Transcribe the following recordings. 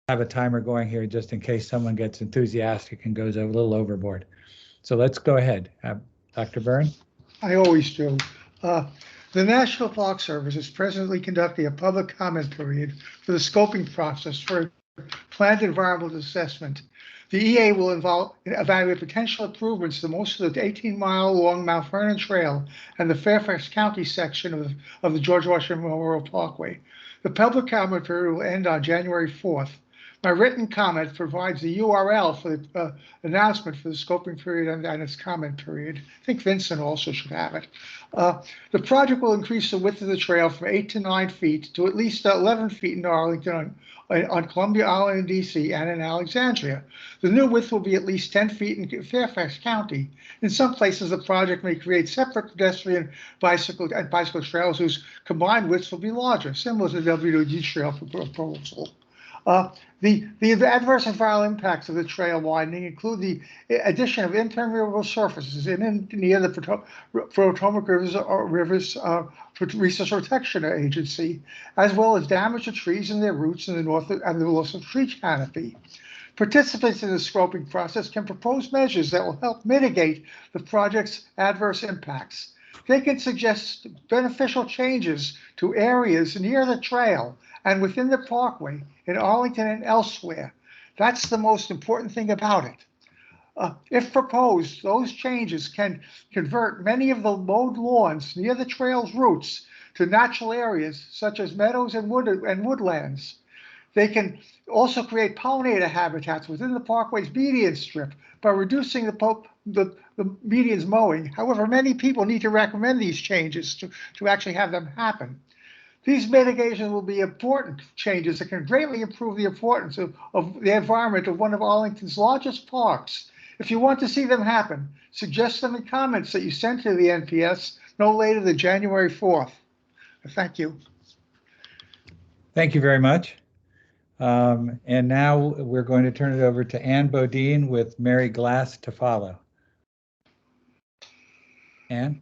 have a timer going here just in case someone gets enthusiastic and goes a little overboard. So let's go ahead. Dr. Byrne? I always do. The National Park Service is presently conducting a public comment period for the scoping process for planned environmental assessment. The EA will evaluate potential improvements to most of the 18-mile-long Mount Vernon Trail and the Fairfax County section of the George Washington Memorial Parkway. The public comment period will end on January 4th. My written comment provides the URL for the announcement for the scoping period and its comment period. I think Vincent also should have it. The project will increase the width of the trail from 8 to 9 feet to at least 11 feet in Arlington, on Columbia Island in DC, and in Alexandria. The new width will be at least 10 feet in Fairfax County. In some places, the project may create separate pedestrian, bicycle trails whose combined widths will be larger, similar to the WD trail proposal. The adverse environmental impacts of the trail widening include the addition of impermeable surfaces near the Potomac Rivers Resource Protection Agency, as well as damage to trees and their roots in the north and the loss of tree canopy. Participants in the scoping process can propose measures that will help mitigate the project's adverse impacts. They can suggest beneficial changes to areas near the trail and within the parkway in Arlington and elsewhere. That's the most important thing about it. If proposed, those changes can convert many of the mowed lawns near the trail's roots to natural areas such as meadows and woodlands. They can also create pollinator habitats within the parkway's median strip by reducing the median's mowing. However, many people need to recommend these changes to actually have them happen. These mitigations will be important changes that can greatly improve the importance of the environment of one of Arlington's largest parks. If you want to see them happen, suggest them in comments that you send to the NPS no later than January 4th. Thank you. Thank you very much. And now we're going to turn it over to Ann Bodine with Mary Glass to follow. Ann?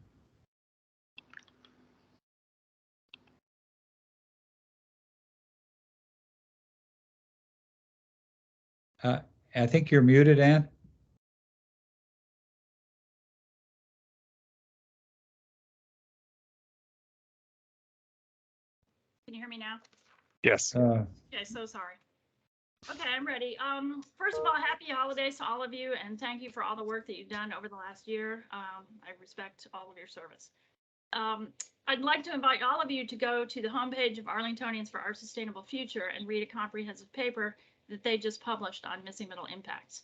I think you're muted, Ann. Can you hear me now? Yes. Okay, so sorry. Okay, I'm ready. First of all, happy holidays to all of you, and thank you for all the work that you've done over the last year. I respect all of your service. I'd like to invite all of you to go to the homepage of Arlingtonians for Our Sustainable Future and read a comprehensive paper that they just published on missing middle impacts.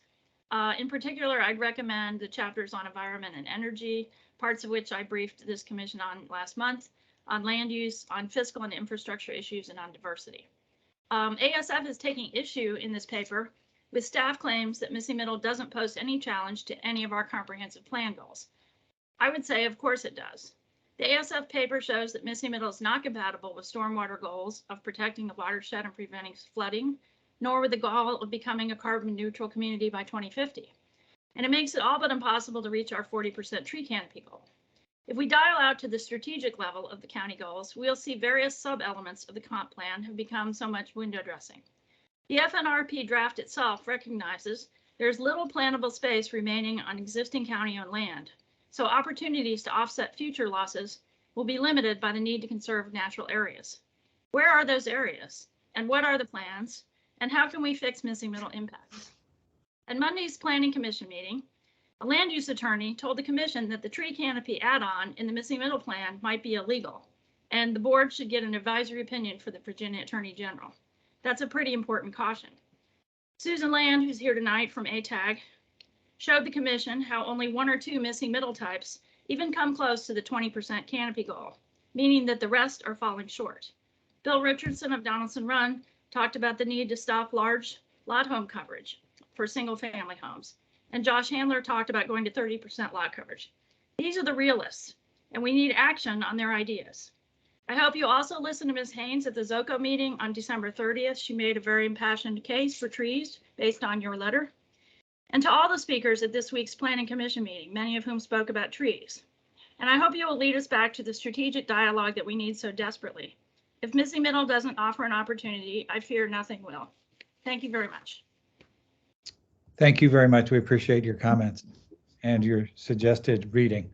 In particular, I'd recommend the chapters on environment and energy, parts of which I briefed this commission on last month, on land use, on fiscal and infrastructure issues, and on diversity. ASF is taking issue in this paper with staff claims that missing middle doesn't pose any challenge to any of our comprehensive plan goals. I would say, of course it does. The ASF paper shows that missing middle is not compatible with stormwater goals of protecting the watershed and preventing flooding, nor with the goal of becoming a carbon neutral community by 2050. And it makes it all but impossible to reach our 40% tree canopy goal. If we dial out to the strategic level of the county goals, we'll see various sub-elements of the comp plan have become so much window dressing. The FNRP draft itself recognizes there's little plannable space remaining on existing county-owned land, so opportunities to offset future losses will be limited by the need to conserve natural areas. Where are those areas? And what are the plans? And how can we fix missing middle impacts? At Monday's Planning Commission meeting, a land use attorney told the commission that the tree canopy add-on in the missing middle plan might be illegal, and the board should get an advisory opinion for the Virginia Attorney General. That's a pretty important caution. Susan Land, who's here tonight from ATAG, showed the commission how only 1 or 2 missing middle types even come close to the 20% canopy goal, meaning that the rest are falling short. Bill Richardson of Donaldson Run talked about the need to stop large lot home coverage for single-family homes. And Josh Handler talked about going to 30% lot coverage. These are the realists, and we need action on their ideas. I hope you also listen to Ms. Haynes at the ZOCO meeting on December 30th. She made a very impassioned case for trees based on your letter. And to all the speakers at this week's Planning Commission meeting, many of whom spoke about trees. And I hope you will lead us back to the strategic dialogue that we need so desperately. If missing middle doesn't offer an opportunity, I fear nothing will. Thank you very much. Thank you very much. We appreciate your comments and your suggested reading.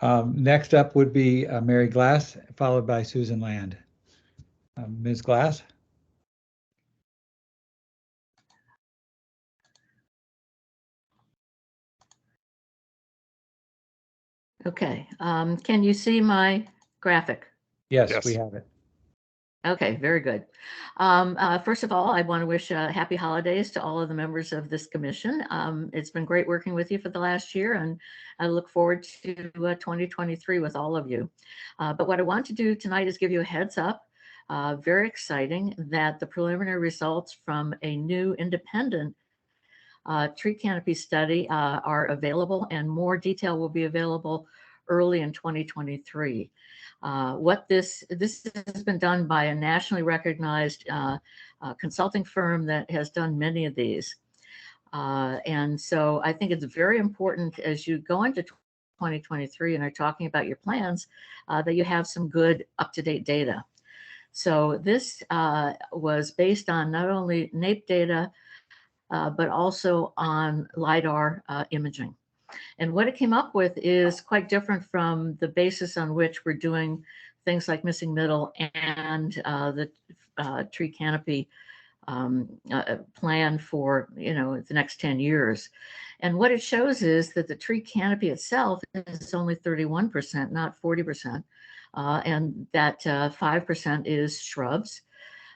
Next up would be Mary Glass, followed by Susan Land. Ms. Glass? Okay, can you see my graphic? Yes, we have it. Okay, very good. First of all, I want to wish happy holidays to all of the members of this commission. It's been great working with you for the last year, and I look forward to 2023 with all of you. But what I want to do tonight is give you a heads up. Very exciting that the preliminary results from a new independent tree canopy study are available, and more detail will be available early in 2023. This has been done by a nationally recognized consulting firm that has done many of these. And so I think it's very important as you go into 2023 and are talking about your plans that you have some good up-to-date data. So this was based on not only NAEP data, but also on LiDAR imaging. And what it came up with is quite different from the basis on which we're doing things like missing middle and the tree canopy plan for the next 10 years. And what it shows is that the tree canopy itself is only 31%, not 40%, and that 5% is shrubs.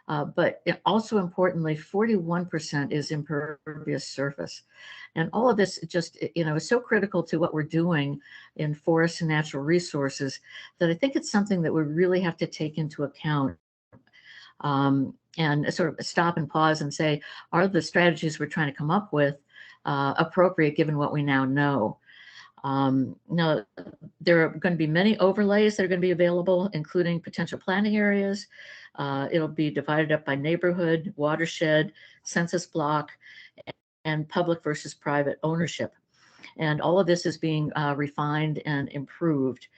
But also importantly, 41% is impervious surface. And all of this just, is so critical to what we're doing in forests and natural resources that I think it's something that we really have to take into account and sort of stop and pause and say, are the strategies we're trying to come up with appropriate given what we now know? Now, there are going to be many overlays that are going to be available, including potential planting areas. It'll be divided up by neighborhood, watershed, census block, and public versus private ownership. And all of this is being refined and improved.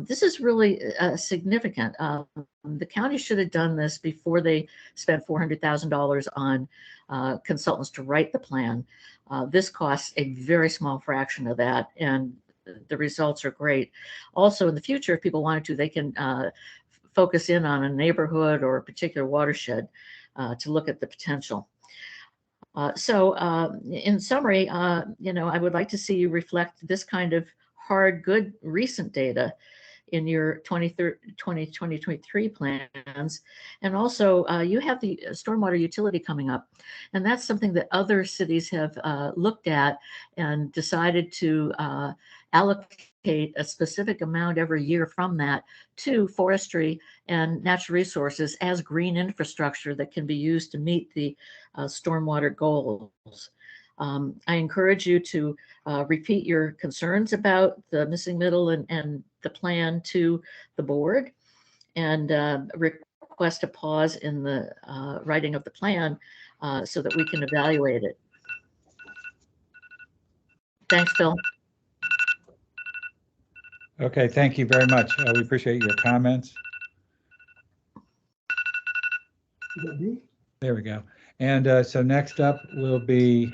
This is really significant. The county should have done this before they spent $400,000 on consultants to write the plan. This costs a very small fraction of that, and the results are great. Also, in the future, if people wanted to, they can focus in on a neighborhood or a particular watershed to look at the potential. So in summary, I would like to see you reflect this kind of hard, good, recent data in your 2023 plans. And also you have the stormwater utility coming up. And that's something that other cities have looked at and decided to allocate a specific amount every year from that to forestry and natural resources as green infrastructure that can be used to meet the stormwater goals. I encourage you to repeat your concerns about the missing middle and the plan to the board, and request a pause in the writing of the plan so that we can evaluate it. Thanks, Phil. Okay, thank you very much. We appreciate your comments. There we go. And so next up will be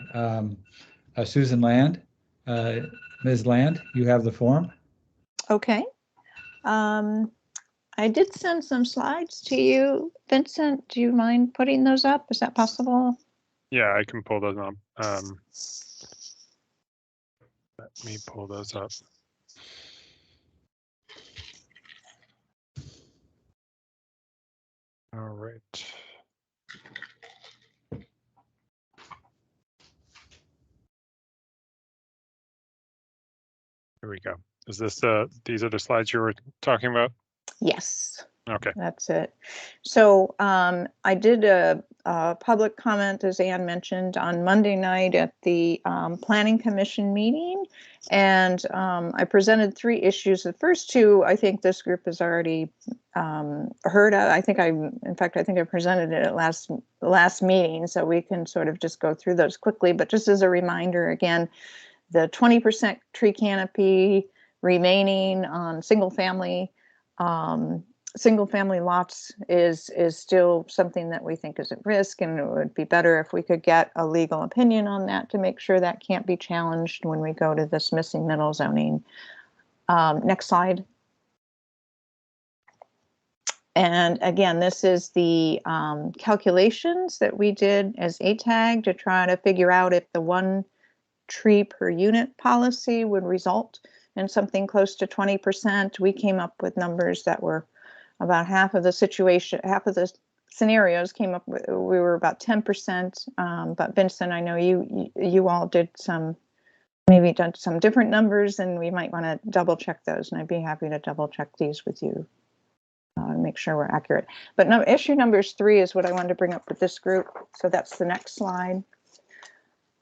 Susan Land. Ms. Land, you have the form. Okay. I did send some slides to you. Vincent, do you mind putting those up? Is that possible? Yeah, I can pull those up. Let me pull those up. All right. Here we go. Is this these are the slides you were talking about? Yes. Okay. That's it. So I did a public comment, as Ann mentioned, on Monday night at the Planning Commission meeting. And I presented 3 issues. The first 2, I think this group has already heard of. In fact, I think I presented it at last meeting, so we can sort of just go through those quickly. But just as a reminder, again, the 20% tree canopy remaining on single family single family lots is still something that we think is at risk, and it would be better if we could get a legal opinion on that to make sure that can't be challenged when we go to this missing middle zoning. Next slide. And again, this is the calculations that we did as ATAG to try to figure out if the 1 tree per unit policy would result in something close to 20%. We came up with numbers that were about half of the scenarios came up with, we were about 10%. But Vincent, I know you all did maybe done some different numbers, and we might want to double check those, and I'd be happy to double check these with you. Make sure we're accurate. But no, issue numbers 3 is what I wanted to bring up with this group. So that's the next slide.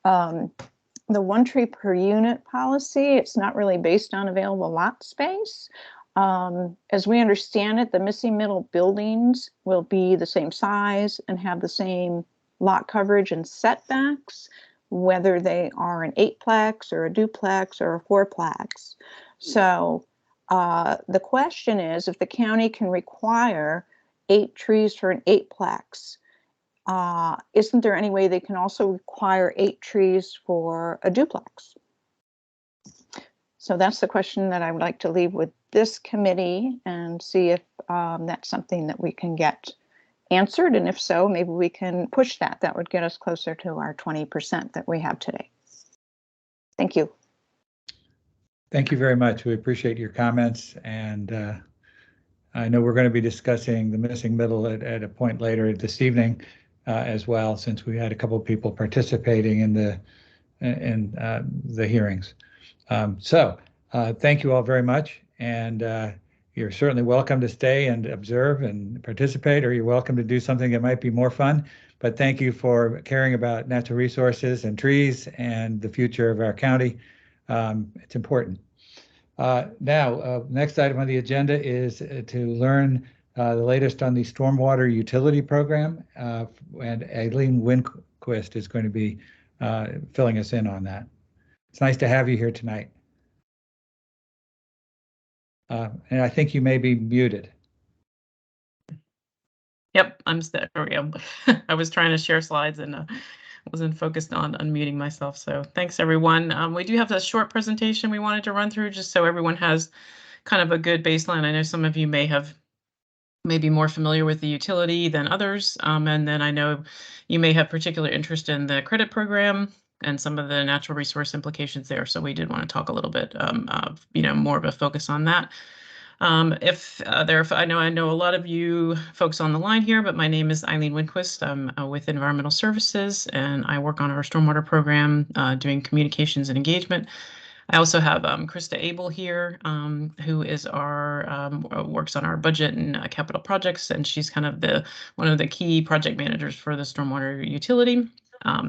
The 1 tree per unit policy, it's not really based on available lot space. As we understand it, the missing middle buildings will be the same size and have the same lot coverage and setbacks, whether they are an 8-plex or a duplex or a 4-plex. So the question is, if the county can require 8 trees for an 8-plex, isn't there any way they can also require 8 trees for a duplex? So that's the question that I would like to leave with this committee and see if that's something that we can get answered. And if so, maybe we can push that. That would get us closer to our 20% that we have today. Thank you. Thank you very much. We appreciate your comments, and I know we're going to be discussing the missing middle at a point later this evening as well, since we had a couple of people participating in the hearings. So thank you all very much, and you're certainly welcome to stay and observe and participate, or you're welcome to do something that might be more fun. But thank you for caring about natural resources and trees and the future of our county. It's important. Now, next item on the agenda is to learn the latest on the stormwater utility program, and Eileen Winquist is going to be filling us in on that. It's nice to have you here tonight. And I think you may be muted. Yep, I'm there. There we go. I was trying to share slides and wasn't focused on unmuting myself. So thanks, everyone. We do have a short presentation we wanted to run through just so everyone has kind of a good baseline. I know some of you may be more familiar with the utility than others. And then I know you may have particular interest in the credit program and some of the natural resource implications there. So we did want to talk a little bit of, more of a focus on that. I know a lot of you folks on the line here, but my name is Eileen Winquist. I'm with Environmental Services, and I work on our stormwater program, doing communications and engagement. I also have Krista Abel here, who is works on our budget and capital projects, and she's kind of one of the key project managers for the stormwater utility.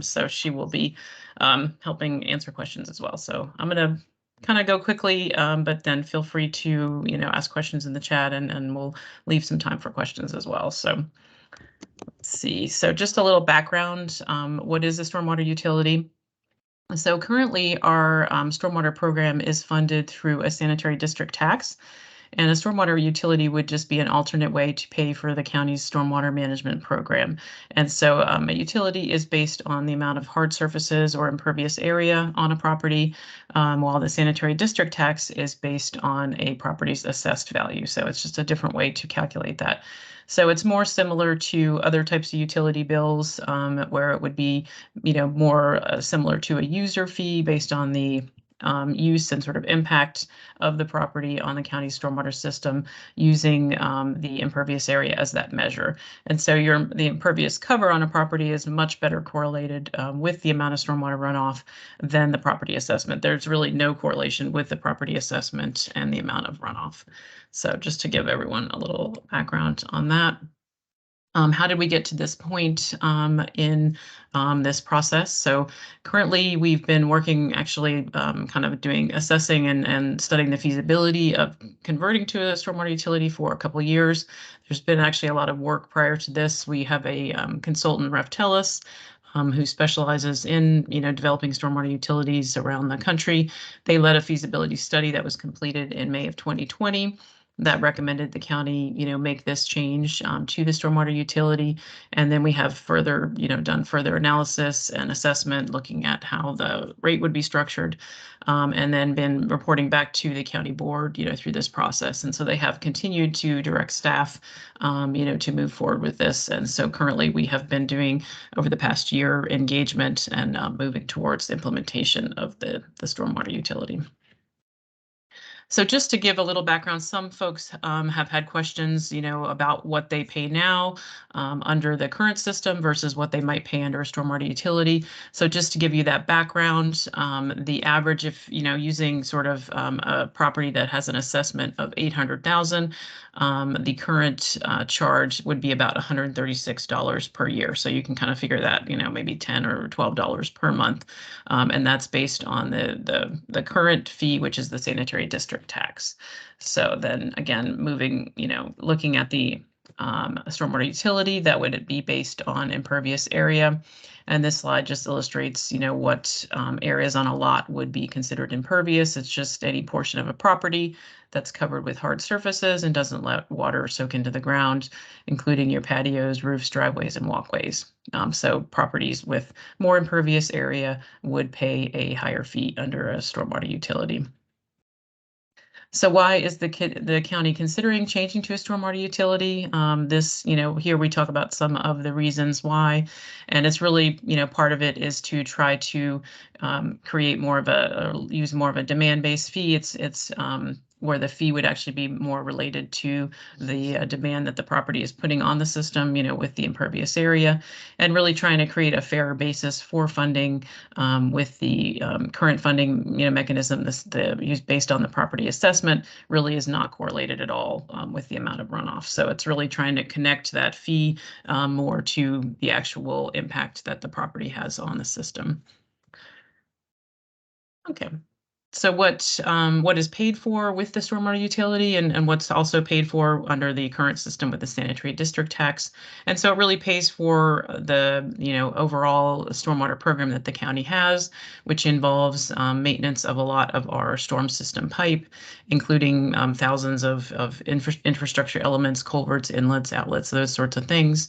So she will be helping answer questions as well. So I'm going to kind of go quickly, but then feel free to ask questions in the chat, and we'll leave some time for questions as well. So let's see. So just a little background. What is a stormwater utility? So currently our stormwater program is funded through a sanitary district tax, and a stormwater utility would just be an alternate way to pay for the county's stormwater management program. And so a utility is based on the amount of hard surfaces or impervious area on a property, while the sanitary district tax is based on a property's assessed value. So it's just a different way to calculate that. So it's more similar to other types of utility bills, where it would be, more similar to a user fee based on the use and sort of impact of the property on the county's stormwater system, using the impervious area as that measure. And so the impervious cover on a property is much better correlated with the amount of stormwater runoff than the property assessment. There's really no correlation with the property assessment and the amount of runoff. So just to give everyone a little background on that. How did we get to this point in this process? So currently we've been working actually kind of assessing and studying the feasibility of converting to a stormwater utility for a couple of years. There's been actually a lot of work prior to this. We have a consultant, Reftelis, who specializes in developing stormwater utilities around the country. They led a feasibility study that was completed in May of 2020. that recommended the county, make this change to the stormwater utility. And then we have further, done further analysis and assessment looking at how the rate would be structured, and then been reporting back to the county board, through this process. And so they have continued to direct staff, to move forward with this. And so currently we have been doing over the past year engagement and moving towards implementation of the stormwater utility. So just to give a little background, some folks have had questions, about what they pay now under the current system versus what they might pay under a stormwater utility. So just to give you that background, the average, if using sort of a property that has an assessment of 800,000, the current charge would be about $136 per year. So you can kind of figure that, maybe $10 or $12 per month, and that's based on the current fee, which is the sanitary district tax. So then again, moving, looking at the stormwater utility, that would be based on impervious area. And this slide just illustrates, what areas on a lot would be considered impervious. It's just any portion of a property that's covered with hard surfaces and doesn't let water soak into the ground, including your patios, roofs, driveways, and walkways. So properties with more impervious area would pay a higher fee under a stormwater utility. So why is the county considering changing to a stormwater utility? This, here we talk about some of the reasons why, and it's really, part of it is to try to create more of use more of a demand-based fee. It's where the fee would actually be more related to the demand that the property is putting on the system, with the impervious area, and really trying to create a fairer basis for funding with the current funding mechanism. The based on the property assessment really is not correlated at all with the amount of runoff. So it's really trying to connect that fee more to the actual impact that the property has on the system. Okay. So what is paid for with the stormwater utility and what's also paid for under the current system with the sanitary district tax. And so it really pays for the, overall stormwater program that the county has, which involves maintenance of a lot of our storm system pipe, including thousands of infrastructure elements, culverts, inlets, outlets, those sorts of things.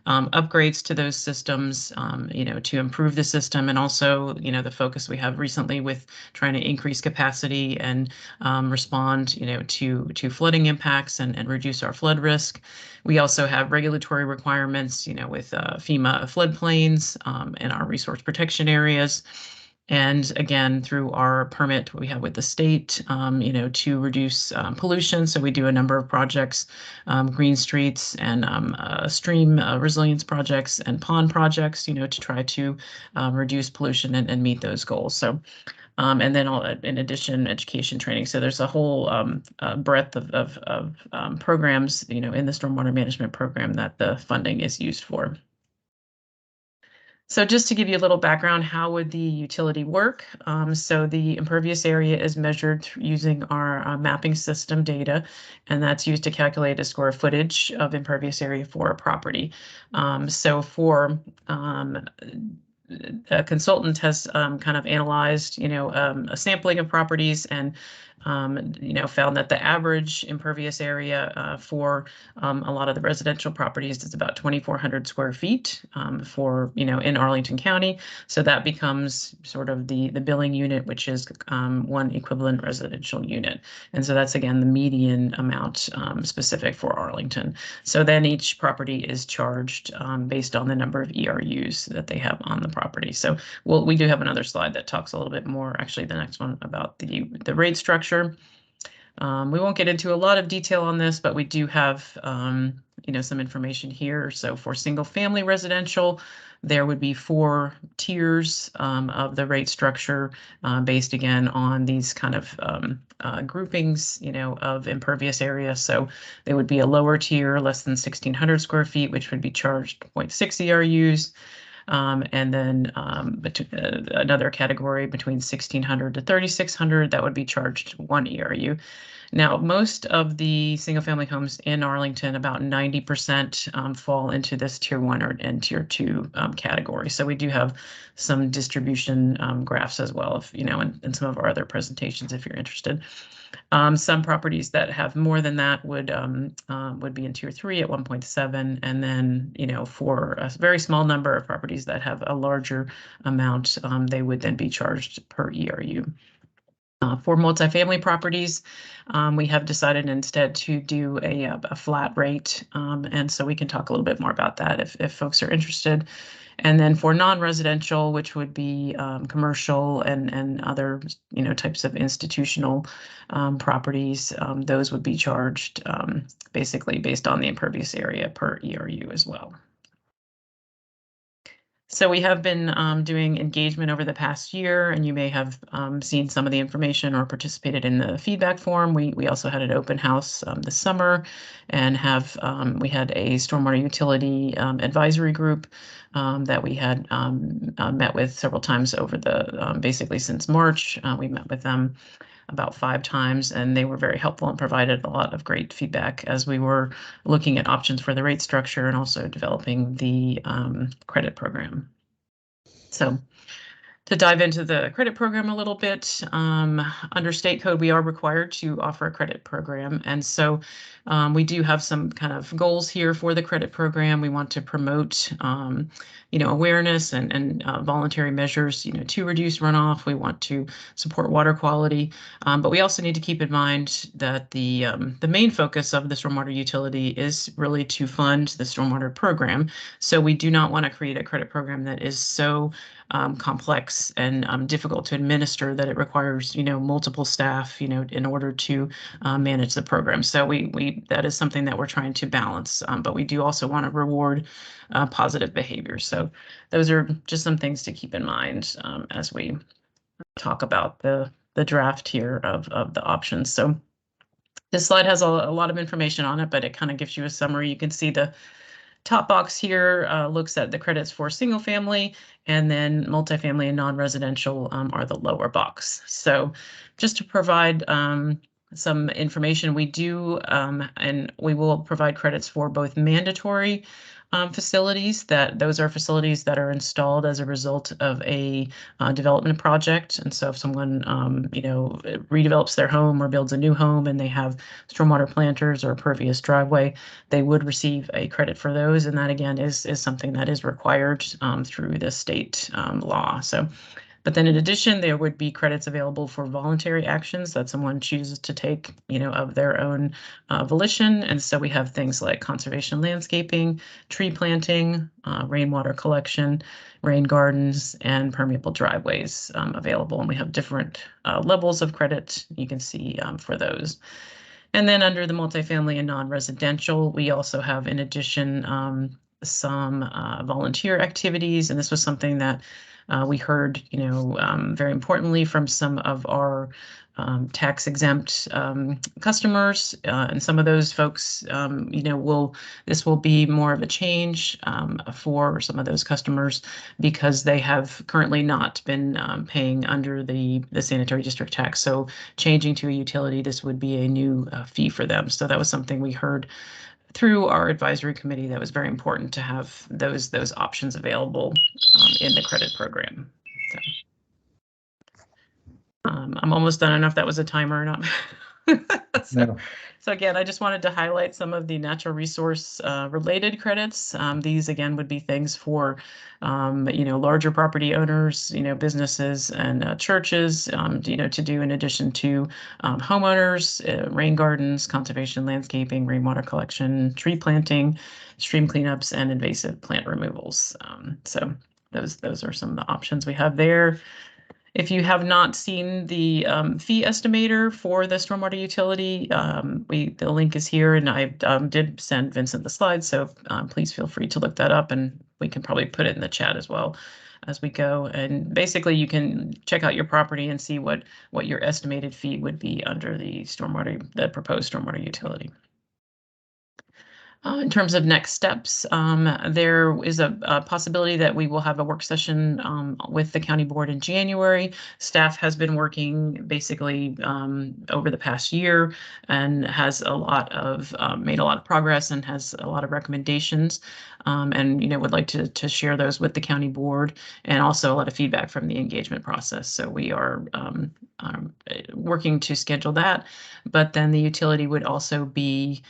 Upgrades to those systems, to improve the system, and also, the focus we have recently with trying to increase capacity and respond, to flooding impacts and reduce our flood risk. We also have regulatory requirements, with FEMA floodplains and our resource protection areas. And again, through our permit we have with the state, to reduce pollution. So we do a number of projects, green streets and stream resilience projects and pond projects, to try to reduce pollution and meet those goals. So, and then in addition, education training. So there's a whole breadth of programs, in the stormwater management program that the funding is used for. So just to give you a little background, how would the utility work? So the impervious area is measured using our mapping system data, and that's used to calculate a square footage of impervious area for a property. So for a consultant has kind of analyzed, a sampling of properties and found that the average impervious area for a lot of the residential properties is about 2,400 square feet for, in Arlington County. So that becomes sort of the billing unit, which is one equivalent residential unit. And so that's, again, the median amount specific for Arlington. So then each property is charged based on the number of ERUs that they have on the property. So we do have another slide that talks a little bit more, actually the next one, about the rate structure. We won't get into a lot of detail on this, but we do have, some information here. So for single family residential, there would be 4 tiers of the rate structure based, again, on these kind of groupings, of impervious area. So there would be a lower tier, less than 1,600 square feet, which would be charged 0.6 ERUs. And then another category between 1,600 to 3,600 that would be charged 1 ERU. Now, most of the single-family homes in Arlington, about 90% fall into this Tier 1 and Tier 2 category. So we do have some distribution graphs as well, if in some of our other presentations, if you're interested. Some properties that have more than that would be in Tier 3 at 1.7, and then for a very small number of properties that have a larger amount, they would then be charged per ERU. For multifamily properties, we have decided instead to do a flat rate, and so we can talk a little bit more about that if folks are interested. And then for non-residential, which would be commercial and other types of institutional properties, those would be charged basically based on the impervious area per ERU as well. So we have been doing engagement over the past year, and you may have seen some of the information or participated in the feedback form. We also had an open house this summer, and we had a stormwater utility advisory group that we had met with several times over the basically since March. We met with them about 5 times, and they were very helpful and provided a lot of great feedback as we were looking at options for the rate structure and also developing the credit program. So to dive into the credit program a little bit, under state code, we are required to offer a credit program. And so we do have some kind of goals here for the credit program. We want to promote, awareness and voluntary measures, to reduce runoff. We want to support water quality. But we also need to keep in mind that the main focus of the stormwater utility is really to fund the stormwater program. So we do not want to create a credit program that is so complex and difficult to administer that it requires multiple staff in order to manage the program. So that is something that we're trying to balance, but we do also want to reward positive behavior. So those are just some things to keep in mind as we talk about the draft here of the options. So this slide has a lot of information on it, but it kind of gives you a summary. You can see the top box here looks at the credits for single family, and then multifamily and non-residential are the lower box. So just to provide some information, we do and we will provide credits for both mandatory facilities. Those are facilities that are installed as a result of a development project. And so if someone redevelops their home or builds a new home and they have stormwater planters or a pervious driveway, they would receive a credit for those. And that again is something that is required through the state law. But then in addition, there would be credits available for voluntary actions that someone chooses to take, of their own volition. And so we have things like conservation landscaping, tree planting, rainwater collection, rain gardens, and permeable driveways available. And we have different levels of credit you can see for those. And then under the multifamily and non-residential, we also have, in addition, some volunteer activities. And this was something that we heard, very importantly from some of our tax exempt customers, and some of those folks, this will be more of a change for some of those customers because they have currently not been paying under the sanitary district tax. So changing to a utility, this would be a new fee for them. So that was something we heard through our advisory committee that was very important to have those options available in the credit program. So, I'm almost done. I don't know if that was a timer or not. No. So again, I just wanted to highlight some of the natural resource related credits. These again would be things for larger property owners, businesses and churches, to do in addition to homeowners, rain gardens, conservation landscaping, rainwater collection, tree planting, stream cleanups, and invasive plant removals. So those are some of the options we have there. If you have not seen the fee estimator for the stormwater utility, the link is here, and I did send Vincent the slides, so please feel free to look that up, and we can probably put it in the chat as well as we go. And basically, you can check out your property and see what your estimated fee would be under the proposed stormwater utility. In terms of next steps, there is a possibility that we will have a work session with the county board in January. Staff has been working basically over the past year and has a lot of made a lot of progress and has a lot of recommendations, and would like to share those with the county board, and also a lot of feedback from the engagement process. So we are working to schedule that, but then the utility would also be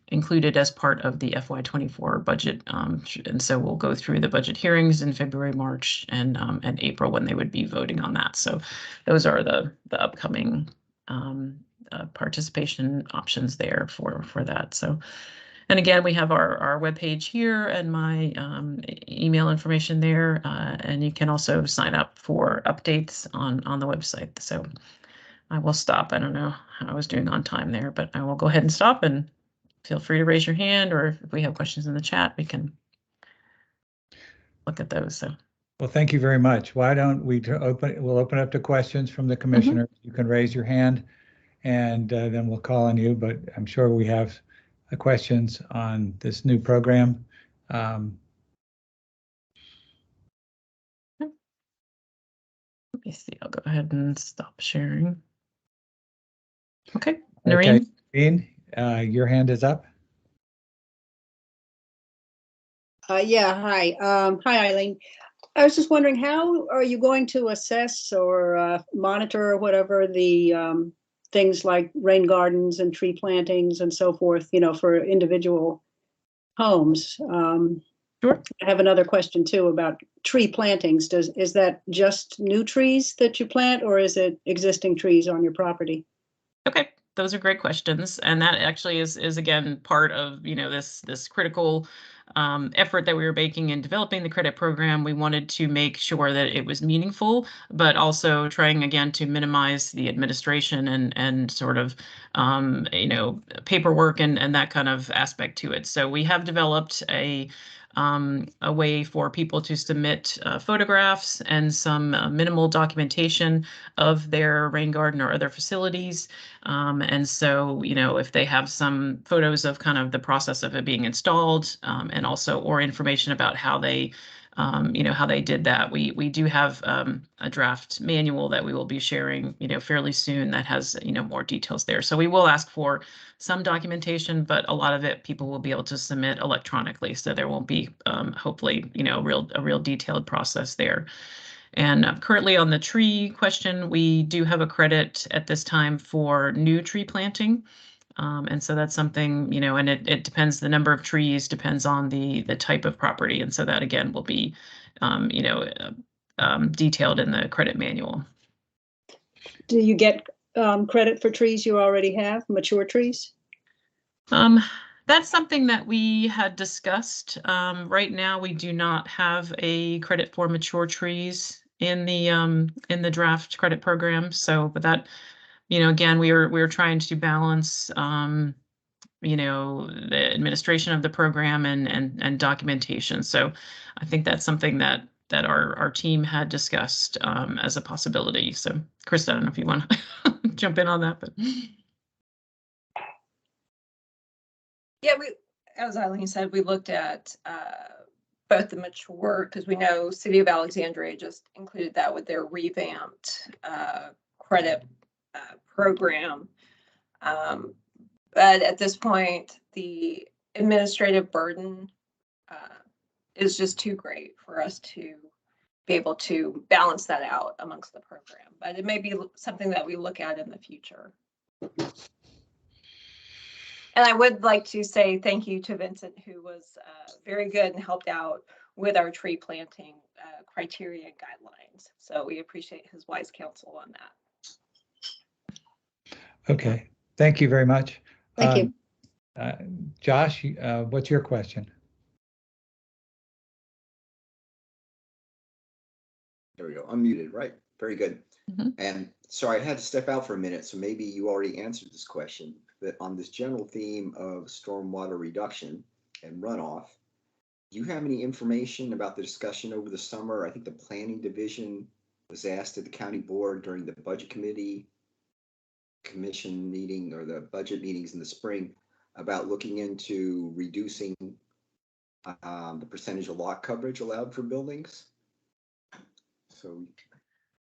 included as part of the FY24 budget. And so we'll go through the budget hearings in February, March, and April when they would be voting on that. So those are the upcoming participation options there for that. So, and again, we have our webpage here and my email information there, and you can also sign up for updates on the website. So I will stop. I don't know how I was doing on time there, but I will go ahead and stop, and feel free to raise your hand, or if we have questions in the chat, we can look at those. So, well, thank you very much. Why don't we we'll open up to questions from the commissioners. You can raise your hand, and then we'll call on you, but I'm sure we have questions on this new program. Let me see, I'll go ahead and stop sharing. Okay, Noreen. Okay, Noreen, your hand is up. Yeah, hi. Hi, Eileen. I was just wondering, how are you going to assess or monitor or whatever the things like rain gardens and tree plantings and so forth, for individual homes? Sure. I have another question too about tree plantings. Is that just new trees that you plant, or is it existing trees on your property? Okay, those are great questions, and that actually is again part of this critical effort that we were making in developing the credit program. We wanted to make sure that it was meaningful, but also trying again to minimize the administration and sort of paperwork and that kind of aspect to it. So we have developed a way for people to submit photographs and some minimal documentation of their rain garden or other facilities. And so, if they have some photos of kind of the process of it being installed, and also or information about how they how they did that. We do have a draft manual that we will be sharing, fairly soon that has, more details there. So we will ask for some documentation, but a lot of it people will be able to submit electronically. So there won't be, hopefully, a real detailed process there. And currently on the tree question, we do have a credit at this time for new tree planting. And so that's something, and it depends, the number of trees depends on the type of property. And so that again will be, detailed in the credit manual. Do you get credit for trees you already have, mature trees? That's something that we had discussed. Right now, we do not have a credit for mature trees in the draft credit program. So, but that, again, we are trying to balance, the administration of the program and documentation. So, I think that's something that our team had discussed as a possibility. So, Chris, I don't know if you want to jump in on that, but. Yeah, as Eileen said, we looked at both the mature, because we know City of Alexandria just included that with their revamped credit program. But at this point, the administrative burden is just too great for us to be able to balance that out amongst the program. But it may be something that we look at in the future. And I would like to say thank you to Vincent, who was very good and helped out with our tree planting criteria and guidelines. So we appreciate his wise counsel on that. Okay, thank you very much. Thank you. Josh, what's your question? There we go, unmuted, right? Very good. Mm-hmm. And sorry, I had to step out for a minute, so maybe you already answered this question, but on this general theme of stormwater reduction and runoff, do you have any information about the discussion over the summer? I think the planning division was asked at the county board during the budget commission meeting or the budget meetings in the spring about looking into reducing the percentage of lot coverage allowed for buildings. So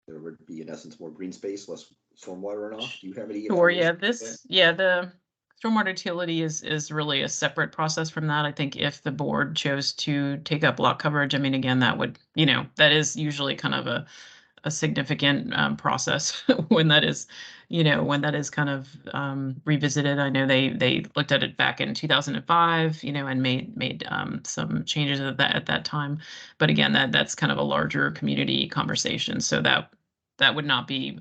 there would be, in essence, more green space, less stormwater runoff. Do you have any Sure, information? the stormwater utility is really a separate process from that. I think if the board chose to take up lot coverage, I mean, again, that would, that is usually kind of a significant process when that is, kind of revisited. I know they looked at it back in 2005, and made some changes at that time. But again, that's kind of a larger community conversation. So that would not be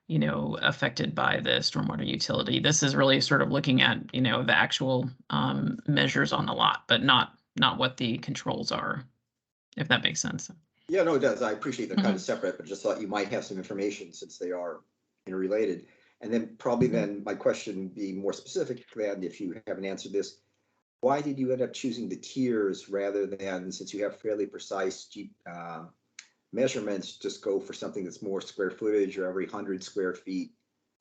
affected by the stormwater utility. This is really sort of looking at, the actual measures on the lot, but not what the controls are, if that makes sense. Yeah, no, it does. I appreciate they're kind of separate, but just thought you might have some information since they are interrelated. And then probably then my question would be more specific than if you haven't answered this. Why did you end up choosing the tiers rather than, since you have fairly precise measurements, just go for something that's more square footage or every 100 square feet?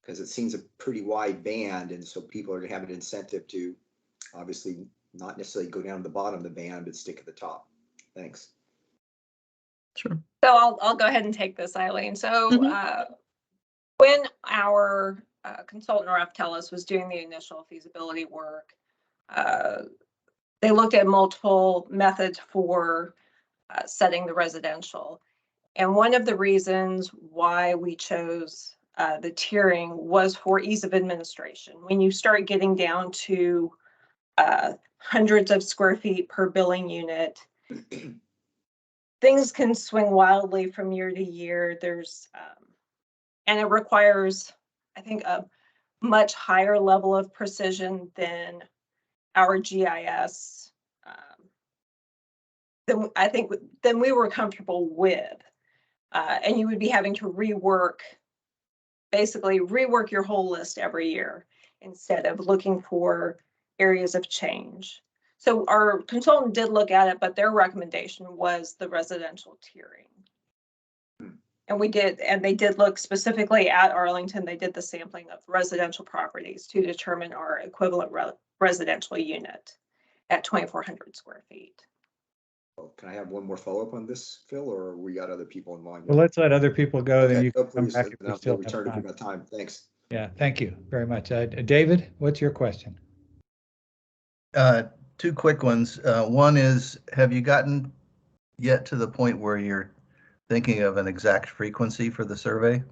Because it seems a pretty wide band, and so people are going to have an incentive to obviously not necessarily go down to the bottom of the band, but stick at the top. Thanks. Sure. So I'll go ahead and take this, Eileen. So when our consultant Raftellus was doing the initial feasibility work, they looked at multiple methods for setting the residential. And one of the reasons why we chose the tiering was for ease of administration. When you start getting down to hundreds of square feet per billing unit, things can swing wildly from year to year. And it requires, I think, a much higher level of precision than our GIS than we were comfortable with. And you would be having to basically rework your whole list every year instead of looking for areas of change. So our consultant did look at it, but their recommendation was the residential tiering. And they did look specifically at Arlington. They did the sampling of residential properties to determine our equivalent residential unit at 2,400 square feet. Can I have one more follow-up on this, Phil, or we got other people in line? Well, let's let other people go. Okay. Then you can come Please, back if we still have return if time. we got time. Thanks. Yeah, thank you very much. David, what's your question? Two quick ones. One is, have you gotten yet to the point where you're thinking of an exact frequency for the survey?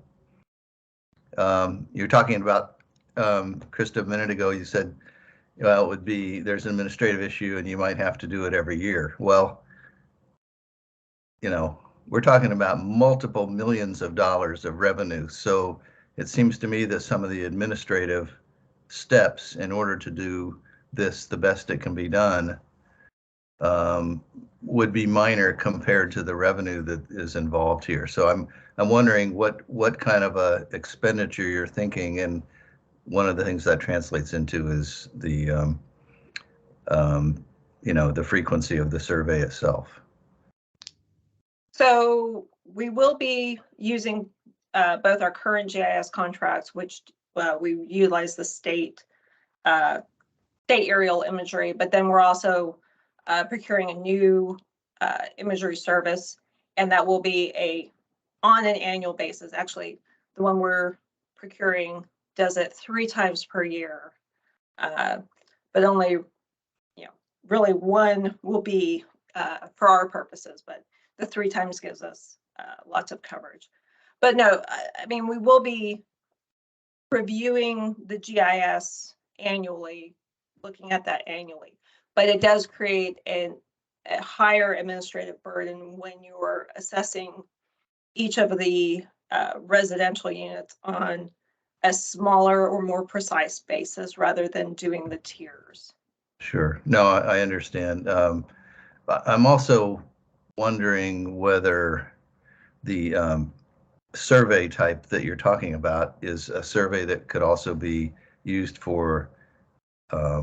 You're talking about, Krista, a minute ago, you said, well, it would be, there's an administrative issue and you might have to do it every year. Well, we're talking about multiple millions of dollars of revenue. So it seems to me that some of the administrative steps in order to do this the best it can be done would be minor compared to the revenue that is involved here. So I'm wondering what kind of a expenditure you're thinking, and one of the things that translates into is the the frequency of the survey itself. So we will be using both our current GIS contracts, which we utilize the state aerial imagery, but then we're also procuring a new imagery service, and that will be on an annual basis. Actually, the one we're procuring does it 3 times per year, but only really one will be for our purposes, but the 3 times gives us lots of coverage. But no, I mean, we will be reviewing the GIS annually, looking at that annually, but it does create a higher administrative burden when you're assessing each of the residential units on a smaller or more precise basis rather than doing the tiers. Sure. No, I understand. I'm also wondering whether the survey type that you're talking about is a survey that could also be used for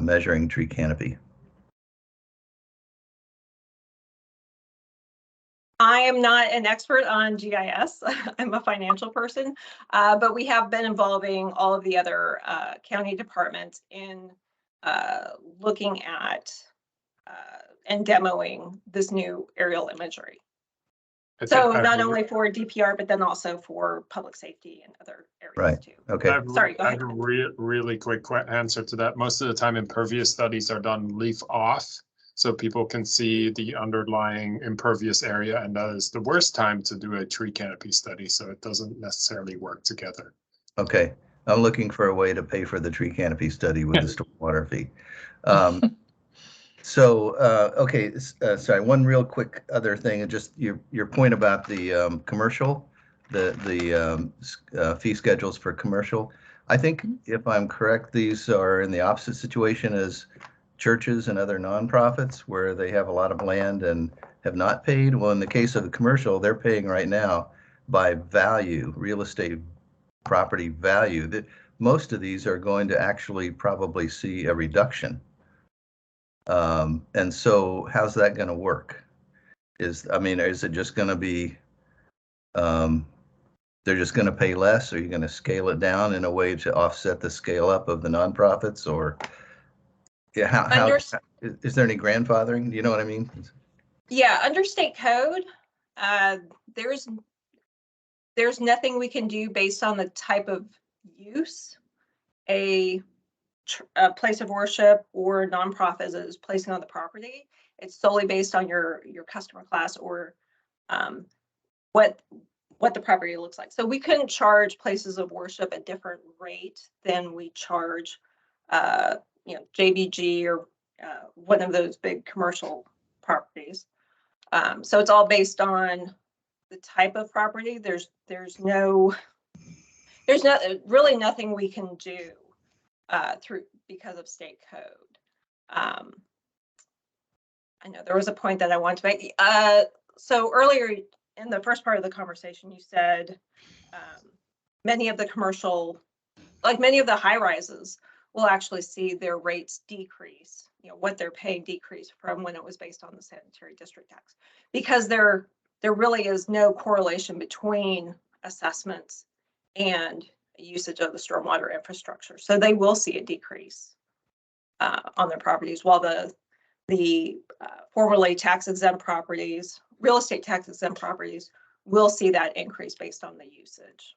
measuring tree canopy. I am not an expert on GIS. I'm a financial person, but we have been involving all of the other county departments in looking at and demoing this new aerial imagery. So not only for DPR, but then also for public safety and other areas too. Okay. Sorry, go I ahead. have a really quick answer to that. Most of the time impervious studies are done leaf off, so people can see the underlying impervious area, and that is the worst time to do a tree canopy study, so it doesn't necessarily work together. Okay. I'm looking for a way to pay for the tree canopy study with the stormwater fee. Okay, sorry, one real quick other thing, just your point about the commercial, the fee schedules for commercial. I think if I'm correct, these are in the opposite situation as churches and other nonprofits where they have a lot of land and have not paid. Well, in the case of the commercial, they're paying right now by value, real estate property value. That most of these are going to actually probably see a reduction. And so how's that going to work? Is it just going to be, they're just going to pay less? Are you going to scale it down in a way to offset the scale up of the nonprofits? Or how is there any grandfathering? Do you know what I mean? Yeah, under state code, there's nothing we can do based on the type of use a place of worship or nonprofit is placing on the property. It's solely based on your customer class or what the property looks like. So we couldn't charge places of worship a different rate than we charge, JBG or one of those big commercial properties. So it's all based on the type of property. There's really nothing we can do because of state code. I know there was a point that I wanted to make. So earlier in the first part of the conversation, you said many of the high rises will actually see their rates decrease, what they're paying decrease from when it was based on the sanitary district tax, because there really is no correlation between assessments and usage of the stormwater infrastructure. So they will see a decrease on their properties, while the formerly tax exempt properties, real estate tax exempt properties, will see that increase based on the usage.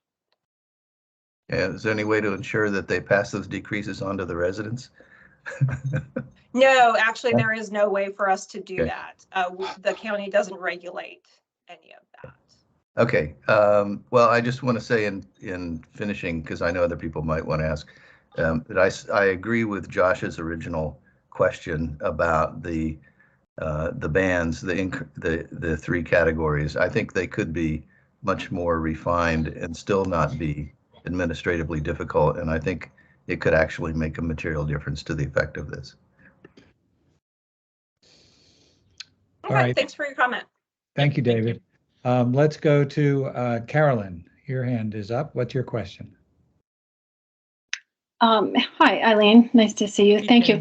Yeah, is there any way to ensure that they pass those decreases on to the residents? No, actually, there is no way for us to do that. The county doesn't regulate any of that. Okay. Well, I just want to say in finishing, because I know other people might want to ask, that I agree with Josh's original question about the bands, the three categories. I think they could be much more refined and still not be administratively difficult, and I think it could actually make a material difference to the effect of this. Okay, all right. Thanks for your comment. Thank you, David. Let's go to Carolyn. Your hand is up. What's your question? Hi, Eileen. Nice to see you. Thank you.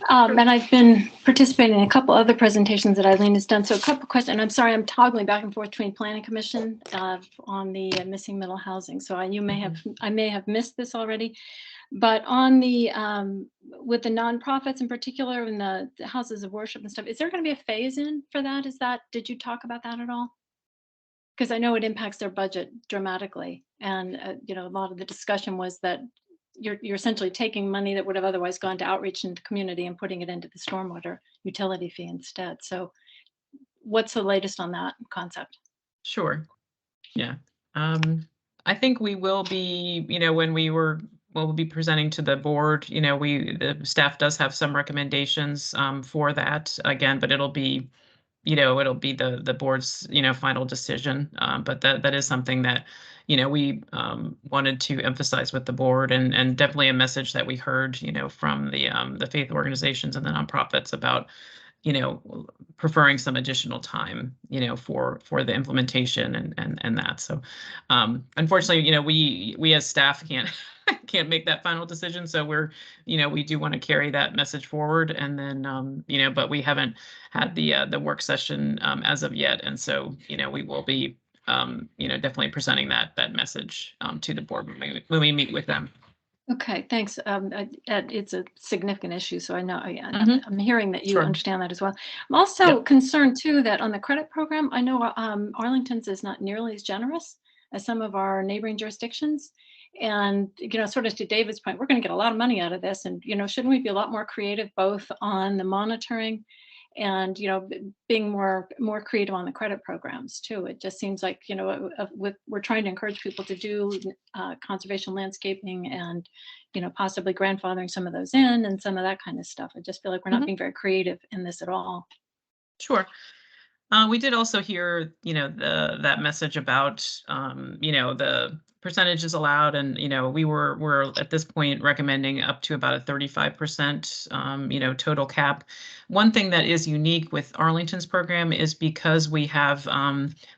And I've been participating in a couple other presentations that Eileen has done. So a couple questions. I'm sorry, I'm toggling back and forth between Planning Commission on the missing middle housing. So I may have missed this already, but on the with the nonprofits in particular and the houses of worship and stuff, is there going to be a phase in for that? Did you talk about that at all? Because I know it impacts their budget dramatically, and a lot of the discussion was that you're essentially taking money that would have otherwise gone to outreach in the community and putting it into the stormwater utility fee instead. So what's the latest on that concept? Sure. Yeah. I think we will be, when we'll be presenting to the board, the staff does have some recommendations for that again, but it'll be the board's, final decision. But that is something that, we wanted to emphasize with the board, and definitely a message that we heard, from the faith organizations and the nonprofits about, preferring some additional time, for the implementation and that. So unfortunately, we as staff can't make that final decision. So we do want to carry that message forward, and then, but we haven't had the work session as of yet. And so, we will be, definitely presenting that message to the board when we meet with them. Okay, thanks. It's a significant issue, so I know Mhm. I'm hearing that you Sure. understand that as well. I'm also concerned too that on the credit program, I know Arlington's is not nearly as generous as some of our neighboring jurisdictions. And, sort of to David's point, we're going to get a lot of money out of this. And, shouldn't we be a lot more creative both on the monitoring and, being more creative on the credit programs too? It just seems like, we're trying to encourage people to do conservation landscaping and, possibly grandfathering some of those in and some of that kind of stuff. I just feel like we're not being very creative in this at all. Sure. We did also hear, that message about, the percentages allowed, and we're at this point recommending up to about a 35%, total cap. One thing that is unique with Arlington's program is because we have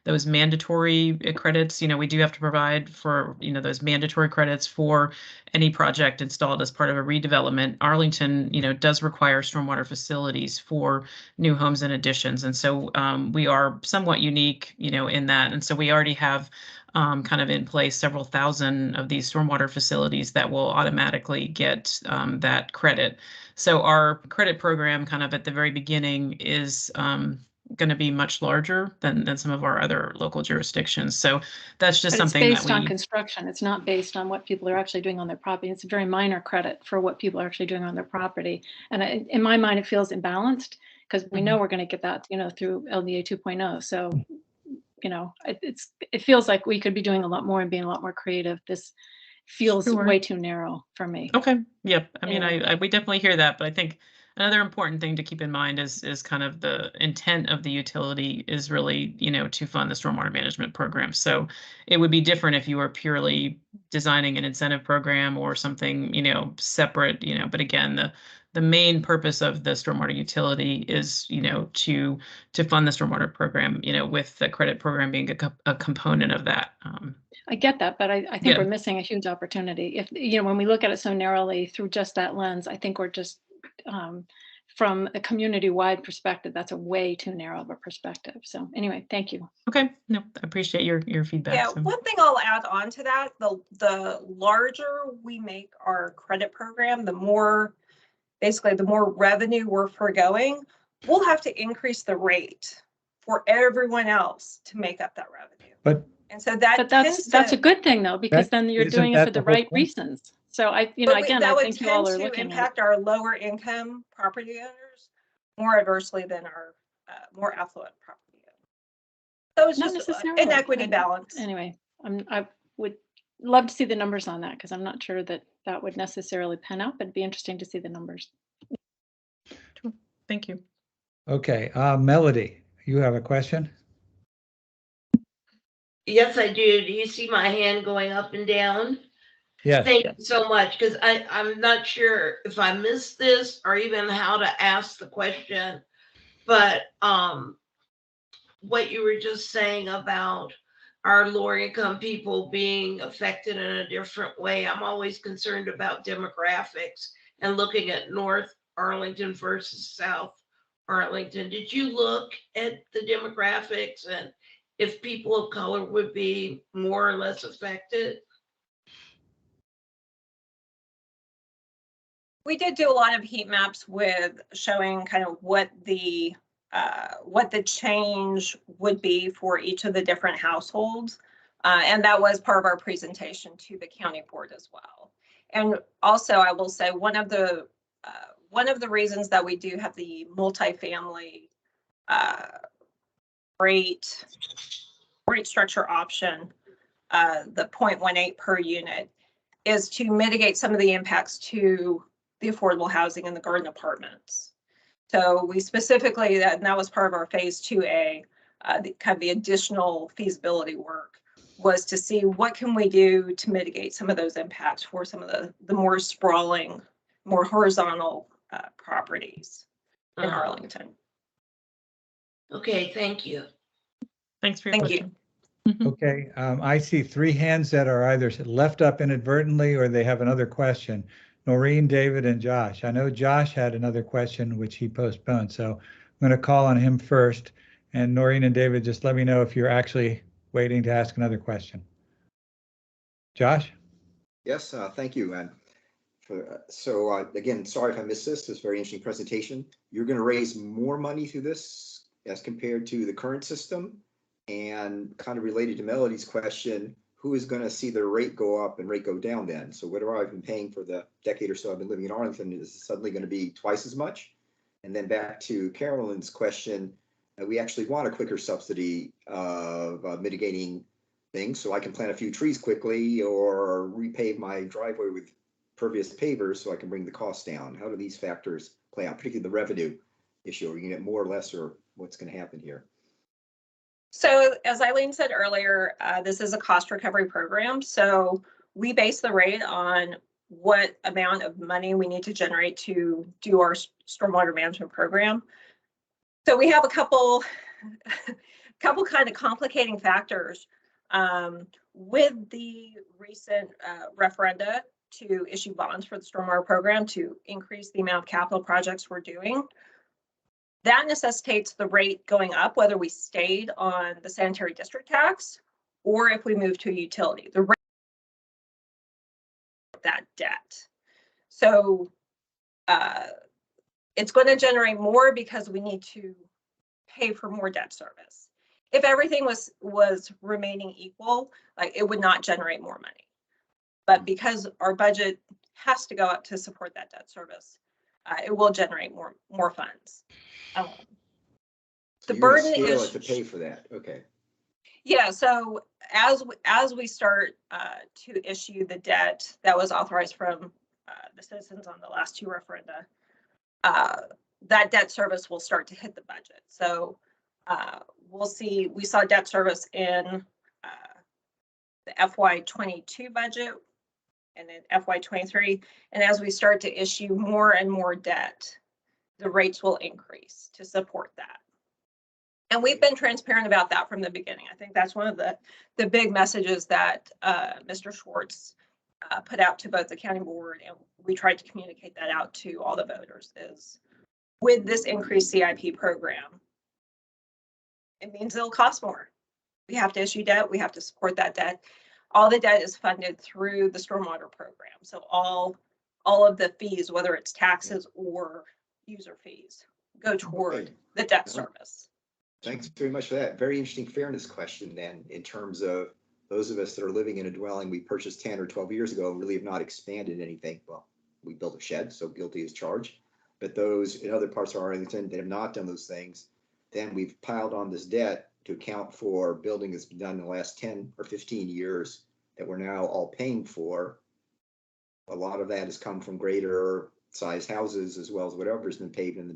those mandatory credits. We do have to provide for those mandatory credits for any project installed as part of a redevelopment. Arlington, does require stormwater facilities for new homes and additions, and so we are somewhat unique, in that. And so we already have kind of in place several thousand of these stormwater facilities that will automatically get that credit. So our credit program kind of at the very beginning is going to be much larger than some of our other local jurisdictions. So that's just But it's something that based we on construction. It's not based on what people are actually doing on their property. It's a very minor credit for what people are actually doing on their property. And in my mind, it feels imbalanced because we know we're going to get that, through LDA 2.0. So, it feels like we could be doing a lot more and being a lot more creative. This feels Sure. way too narrow for me. Okay. Yep. I mean, Anyway. we definitely hear that, but I think another important thing to keep in mind is kind of the intent of the utility is really, to fund the stormwater management program. So it would be different if you were purely designing an incentive program or something, separate, but again, the main purpose of the stormwater utility is, to fund the stormwater program, with the credit program being a component of that. I get that, but I think we're missing a huge opportunity. If, when we look at it so narrowly through just that lens, I think we're just, from a community-wide perspective, that's a way too narrow of a perspective. So anyway, thank you. Okay, no, I appreciate your feedback. Yeah, So. one thing I'll add on to that, the larger we make our credit program, the more revenue we're foregoing, we'll have to increase the rate for everyone else to make up that revenue. And so that's a good thing though, because then you're doing it for the right reasons. So I think you all are looking at impact our lower income property owners more adversely than our more affluent property owners. So it's not just necessarily an equity balance. Anyway, I would love to see the numbers on that because I'm not sure that would necessarily pan out, but it'd be interesting to see the numbers. Thank you. Okay, Melody, you have a question? Yes, I do. Do you see my hand going up and down? Yes. Thank you so much, because I'm not sure if I missed this or even how to ask the question, but what you were just saying about our lower income people being affected in a different way. I'm always concerned about demographics and looking at North Arlington versus South Arlington. Did you look at the demographics and if people of color would be more or less affected? We did do a lot of heat maps with showing kind of what the change would be for each of the different households. And that was part of our presentation to the county board as well. And also I will say one of the reasons that we do have the multifamily rate structure option, the 0.18 per unit, is to mitigate some of the impacts to the affordable housing and the garden apartments. So we specifically, and that was part of our phase 2A, kind of the additional feasibility work, was to see what can we do to mitigate some of those impacts for some of the more sprawling, more horizontal properties in Arlington. Okay, thank you. Thanks for your question. Okay, I see three hands that are either left up inadvertently or they have another question. Noreen, David, and Josh. I know Josh had another question which he postponed, so I'm going to call on him first. And Noreen and David, just let me know if you're actually waiting to ask another question. Josh? Yes, thank you. And Again, sorry if I missed this. This very interesting presentation. You're going to raise more money through this as compared to the current system, and kind of related to Melody's question, who is going to see their rate go up and rate go down then? So whatever I've been paying for the decade or so I've been living in Arlington is suddenly going to be twice as much. And then back to Carolyn's question, we actually want a quicker subsidy of mitigating things, so I can plant a few trees quickly or repave my driveway with pervious pavers so I can bring the cost down. How do these factors play out, particularly the revenue issue? Are you going to get more or less, or what's going to happen here? So as Eileen said earlier, this is a cost recovery program. So we base the rate on what amount of money we need to generate to do our stormwater management program. So we have a couple kind of complicating factors. With the recent referenda to issue bonds for the stormwater program to increase the amount of capital projects we're doing, that necessitates the rate going up, whether we stayed on the sanitary district tax or if we move to a utility. The rate of that debt. So it's going to generate more because we need to pay for more debt service. If everything was remaining equal, like, it would not generate more money. But because our budget has to go up to support that debt service, it will generate more funds. The burden is to pay for that. Okay. Yeah. So as we start to issue the debt that was authorized from the citizens on the last two referenda, that debt service will start to hit the budget. So we'll see. We saw debt service in the FY22 budget and then FY23. And as we start to issue more and more debt, the rates will increase to support that. And we've been transparent about that from the beginning. I think that's one of the big messages that Mr. Schwartz put out to both the county board, and we tried to communicate that out to all the voters, is with this increased CIP program, it means it'll cost more. We have to issue debt. We have to support that debt. All the debt is funded through the stormwater program. So all of the fees, whether it's taxes or user fees, go toward the debt service. Thanks very much for that. Very interesting fairness question then, in terms of those of us that are living in a dwelling we purchased 10 or 12 years ago and really have not expanded anything. Well, we built a shed, so guilty as charged. But those in other parts of Arlington that have not done those things, then we've piled on this debt to account for building that's been done in the last 10 or 15 years that we're now all paying for. A lot of that has come from greater size houses, as well as whatever's been paved in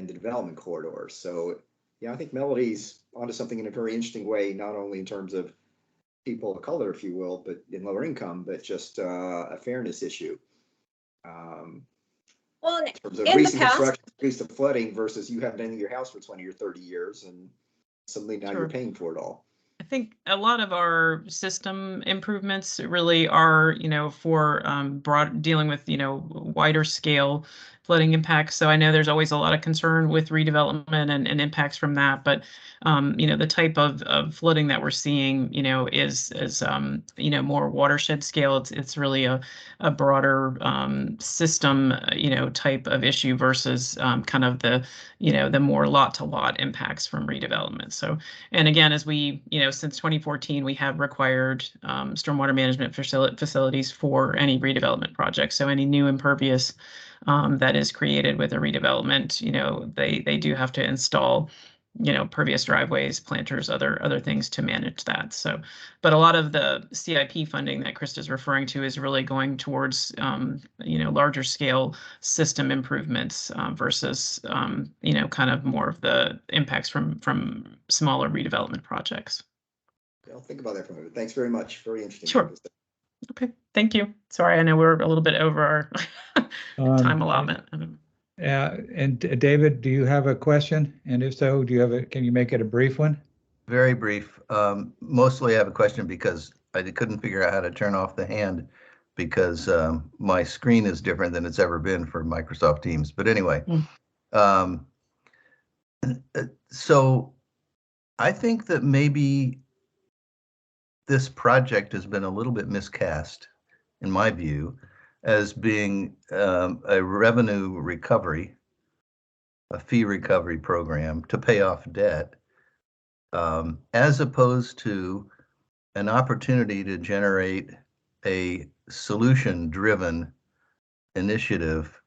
the development corridor. So yeah, I think Melody's onto something in a very interesting way, not only in terms of people of color, if you will, but in lower income, but just a fairness issue. Well, in terms of recent construction, increase the flooding versus you haven't been in your house for 20 or 30 years and suddenly now you're paying for it all. I think a lot of our system improvements really are, for dealing with, wider scale flooding impacts. So I know there's always a lot of concern with redevelopment and impacts from that. But, the type of flooding that we're seeing, is more watershed scale. It's really a broader system, type of issue versus kind of the more lot to lot impacts from redevelopment. So, and again, as we, since 2014, we have required stormwater management facilities for any redevelopment project. So any new impervious that is created with a redevelopment, they do have to install, pervious driveways, planters, other things to manage that. So, but a lot of the CIP funding that Krista's referring to is really going towards, larger scale system improvements versus, kind of more of the impacts from smaller redevelopment projects. I'll think about that for a minute. Thanks very much. Very interesting. Sure. Okay, thank you. Sorry, I know we're a little bit over our time allotment. And David, do you have a question? And if so, can you make it a brief one? Very brief. Mostly I have a question because I couldn't figure out how to turn off the hand because my screen is different than it's ever been for Microsoft Teams. But anyway, so I think that maybe this project has been a little bit miscast, in my view, as being a revenue recovery, a fee recovery program to pay off debt, as opposed to an opportunity to generate a solution-driven initiative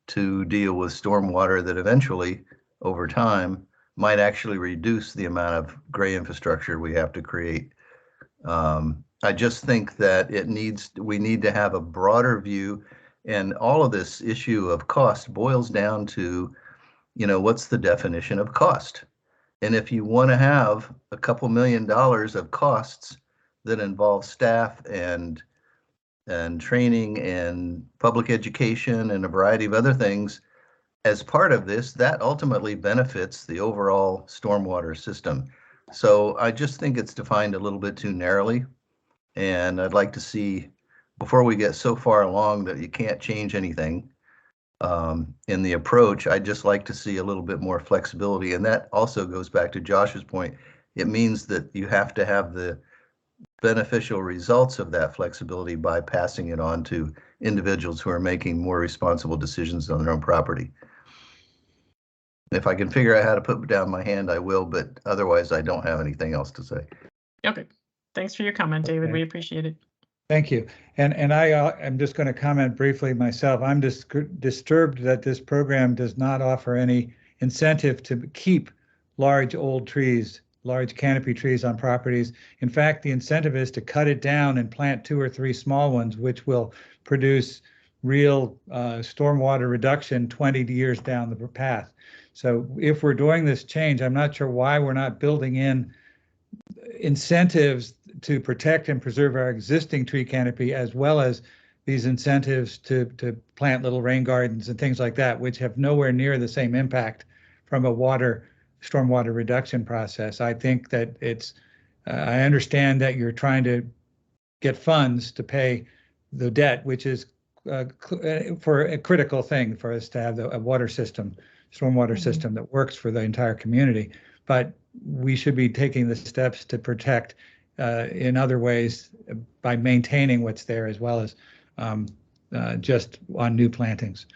to deal with stormwater that eventually, over time, might actually reduce the amount of gray infrastructure we have to create. I just think that we need to have a broader view, and all of this issue of cost boils down to, what's the definition of cost? And if you want to have a couple $1 million of costs that involve staff and training and public education and a variety of other things as part of this, that ultimately benefits the overall stormwater system. So I just think it's defined a little bit too narrowly. And I'd like to see, before we get so far along that you can't change anything in the approach, I'd just like to see a little bit more flexibility. And that also goes back to Josh's point. It means that you have to have the beneficial results of that flexibility by passing it on to individuals who are making more responsible decisions on their own property. If I can figure out how to put down my hand, I will, but otherwise I don't have anything else to say. Okay. Thanks for your comment, David. Okay. We appreciate it. Thank you. And I am just going to comment briefly myself. I'm disturbed that this program does not offer any incentive to keep large old trees, large canopy trees on properties. In fact, the incentive is to cut it down and plant 2 or 3 small ones, which will produce real stormwater reduction 20 years down the path. So if we're doing this change, I'm not sure why we're not building in incentives to protect and preserve our existing tree canopy, as well as these incentives to plant little rain gardens and things like that, which have nowhere near the same impact from a stormwater reduction process. I think that I understand that you're trying to get funds to pay the debt, which is for a critical thing for us to have a water system, stormwater system that works for the entire community. But we should be taking the steps to protect in other ways by maintaining what's there, as well as just on new plantings.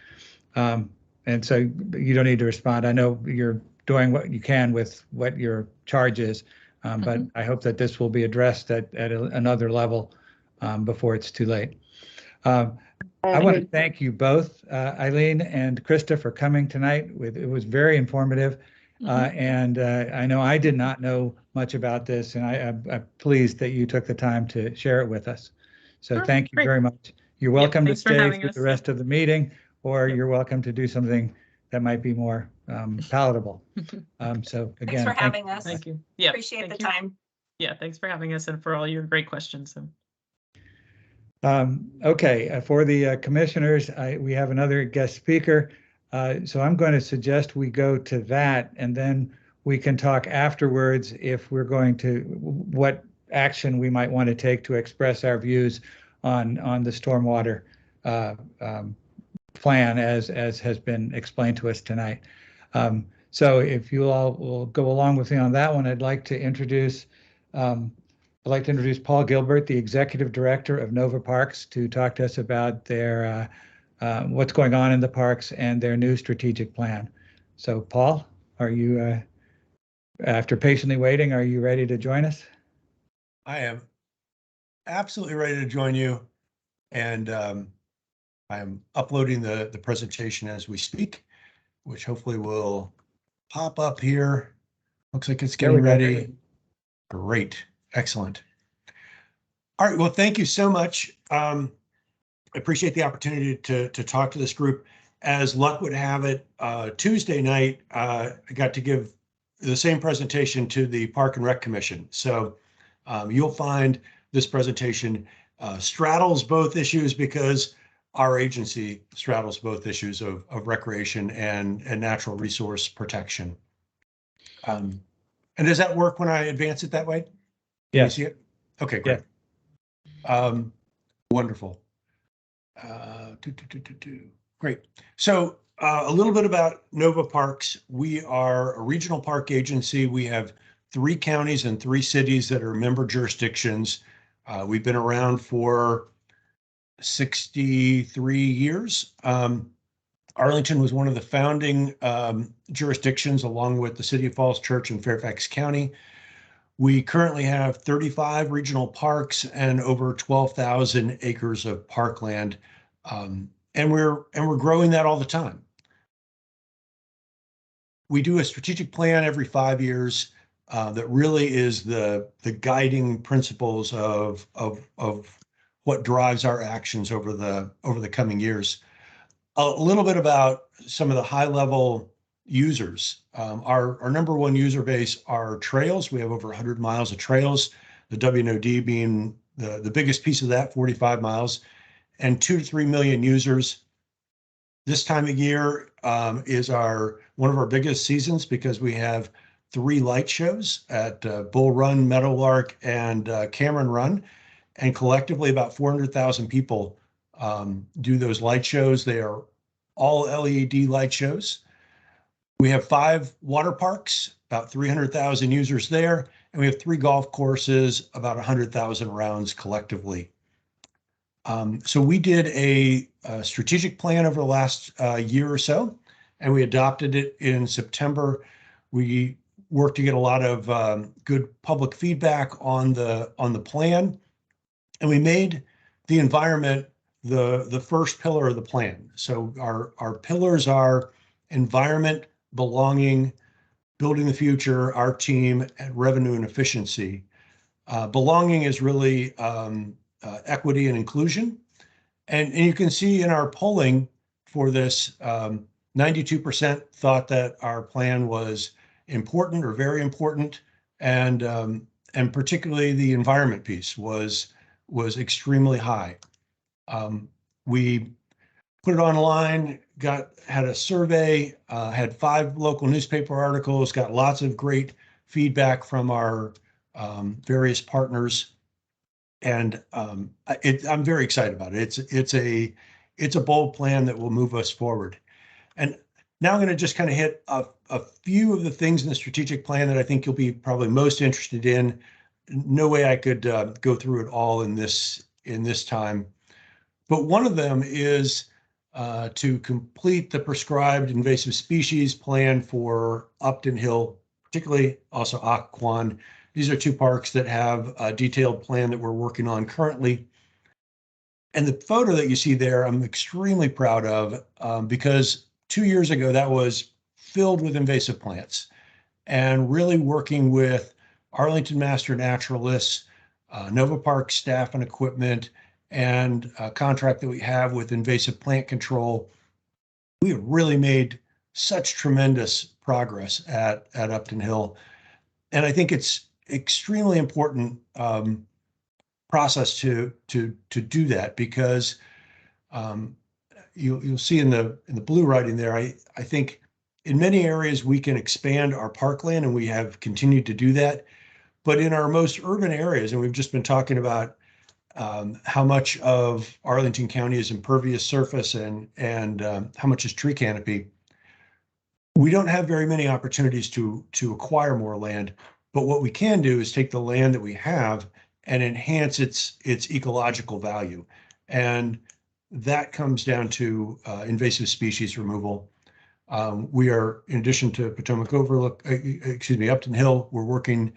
And so you don't need to respond. I know you're doing what you can with what your charge is, but I hope that this will be addressed at another level before it's too late. I want to thank you both, Eileen and Krista, for coming tonight. It was very informative. And I know I did not know much about this, and I'm pleased that you took the time to share it with us. So thank you very much. You're welcome to stay for the rest of the meeting, or you're welcome to do something that might be more palatable. So again, thanks for having us. Thank you. Yeah, appreciate the time. Yeah, thanks for having us and for all your great questions. Okay, for the commissioners, we have another guest speaker. So I'm going to suggest we go to that, and then we can talk afterwards if we're going to, what action we might want to take to express our views on the stormwater plan as has been explained to us tonight. So if you all will go along with me on that one, I'd like to introduce Paul Gilbert, the Executive Director of Nova Parks, to talk to us about their what's going on in the parks and their new strategic plan. So Paul, are you, after patiently waiting, are you ready to join us? I am absolutely ready to join you. And I'm uploading the presentation as we speak, which hopefully will pop up here. Looks like it's getting ready. Great, excellent. All right, well, thank you so much. I appreciate the opportunity to talk to this group. As luck would have it, Tuesday night, I got to give the same presentation to the Park and Rec Commission. So you'll find this presentation straddles both issues, because our agency straddles both issues of recreation and natural resource protection. And does that work when I advance it that way? Can you see it? Okay, great. Yeah. Wonderful. Great. So a little bit about Nova Parks. We are a regional park agency. We have 3 counties and 3 cities that are member jurisdictions. We've been around for 63 years. Arlington was one of the founding jurisdictions, along with the City of Falls Church and Fairfax County. We currently have 35 regional parks and over 12,000 acres of parkland, and we're growing that all the time. We do a strategic plan every 5 years that really is the guiding principles of what drives our actions over the coming years. A little bit about some of the high level users. Our number one user base are trails. We have over 100 miles of trails, the WNOD being the biggest piece of that, 45 miles, and 2 to 3 million users. This time of year is one of our biggest seasons because we have 3 light shows at Bull Run, Meadowlark, and Cameron Run, and collectively about 400,000 people do those light shows. They are all LED light shows. We have 5 water parks, about 300,000 users there, and we have 3 golf courses, about 100,000 rounds collectively. So we did a strategic plan over the last year or so, and we adopted it in September. We worked to get a lot of good public feedback on the plan, and we made the environment the first pillar of the plan. So our pillars are environment, belonging, building the future, our team, and revenue and efficiency. Belonging is really equity and inclusion. And you can see in our polling for this, 92% thought that our plan was important or very important, and particularly the environment piece was extremely high. We put it online, had a survey, had 5 local newspaper articles, got lots of great feedback from our various partners, and I'm very excited about it. It's a bold plan that will move us forward. And now I'm going to just kind of hit a few of the things in the strategic plan that I think you'll be probably most interested in. No way I could go through it all in this time, but one of them is to complete the prescribed invasive species plan for Upton Hill, particularly also Occoquan. These are 2 parks that have a detailed plan that we're working on currently. And the photo that you see there, I'm extremely proud of because 2 years ago, that was filled with invasive plants, and really working with Arlington Master Naturalists, Nova Park staff and equipment, and a contract that we have with invasive plant control. We have really made such tremendous progress at Upton Hill. And I think it's extremely important process to do that, because you'll see in the blue writing there, I think in many areas we can expand our parkland, and we have continued to do that. But in our most urban areas, and we've just been talking about how much of Arlington County is impervious surface and how much is tree canopy, we don't have very many opportunities to acquire more land. But what we can do is take the land that we have and enhance its ecological value. And that comes down to invasive species removal. We are, in addition to Potomac Overlook, Upton Hill, we're working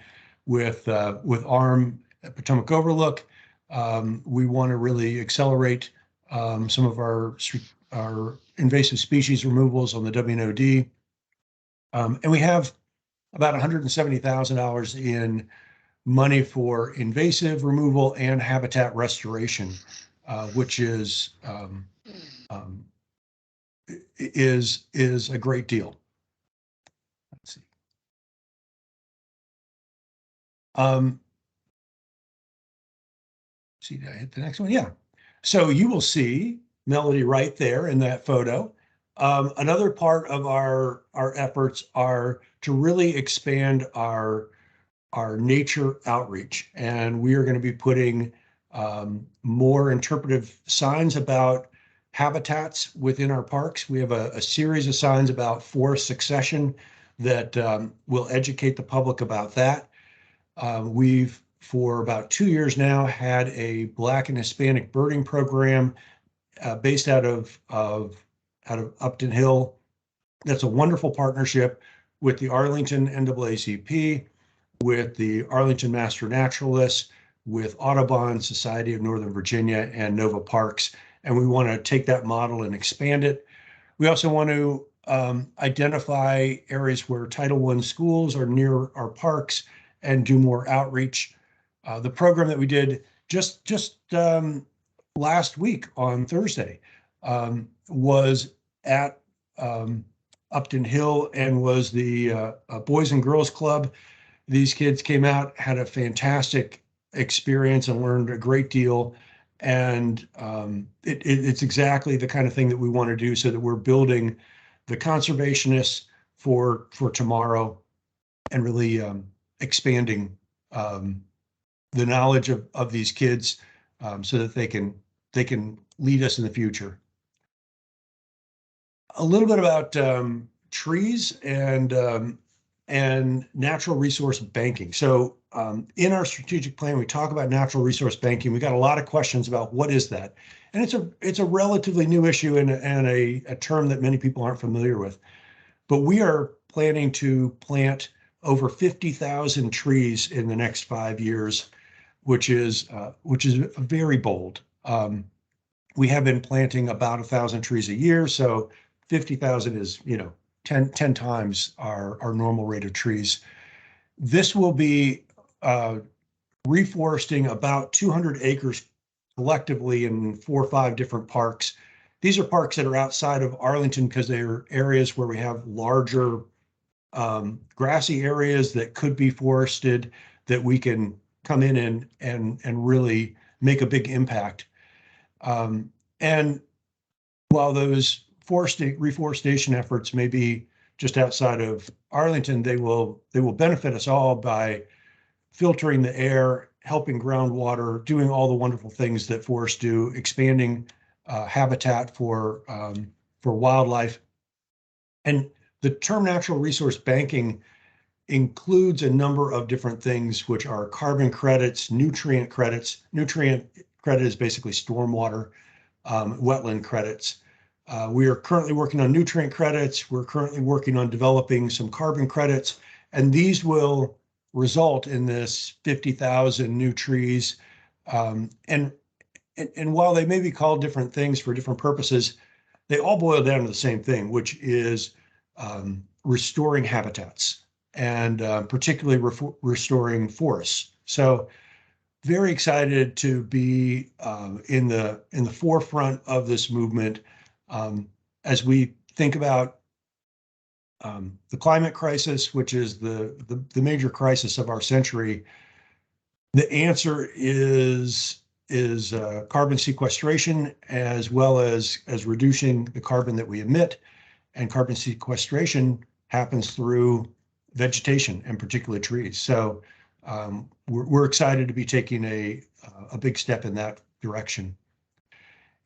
with ARM at Potomac Overlook. We want to really accelerate some of our invasive species removals on the WNOD. And we have about $170,000 in money for invasive removal and habitat restoration, which is a great deal. Let's see. See, did I hit the next one? Yeah. So you will see Melody right there in that photo. Another part of our efforts are to really expand our nature outreach, and we are going to be putting more interpretive signs about habitats within our parks. We have a series of signs about forest succession that will educate the public about that. We've for about 2 years now, had a Black and Hispanic birding program based out of Upton Hill. That's a wonderful partnership with the Arlington NAACP, with the Arlington Master Naturalists, with Audubon Society of Northern Virginia, and Nova Parks. And we want to take that model and expand it. We also want to identify areas where Title I schools are near our parks and do more outreach. The program that we did just last week on Thursday was at Upton Hill and was the Boys and Girls Club. These kids came out, had a fantastic experience and learned a great deal. And it's exactly the kind of thing that we want to do so that we're building the conservationists for tomorrow and really expanding the knowledge of these kids so that they can lead us in the future. A little bit about trees and natural resource banking. So in our strategic plan, we talk about natural resource banking. We got a lot of questions about what is that, and it's a relatively new issue and a term that many people aren't familiar with. But we are planning to plant over 50,000 trees in the next 5 years, which is very bold. We have been planting about 1,000 trees a year, so 50,000 is 10 times our normal rate of trees. This will be reforesting about 200 acres collectively in 4 or 5 different parks. These are parks that are outside of Arlington because they're areas where we have larger grassy areas that could be forested that we can come in and really make a big impact. And while those reforestation efforts may be just outside of Arlington, they will benefit us all by filtering the air, helping groundwater, doing all the wonderful things that forests do, expanding habitat for wildlife. And the term natural resource banking includes a number of different things, which are carbon credits, nutrient credits. Nutrient credit is basically stormwater, wetland credits. We are currently working on nutrient credits. We're currently working on developing some carbon credits, and these will result in this 50,000 new trees. And while they may be called different things for different purposes, they all boil down to the same thing, which is restoring habitats and particularly restoring forests. So very excited to be in the forefront of this movement as we think about the climate crisis, which is the major crisis of our century. The answer is carbon sequestration, as well as reducing the carbon that we emit. And carbon sequestration happens through vegetation, and particularly trees. So we're excited to be taking a big step in that direction.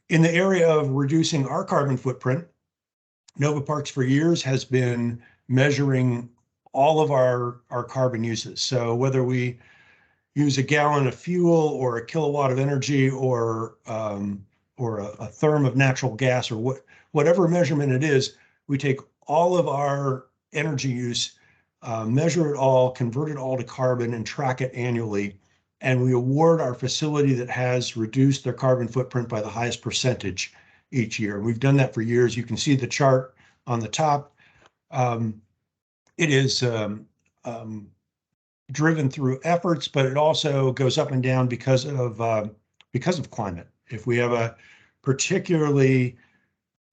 In the area of reducing our carbon footprint, Nova Parks for years has been measuring all of our carbon uses. So whether we use a gallon of fuel or a kilowatt of energy or a therm of natural gas or whatever measurement it is, we take all of our energy use, measure it all, convert it all to carbon, and track it annually. And we award our facility that has reduced their carbon footprint by the highest percentage each year. We've done that for years. You can see the chart on the top. It is driven through efforts, but it also goes up and down because of climate. If we have a particularly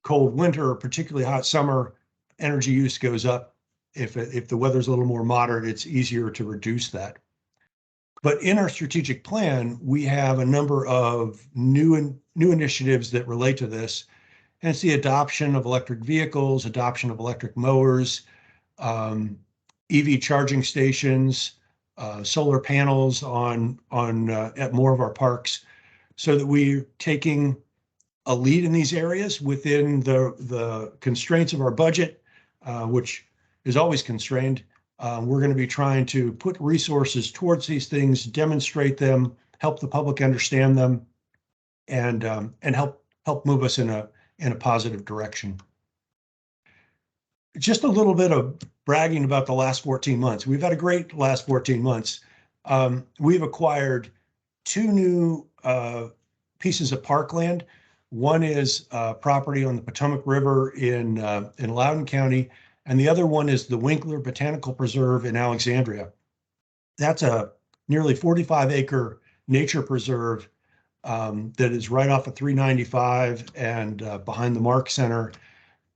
cold winter or particularly hot summer, energy use goes up. If the weather's a little more moderate, it's easier to reduce that. But in our strategic plan, we have a number of new initiatives that relate to this. And it's the adoption of electric vehicles, adoption of electric mowers, EV charging stations, solar panels at more of our parks, so that we're taking a lead in these areas within the constraints of our budget, which is always constrained, We're going to be trying to put resources towards these things, demonstrate them, help the public understand them, and help move us in a positive direction. Just a little bit of bragging about the last 14 months. We've had a great last 14 months. We've acquired 2 new pieces of parkland. One is property on the Potomac River in Loudoun County, and the other one is the Winkler Botanical Preserve in Alexandria. That's a nearly 45-acre nature preserve that is right off of 395 and behind the Mark Center,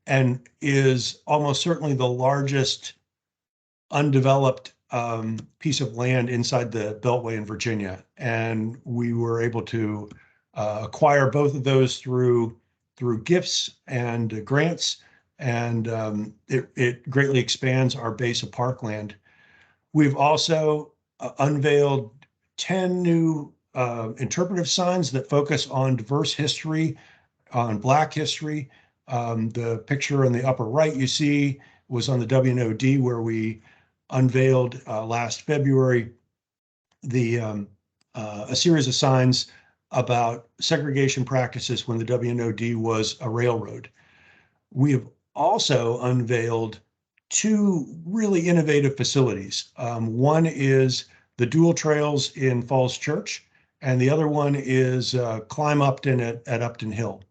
and is almost certainly the largest undeveloped piece of land inside the Beltway in Virginia. And we were able to acquire both of those through gifts and grants, and it greatly expands our base of parkland. We've also unveiled 10 new interpretive signs that focus on diverse history, on Black history. The picture in the upper right you see was on the WNOD, where we unveiled last February a series of signs about segregation practices when the WNOD was a railroad. We have also unveiled 2 really innovative facilities. One is the dual trails in Falls Church, and the other one is Climb Upton at Upton Hill.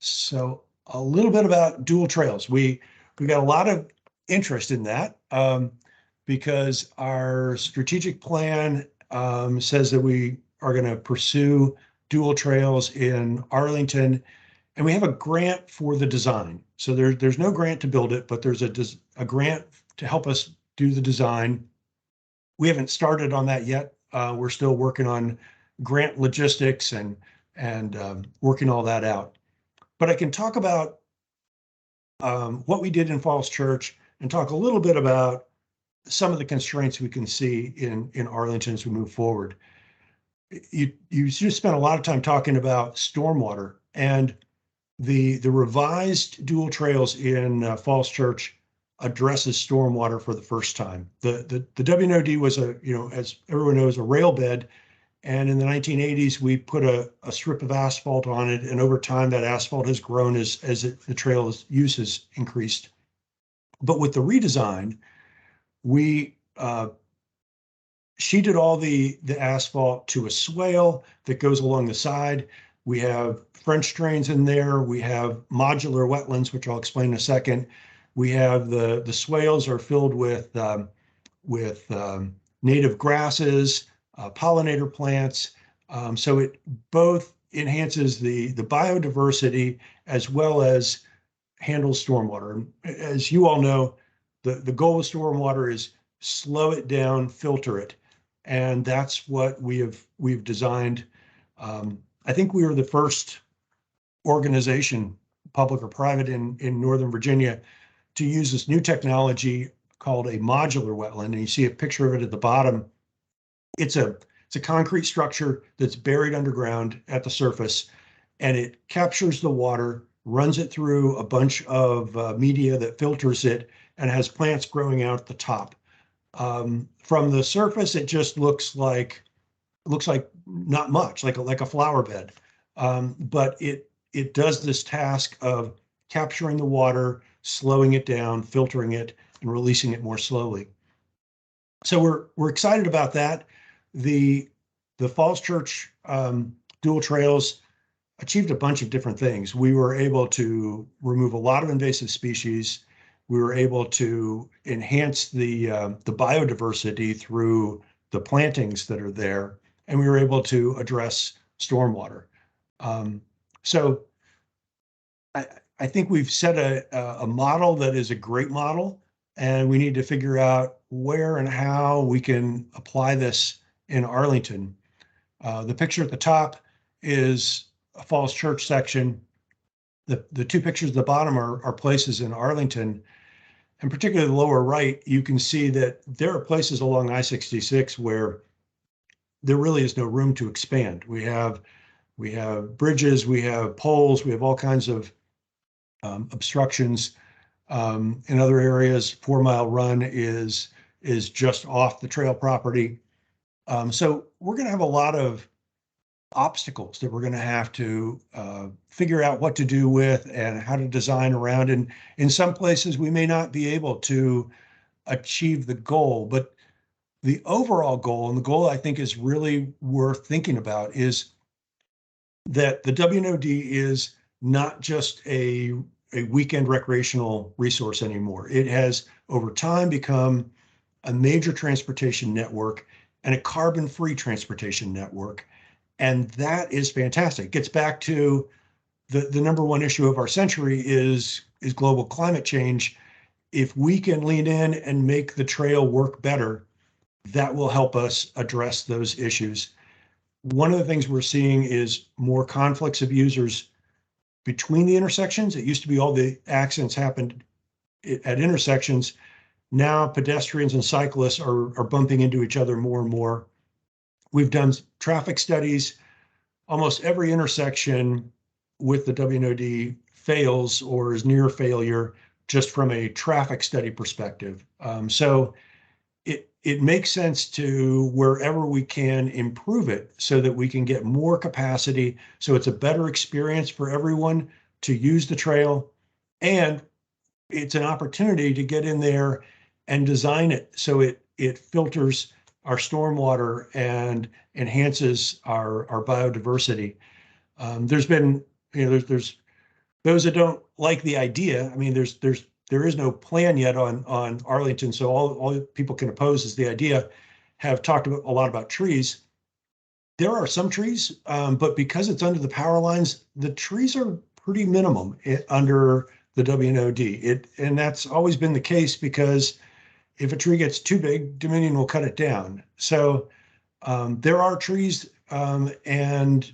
So a little bit about dual trails. We got a lot of interest in that because our strategic plan says that we are going to pursue dual trails in Arlington, and we have a grant for the design. So there's no grant to build it, but there's a grant to help us do the design. We haven't started on that yet. We're still working on grant logistics and working all that out. But I can talk about what we did in Falls Church and talk a little bit about some of the constraints we can see in Arlington as we move forward. You just spent a lot of time talking about stormwater, and the revised dual trails in Falls Church addresses stormwater for the first time. The WNOD was as everyone knows, a rail bed. And in the 1980s, we put a strip of asphalt on it. And over time, that asphalt has grown as the trail's use has increased. But with the redesign, we sheeted all the asphalt to a swale that goes along the side. We have French drains in there. We have modular wetlands, which I'll explain in a second. We have the swales are filled with native grasses, pollinator plants. So it both enhances the biodiversity as well as handles stormwater. As you all know, the goal of stormwater is slow it down, filter it. And that's what we've designed. I think we were the first organization, public or private, in Northern Virginia to use this new technology called a modular wetland. And you see a picture of it at the bottom. It's a concrete structure that's buried underground at the surface, and it captures the water, runs it through a bunch of media that filters it, and has plants growing out at the top. From the surface, it just looks like not much, like a flower bed, but it does this task of capturing the water, slowing it down, filtering it, and releasing it more slowly. So we're excited about that. The Falls Church dual trails achieved a bunch of different things. We were able to remove a lot of invasive species. We were able to enhance the biodiversity through the plantings that are there, and we were able to address stormwater. So I think we've set a model that is a great model, and we need to figure out where and how we can apply this in Arlington. The picture at the top is a Falls Church section. The 2 pictures at the bottom are places in Arlington, and particularly the lower right, you can see that there are places along I-66 where there really is no room to expand. We have bridges, we have poles, we have all kinds of obstructions. In other areas, 4 Mile Run is just off the trail property. So we're going to have a lot of obstacles that we're going to have to figure out what to do with and how to design around. And in some places, we may not be able to achieve the goal, but the overall goal, and the goal I think is really worth thinking about, is that the WNOD is not just a weekend recreational resource anymore. It has over time become a major transportation network and a carbon-free transportation network. And that is fantastic. It gets back to the number one issue of our century is global climate change. If we can lean in and make the trail work better, that will help us address those issues. One of the things we're seeing is more conflicts of users between the intersections. It used to be all the accidents happened at intersections. Now pedestrians and cyclists are bumping into each other more and more. We've done traffic studies. Almost every intersection with the WNOD fails or is near failure just from a traffic study perspective. So it makes sense to, wherever we can, improve it so that we can get more capacity, so it's a better experience for everyone to use the trail. And it's an opportunity to get in there and design it so it filters our stormwater and enhances our biodiversity. There's been, there's those that don't like the idea. I mean, there is no plan yet on Arlington, so all people can oppose is the idea. Have talked a lot about trees. There are some trees, but because it's under the power lines, the trees are pretty minimum under the WNOD. And that's always been the case, because if a tree gets too big, Dominion will cut it down. So there are trees, and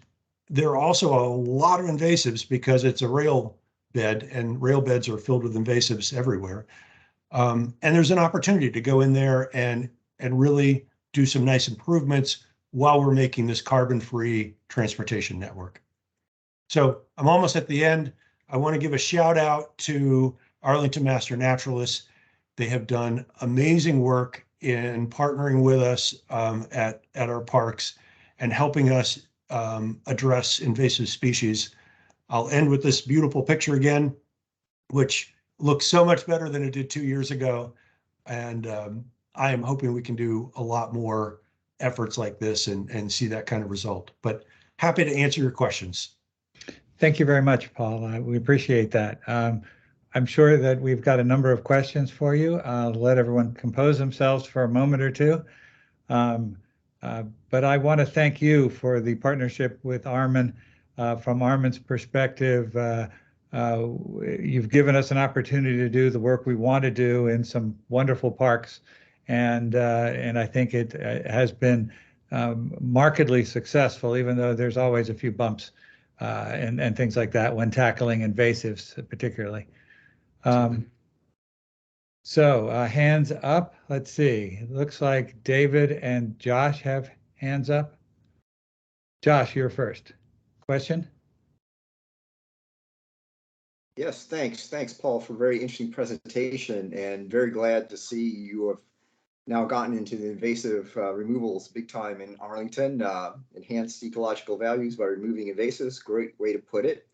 there are also a lot of invasives because it's a rail bed, and rail beds are filled with invasives everywhere. And there's an opportunity to go in there and really do some nice improvements while we're making this carbon-free transportation network. So I'm almost at the end. I want to give a shout out to Arlington Master Naturalists. They have done amazing work in partnering with us at our parks and helping us address invasive species. I'll end with this beautiful picture again, which looks so much better than it did 2 years ago. And I am hoping we can do a lot more efforts like this and see that kind of result. But happy to answer your questions. Thank you very much, Paul. We appreciate that. I'm sure that we've got a number of questions for you. I'll let everyone compose themselves for a moment or two. But I want to thank you for the partnership with Armin. From Armin's perspective, you've given us an opportunity to do the work we want to do in some wonderful parks, and I think it has been markedly successful, even though there's always a few bumps and things like that when tackling invasives, particularly. So hands up. Let's see. It looks like David and Josh have hands up. Josh, you're first. Question? Yes, thanks. Thanks, Paul, for a very interesting presentation, and very glad to see you have now gotten into the invasive removals big time in Arlington. Enhanced ecological values by removing invasives, great way to put it.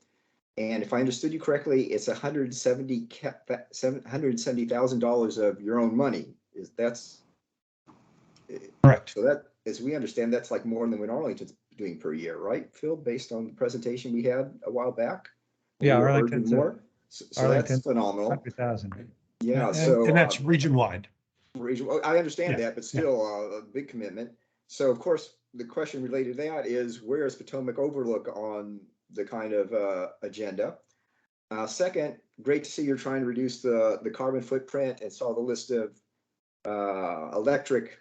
And if I understood you correctly, it's $170,000 of your own money. That's correct? So that, as we understand, that's like more than what Arlington's doing per year, right, Phil? Based on the presentation we had a while back. Yeah, Arlington's more. So that's phenomenal. 100,000. Yeah. And that's region wide. I understand that, but still a big commitment. So of course, the question related to that is, where is Potomac Overlook on the kind of agenda? Second, great to see you're trying to reduce the carbon footprint, and saw the list of electric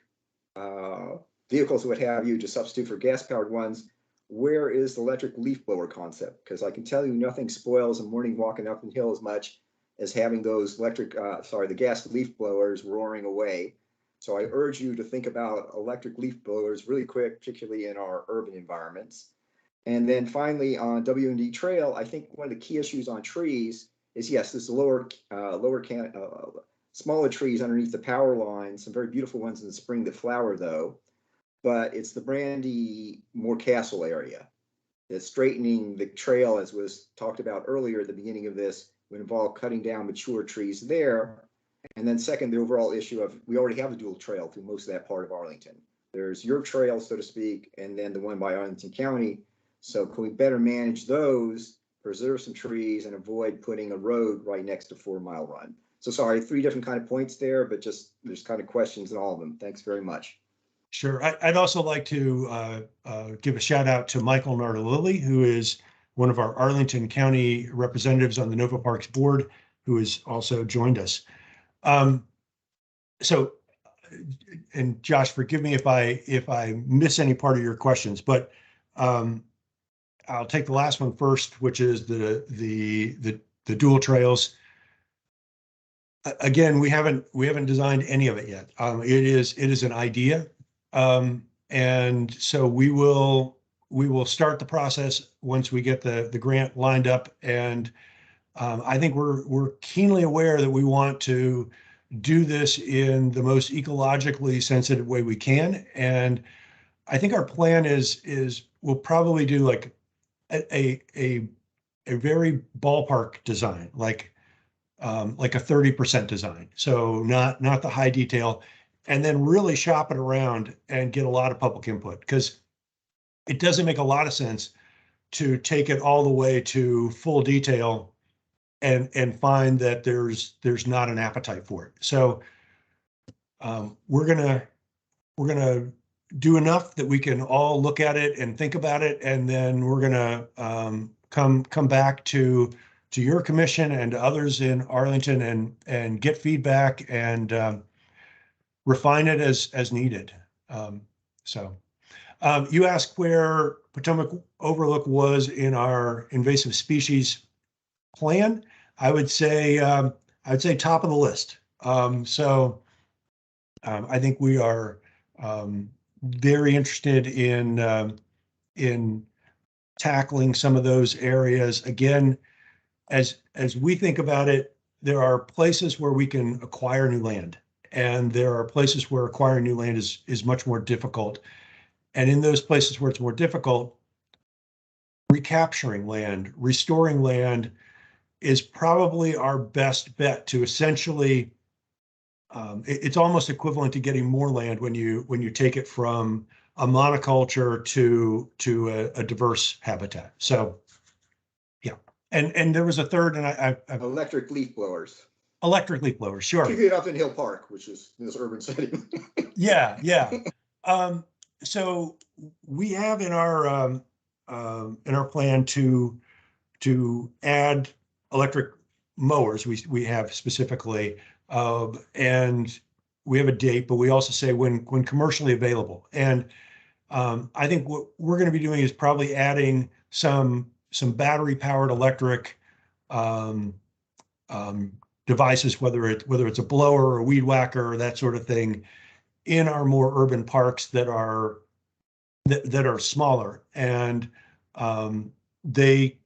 vehicles, what have you, to substitute for gas-powered ones. Where is the electric leaf blower concept? Because I can tell you nothing spoils a morning walking up the hill as much as having those the gas leaf blowers roaring away. So I urge you to think about electric leaf blowers really quick, particularly in our urban environments. And then finally on WND Trail, I think one of the key issues on trees is yes, there's the smaller trees underneath the power line, some very beautiful ones in the spring that flower though, but it's the Brandy Moore Castle area. That straightening the trail, as was talked about earlier at the beginning of this, would involve cutting down mature trees there. And then second, the overall issue of, we already have a dual trail through most of that part of Arlington. There's your trail, so to speak, and then the one by Arlington County. So can we better manage those, preserve some trees, and avoid putting a road right next to 4 Mile Run? So sorry, 3 different kind of points there, but just there's kind of questions in all of them. Thanks very much. Sure. I'd also like to give a shout out to Michael Nardolilli, who is one of our Arlington County representatives on the Nova Parks board, who has also joined us. So, and Josh, forgive me if I miss any part of your questions, but I'll take the last one first, which is the dual trails. Again, we haven't designed any of it yet. It is an idea. And so we will start the process once we get the grant lined up. And I think we're keenly aware that we want to do this in the most ecologically sensitive way we can. And I think our plan is we'll probably do like a very ballpark design, like a 30% design. So not the high detail, and then really shop it around and get a lot of public input, because it doesn't make a lot of sense to take it all the way to full detail and find that there's not an appetite for it. So we're gonna do enough that we can all look at it and think about it, and then we're gonna come back to your commission and to others in Arlington and get feedback and refine it as needed. You asked where Potomac Overlook was in our invasive species plan. I would say top of the list. I think we are very interested in tackling some of those areas. Again, as we think about it, there are places where we can acquire new land, and there are places where acquiring new land is much more difficult. And in those places where it's more difficult, recapturing land, restoring land is probably our best bet to essentially, it's almost equivalent to getting more land when you take it from a monoculture to a diverse habitat. So, yeah. And there was a third, and I electric leaf blowers. Electric leaf blowers, sure. Particularly up in Hill Park, which is in this urban setting. Yeah. So we have in our plan to add electric mowers. We have specifically, and we have a date, but we also say when commercially available. And I think what we're going to be doing is probably adding some battery powered electric devices, whether it's a blower or a weed whacker or that sort of thing, in our more urban parks that are smaller, and they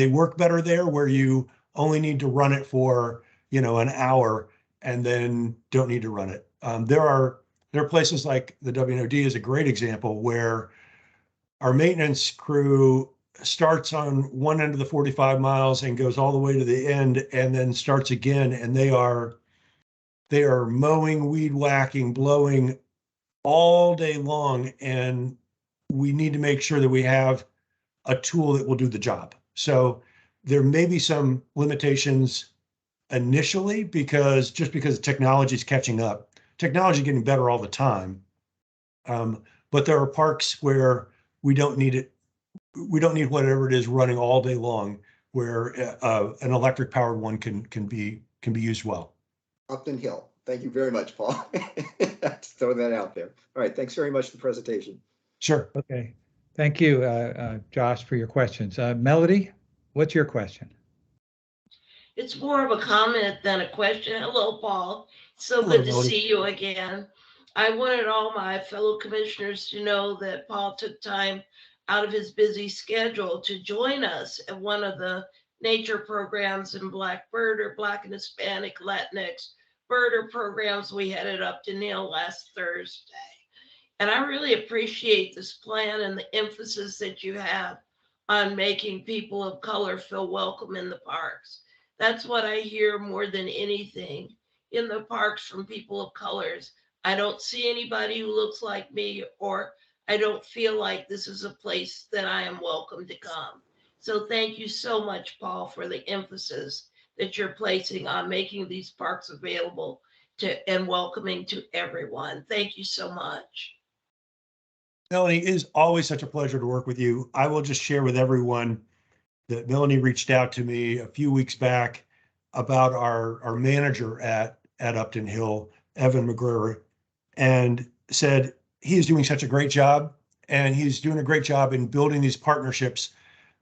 work better there, where you only need to run it for an hour and then don't need to run it. There are places like the WNOD is a great example, where our maintenance crew starts on one end of the 45 miles and goes all the way to the end and then starts again, and they are mowing, weed whacking, blowing all day long, and we need to make sure that we have a tool that will do the job. So there may be some limitations initially, because technology is catching up. Technology is getting better all the time. But there are parks where we don't need it. We don't need whatever it is running all day long, where an electric powered one can be used well. Upton Hill. Thank you very much, Paul. Let's throw that out there. All right. Thanks very much for the presentation. Sure. Okay. Thank you, Josh, for your questions. Melody, what's your question? It's more of a comment than a question. Hello, Paul. So Hello, good to Melody. see you again. I wanted all my fellow commissioners to know that Paul took time out of his busy schedule to join us at one of the nature programs in Black Birder, Black and Hispanic, Latinx birder programs. We headed up to Neil last Thursday. And I really appreciate this plan and the emphasis that you have on making people of color feel welcome in the parks. That's what I hear more than anything in the parks from people of colors. I don't see anybody who looks like me, or I don't feel like this is a place that I am welcome to come. So thank you so much, Paul, for the emphasis that you're placing on making these parks available to and welcoming to everyone. Thank you so much. Melanie, it is always such a pleasure to work with you. I will just share with everyone that Melanie reached out to me a few weeks back about our manager at Upton Hill, Evan McGregor, and said he is doing such a great job, and he's doing a great job in building these partnerships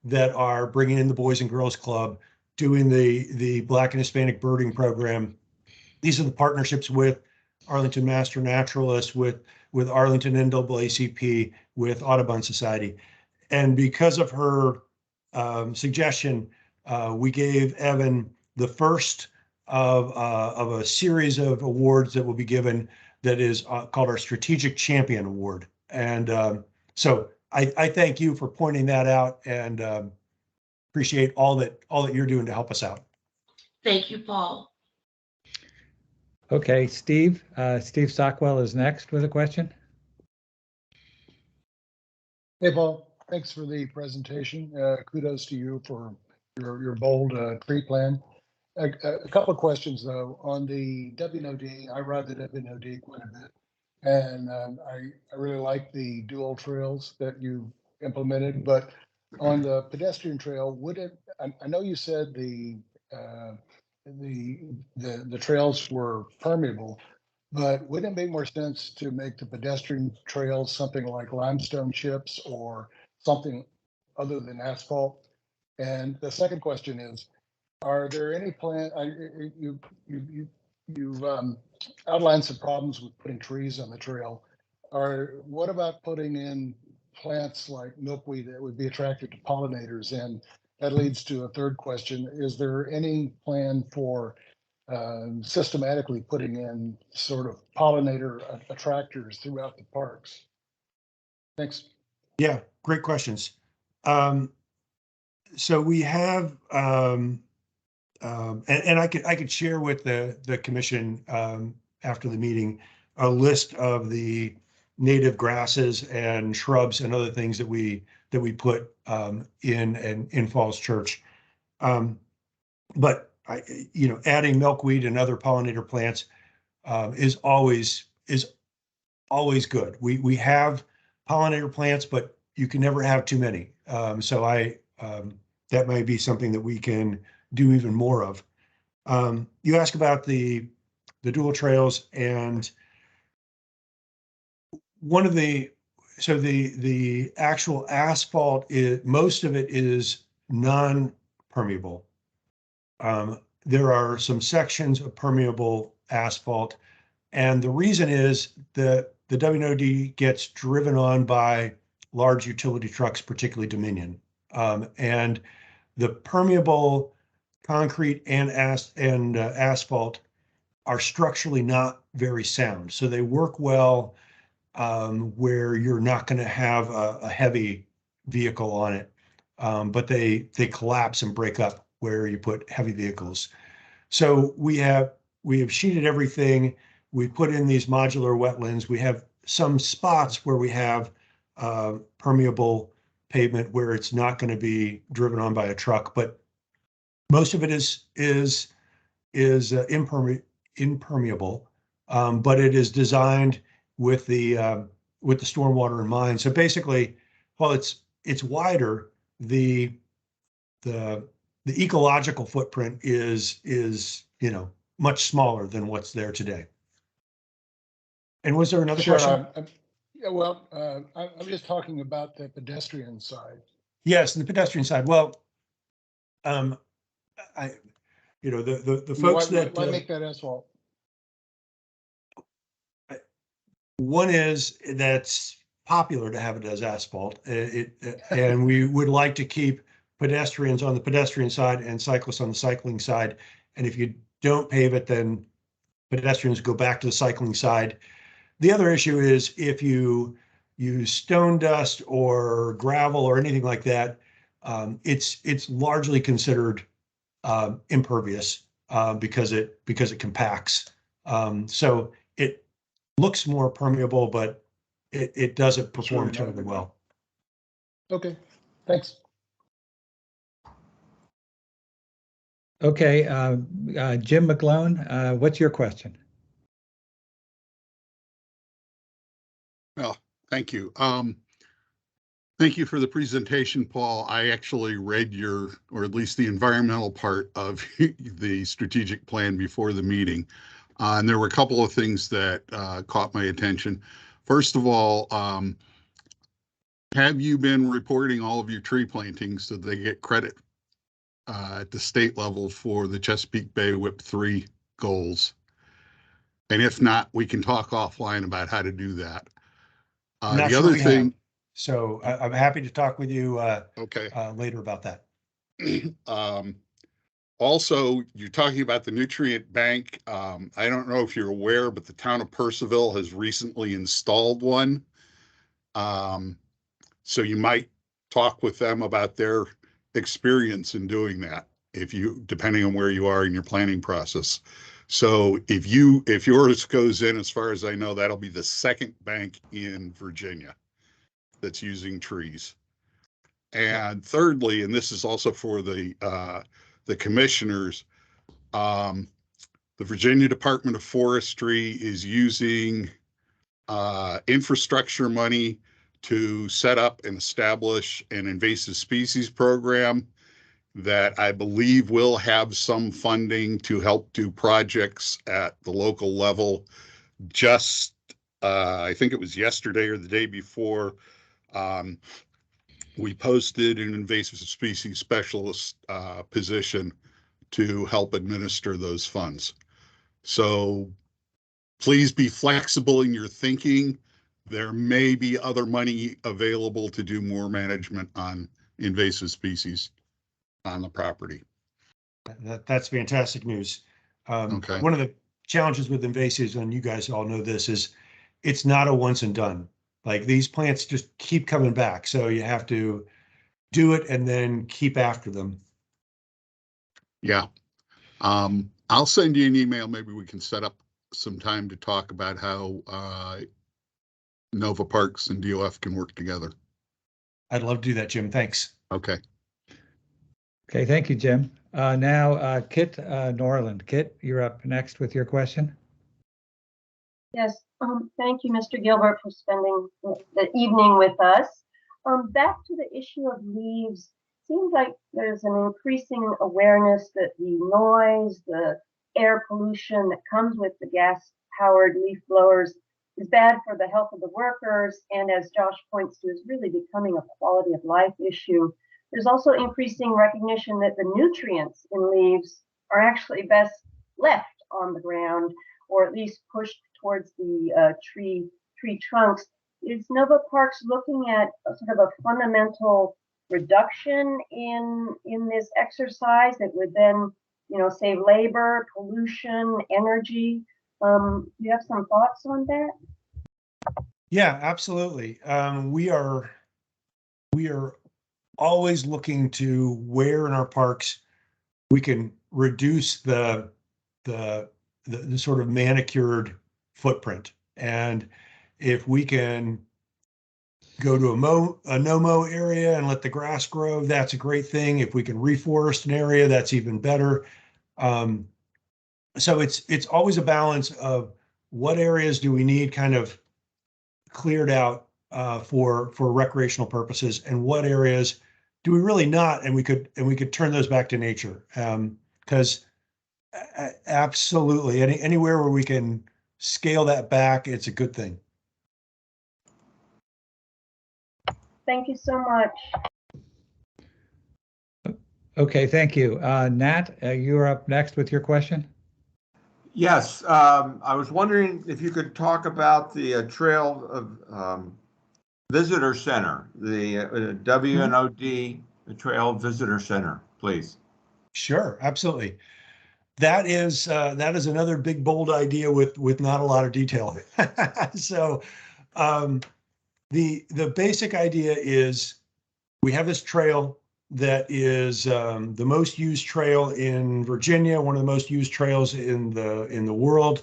that are bringing in the Boys and Girls Club, doing the Black and Hispanic birding program. These are the partnerships with Arlington Master Naturalists, with Arlington NAACP, with Audubon Society. And because of her suggestion, we gave Evan the first of a series of awards that will be given that is called our Strategic Champion Award. And so I thank you for pointing that out, and appreciate all that you're doing to help us out. Thank you, Paul. Okay, Steve Stockwell is next with a question. Hey, Paul, thanks for the presentation. Kudos to you for your bold tree plan. A couple of questions though. On the WNOD, I ride the WNOD quite a bit, and I really like the dual trails that you implemented. But on the pedestrian trail, would it? I know you said the trails were permeable, but wouldn't it make more sense to make the pedestrian trails something like limestone chips or something other than asphalt? And the second question is, are there any you've outlined some problems with putting trees on the trail. What about putting in plants like milkweed that would be attracted to pollinators? And that leads to a third question. Is there any plan for systematically putting in sort of pollinator attractors throughout the parks? Thanks. Yeah, great questions. So we have, and I could share with the commission after the meeting a list of the native grasses and shrubs and other things that we put in Falls Church. But adding milkweed and other pollinator plants is always good. We have pollinator plants, but you can never have too many. So that might be something that we can do even more of. You ask about the dual trails, and the actual asphalt most of it is non-permeable. There are some sections of permeable asphalt, and the reason is that the WNOD gets driven on by large utility trucks, particularly Dominion, and the permeable concrete and asphalt are structurally not very sound. So they work well where you're not going to have a heavy vehicle on it, but they collapse and break up where you put heavy vehicles. So we have sheeted everything. We put in these modular wetlands. We have some spots where we have permeable pavement where it's not going to be driven on by a truck, but most of it is impermeable, but it is designed with the stormwater in mind. So basically, while it's wider, the ecological footprint is much smaller than what's there today. And was there another question? Yeah, well, I'm just talking about the pedestrian side. Yes, the pedestrian side. Well, the folks why make that asphalt? One is that's popular to have it as asphalt, and we would like to keep pedestrians on the pedestrian side and cyclists on the cycling side. And if you don't pave it, then pedestrians go back to the cycling side. The other issue is if you use stone dust or gravel or anything like that, it's largely considered impervious because it compacts. So it looks more permeable, but it doesn't perform terribly well. Okay, thanks. Okay, Jim McGlone, what's your question? Well, thank you. Thank you for the presentation, Paul. I actually read your, or at least the environmental part of the strategic plan before the meeting. And there were a couple of things that caught my attention. First of all, have you been reporting all of your tree plantings so they get credit at the state level for the Chesapeake Bay WIP 3 goals? And if not, we can talk offline about how to do that. The other thing, so I'm happy to talk with you okay, later about that. Also, you're talking about the nutrient bank. I don't know if you're aware, but the town of Purcellville has recently installed one. So you might talk with them about their experience in doing that, depending on where you are in your planning process. So if yours goes in, as far as I know, that'll be the second bank in Virginia that's using trees. And thirdly, and this is also for the commissioners, the Virginia Department of Forestry is using infrastructure money to set up and establish an invasive species program that I believe will have some funding to help do projects at the local level. Just, I think it was yesterday or the day before, we posted an invasive species specialist position to help administer those funds. So please be flexible in your thinking. There may be other money available to do more management on invasive species on the property. That's fantastic news. Okay. One of the challenges with invasives, and you guys all know this, is it's not a once and done. Like these plants just keep coming back. So you have to do it and then keep after them. Yeah. I'll send you an email. Maybe we can set up some time to talk about how Nova Parks and DOF can work together. I'd love to do that, Jim. Thanks. Okay. Okay, thank you, Jim. Now, Kit Norland. Kit, you're up next with your question. Yes, thank you, Mr. Gilbert, for spending the evening with us. Back to the issue of leaves, seems like there's an increasing awareness that the noise, the air pollution that comes with the gas-powered leaf blowers is bad for the health of the workers, and as Josh points to, is really becoming a quality of life issue. There's also increasing recognition that the nutrients in leaves are actually best left on the ground, or at least pushed towards the tree trunks. Is Nova Parks looking at a sort of a fundamental reduction in this exercise that would then, save labor, pollution, energy? Do you have some thoughts on that? Yeah, absolutely. We are always looking to where in our parks we can reduce the sort of manicured footprint. And if we can go to a no-mow area and let the grass grow, that's a great thing. If we can reforest an area, that's even better. So it's always a balance of what areas do we need kind of cleared out for recreational purposes, and what areas do we really not, and we could turn those back to nature. Because absolutely anywhere where we can scale that back, it's a good thing. Thank you so much. Okay, thank you. Nat, you're up next with your question. Yes, I was wondering if you could talk about the Trail of Visitor Center, the WNOD the Trail Visitor Center, please? Sure, absolutely. That is another big, bold idea with not a lot of detail. So the basic idea is we have this trail that is the most used trail in Virginia, one of the most used trails in the world,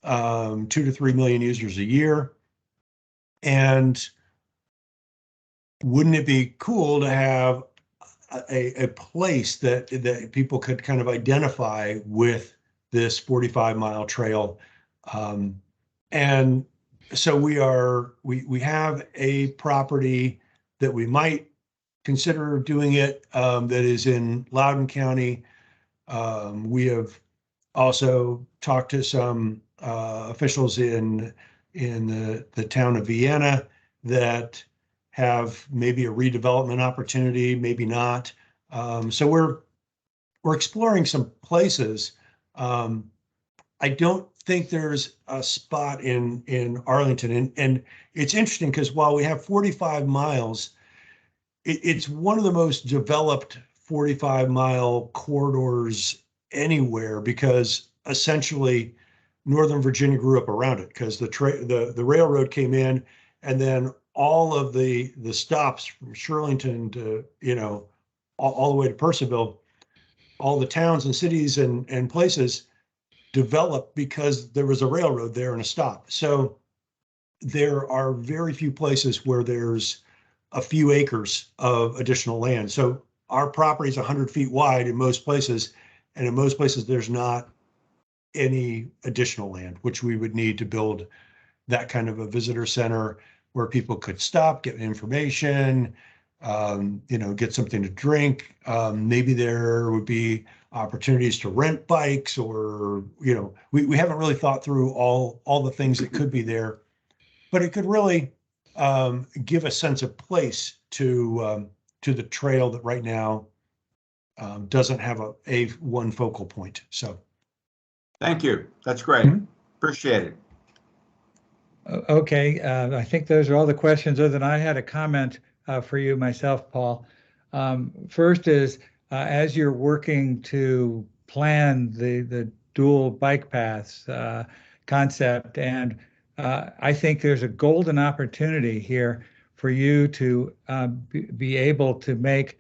2 to 3 million users a year. And wouldn't it be cool to have a place that people could kind of identify with this 45-mile trail? And so we have a property that we might consider doing it, that is in Loudoun County. We have also talked to some officials in the town of Vienna that have maybe a redevelopment opportunity, maybe not. So we're exploring some places. I don't think there's a spot in Arlington, and it's interesting because while we have 45 miles, it's one of the most developed 45-mile corridors anywhere, because essentially Northern Virginia grew up around it, because the railroad came in, and then all of the stops from Shirlington to, all the way to Purcellville, all the towns and cities and places developed because there was a railroad there and a stop. So there are very few places where there's a few acres of additional land. So our property is 100 feet wide in most places, and in most places there's not any additional land, which we would need to build that kind of a visitor center where people could stop, get information, get something to drink. Maybe there would be opportunities to rent bikes, or, we haven't really thought through all the things that could be there, but it could really give a sense of place to the trail that right now doesn't have a one focal point. So. Thank you. That's great. Appreciate it. Okay, I think those are all the questions, other than I had a comment for you myself, Paul. First is, as you're working to plan the dual bike paths concept, and I think there's a golden opportunity here for you to be able to make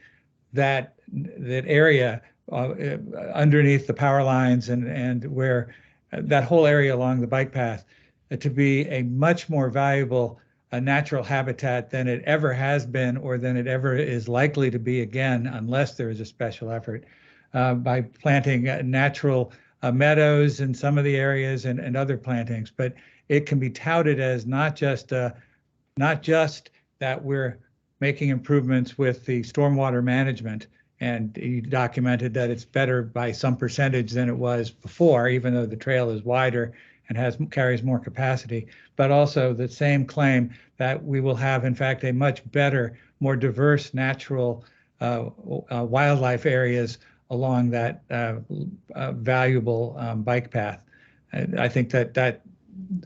that area underneath the power lines and where that whole area along the bike path to be a much more valuable natural habitat than it ever has been, or than it ever is likely to be again, unless there is a special effort by planting natural meadows in some of the areas and other plantings. But it can be touted as not just that we're making improvements with the stormwater management, and you documented that it's better by some percentage than it was before, even though the trail is wider and carries more capacity, but also the same claim that we will have, in fact, a much better, more diverse natural wildlife areas along that valuable bike path. And I think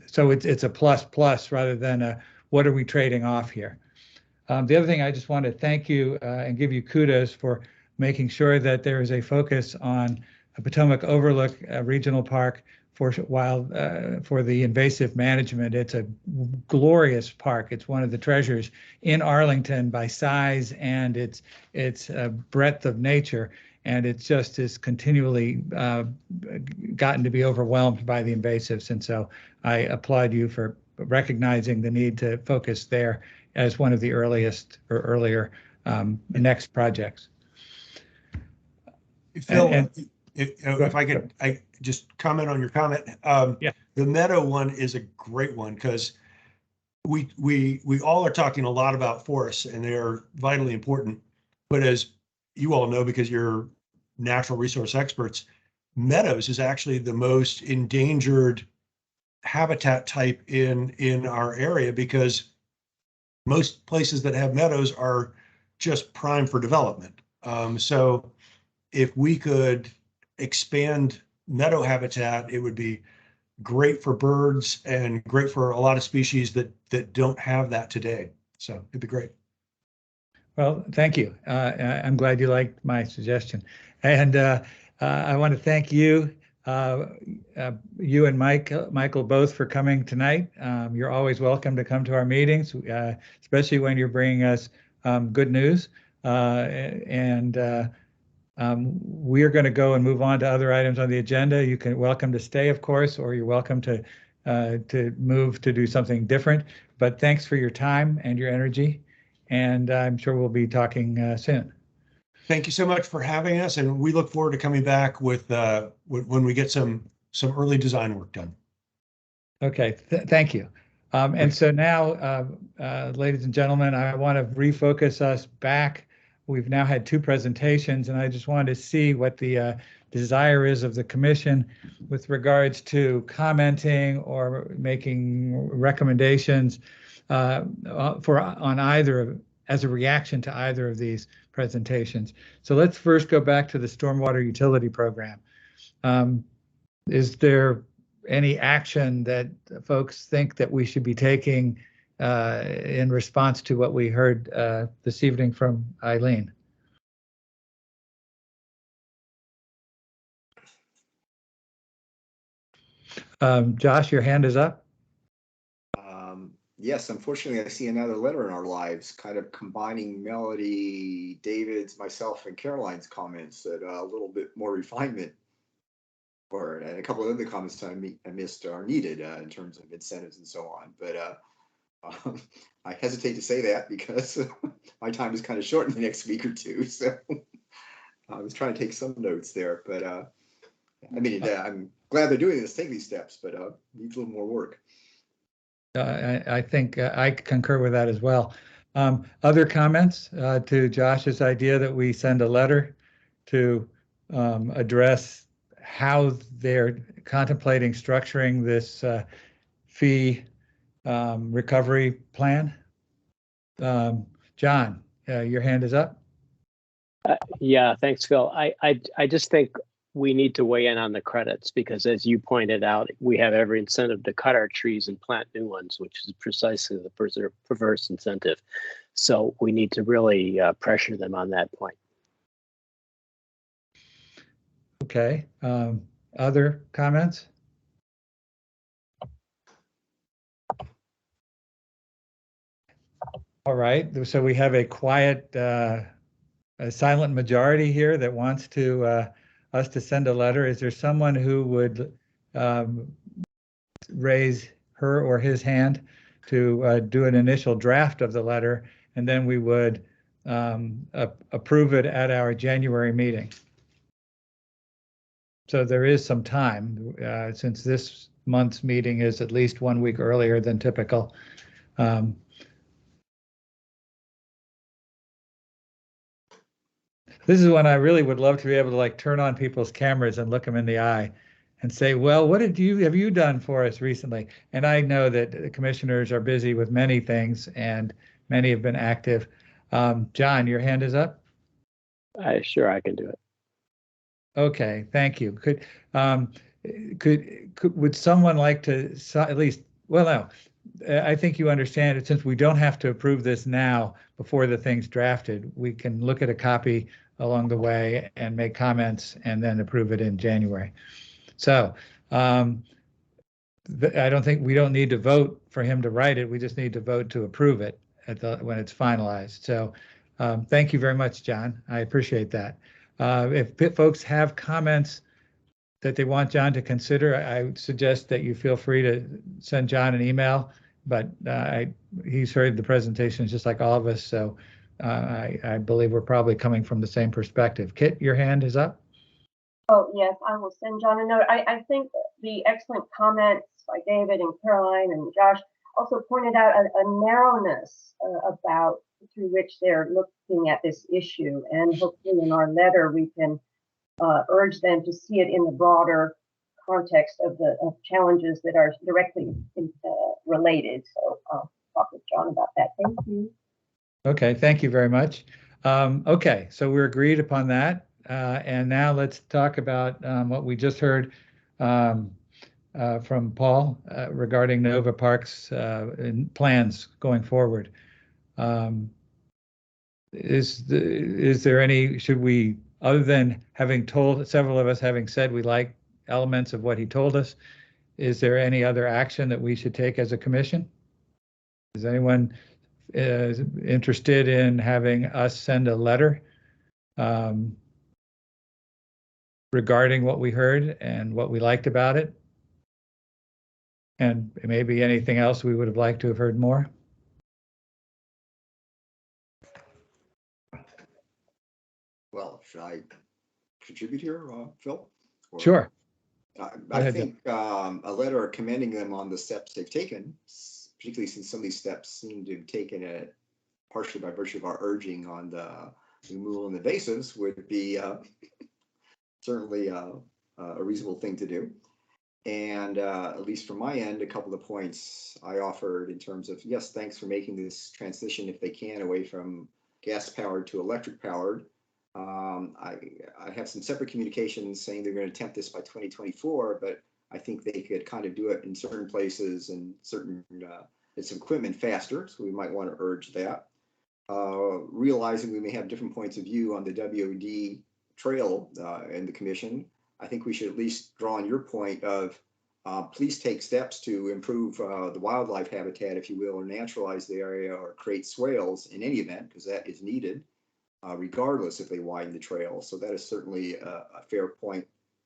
so it's a plus rather than a what are we trading off here. The other thing, I just want to thank you and give you kudos for making sure that there is a focus on Potomac Overlook Regional Park for the invasive management. It's a glorious park. It's one of the treasures in Arlington by size and its breadth of nature. And it just is continually gotten to be overwhelmed by the invasives. And so I applaud you for recognizing the need to focus there as one of the earliest or earlier next projects. Phil, if I could, I just comment on your comment. Yeah. The meadow one is a great one, because we all are talking a lot about forests, and they are vitally important. But as you all know, because you're natural resource experts, meadows is actually the most endangered habitat type in our area, because most places that have meadows are just prime for development. So if we could expand meadow habitat, it would be great for birds and great for a lot of species that don't have that today. So it'd be great. Well, thank you. I'm glad you liked my suggestion. And I want to thank you, you and Michael both for coming tonight. You're always welcome to come to our meetings, especially when you're bringing us good news. We're going to go and move on to other items on the agenda. You can welcome to stay, of course, or you're welcome to move to do something different. But thanks for your time and your energy, and I'm sure we'll be talking soon. Thank you so much for having us, and we look forward to coming back with when we get some early design work done. Okay, thank you. And so now, ladies and gentlemen, I want to refocus us back. We've now had two presentations, and I just wanted to see what the desire is of the commission with regards to commenting or making recommendations on either as a reaction to either of these presentations. So let's first go back to the stormwater utility program. Is there any action that folks think that we should be taking in response to what we heard this evening from Eileen? Josh, your hand is up. Yes, unfortunately, I see another letter in our lives, kind of combining Melody, David's, myself, and Caroline's comments that a little bit more refinement, and a couple of other comments I missed are needed in terms of incentives and so on. But I hesitate to say that because my time is kind of short in the next week or two. So I was trying to take some notes there, but I mean, I'm glad they're doing this, taking these steps, but needs a little more work. I think I concur with that as well. Other comments to Josh's idea that we send a letter to address how they're contemplating structuring this fee recovery plan? John, your hand is up. Yeah, thanks, Phil. I just think we need to weigh in on the credits because, as you pointed out, we have every incentive to cut our trees and plant new ones, which is precisely the perverse incentive. So we need to really pressure them on that point. Okay. Other comments? All right. So we have a quiet, a silent majority here that wants to us to send a letter. Is there someone who would raise her or his hand to do an initial draft of the letter, and then we would approve it at our January meeting? So there is some time since this month's meeting is at least 1 week earlier than typical. This is when I really would love to be able to like turn on people's cameras and look them in the eye and say, well, what have you done for us recently? And I know that the commissioners are busy with many things and many have been active. John, your hand is up. Sure, I can do it. Okay, thank you. Would someone like to at least, well, no, I think you understand it. Since we don't have to approve this now before the thing's drafted, we can look at a copy along the way and make comments and then approve it in January. So I don't think we don't need to vote for him to write it. We just need to vote to approve it when it's finalized. So thank you very much, John. I appreciate that. If folks have comments that they want John to consider, I would suggest that you feel free to send John an email, but he's heard the presentations just like all of us, so I believe we're probably coming from the same perspective. Kit, your hand is up. Oh, yes, I will send John a note. I think the excellent comments by David and Caroline and Josh also pointed out a narrowness about through which they're looking at this issue, and hopefully in our letter we can urge them to see it in the broader context of challenges that are directly related. So I'll talk with John about that. Thank you. Okay, thank you very much. Okay, so we're agreed upon that. And now let's talk about what we just heard from Paul regarding Nova Park's plans going forward. is there any, should we, other than having told, several of us having said we like elements of what he told us, is there any other action that we should take as a commission? Is anyone interested in having us send a letter regarding what we heard and what we liked about it? And maybe anything else we would have liked to have heard more? Well, should I contribute here, Phil? Or- Sure. I think a letter commending them on the steps they've taken, particularly since some of these steps seem to have taken it partially by virtue of our urging on the removal of invasives, would be certainly a reasonable thing to do. And at least from my end, a couple of points I offered in terms of, yes, thanks for making this transition, if they can, away from gas powered to electric powered. I have some separate communications saying they're going to attempt this by 2024, but I think they could kind of do it in certain places and certain some equipment faster. So we might want to urge that. Realizing we may have different points of view on the WOD trail in the commission, I think we should at least draw on your point of please take steps to improve the wildlife habitat, if you will, or naturalize the area or create swales in any event, because that is needed. Regardless if they widen the trail. So that is certainly a fair point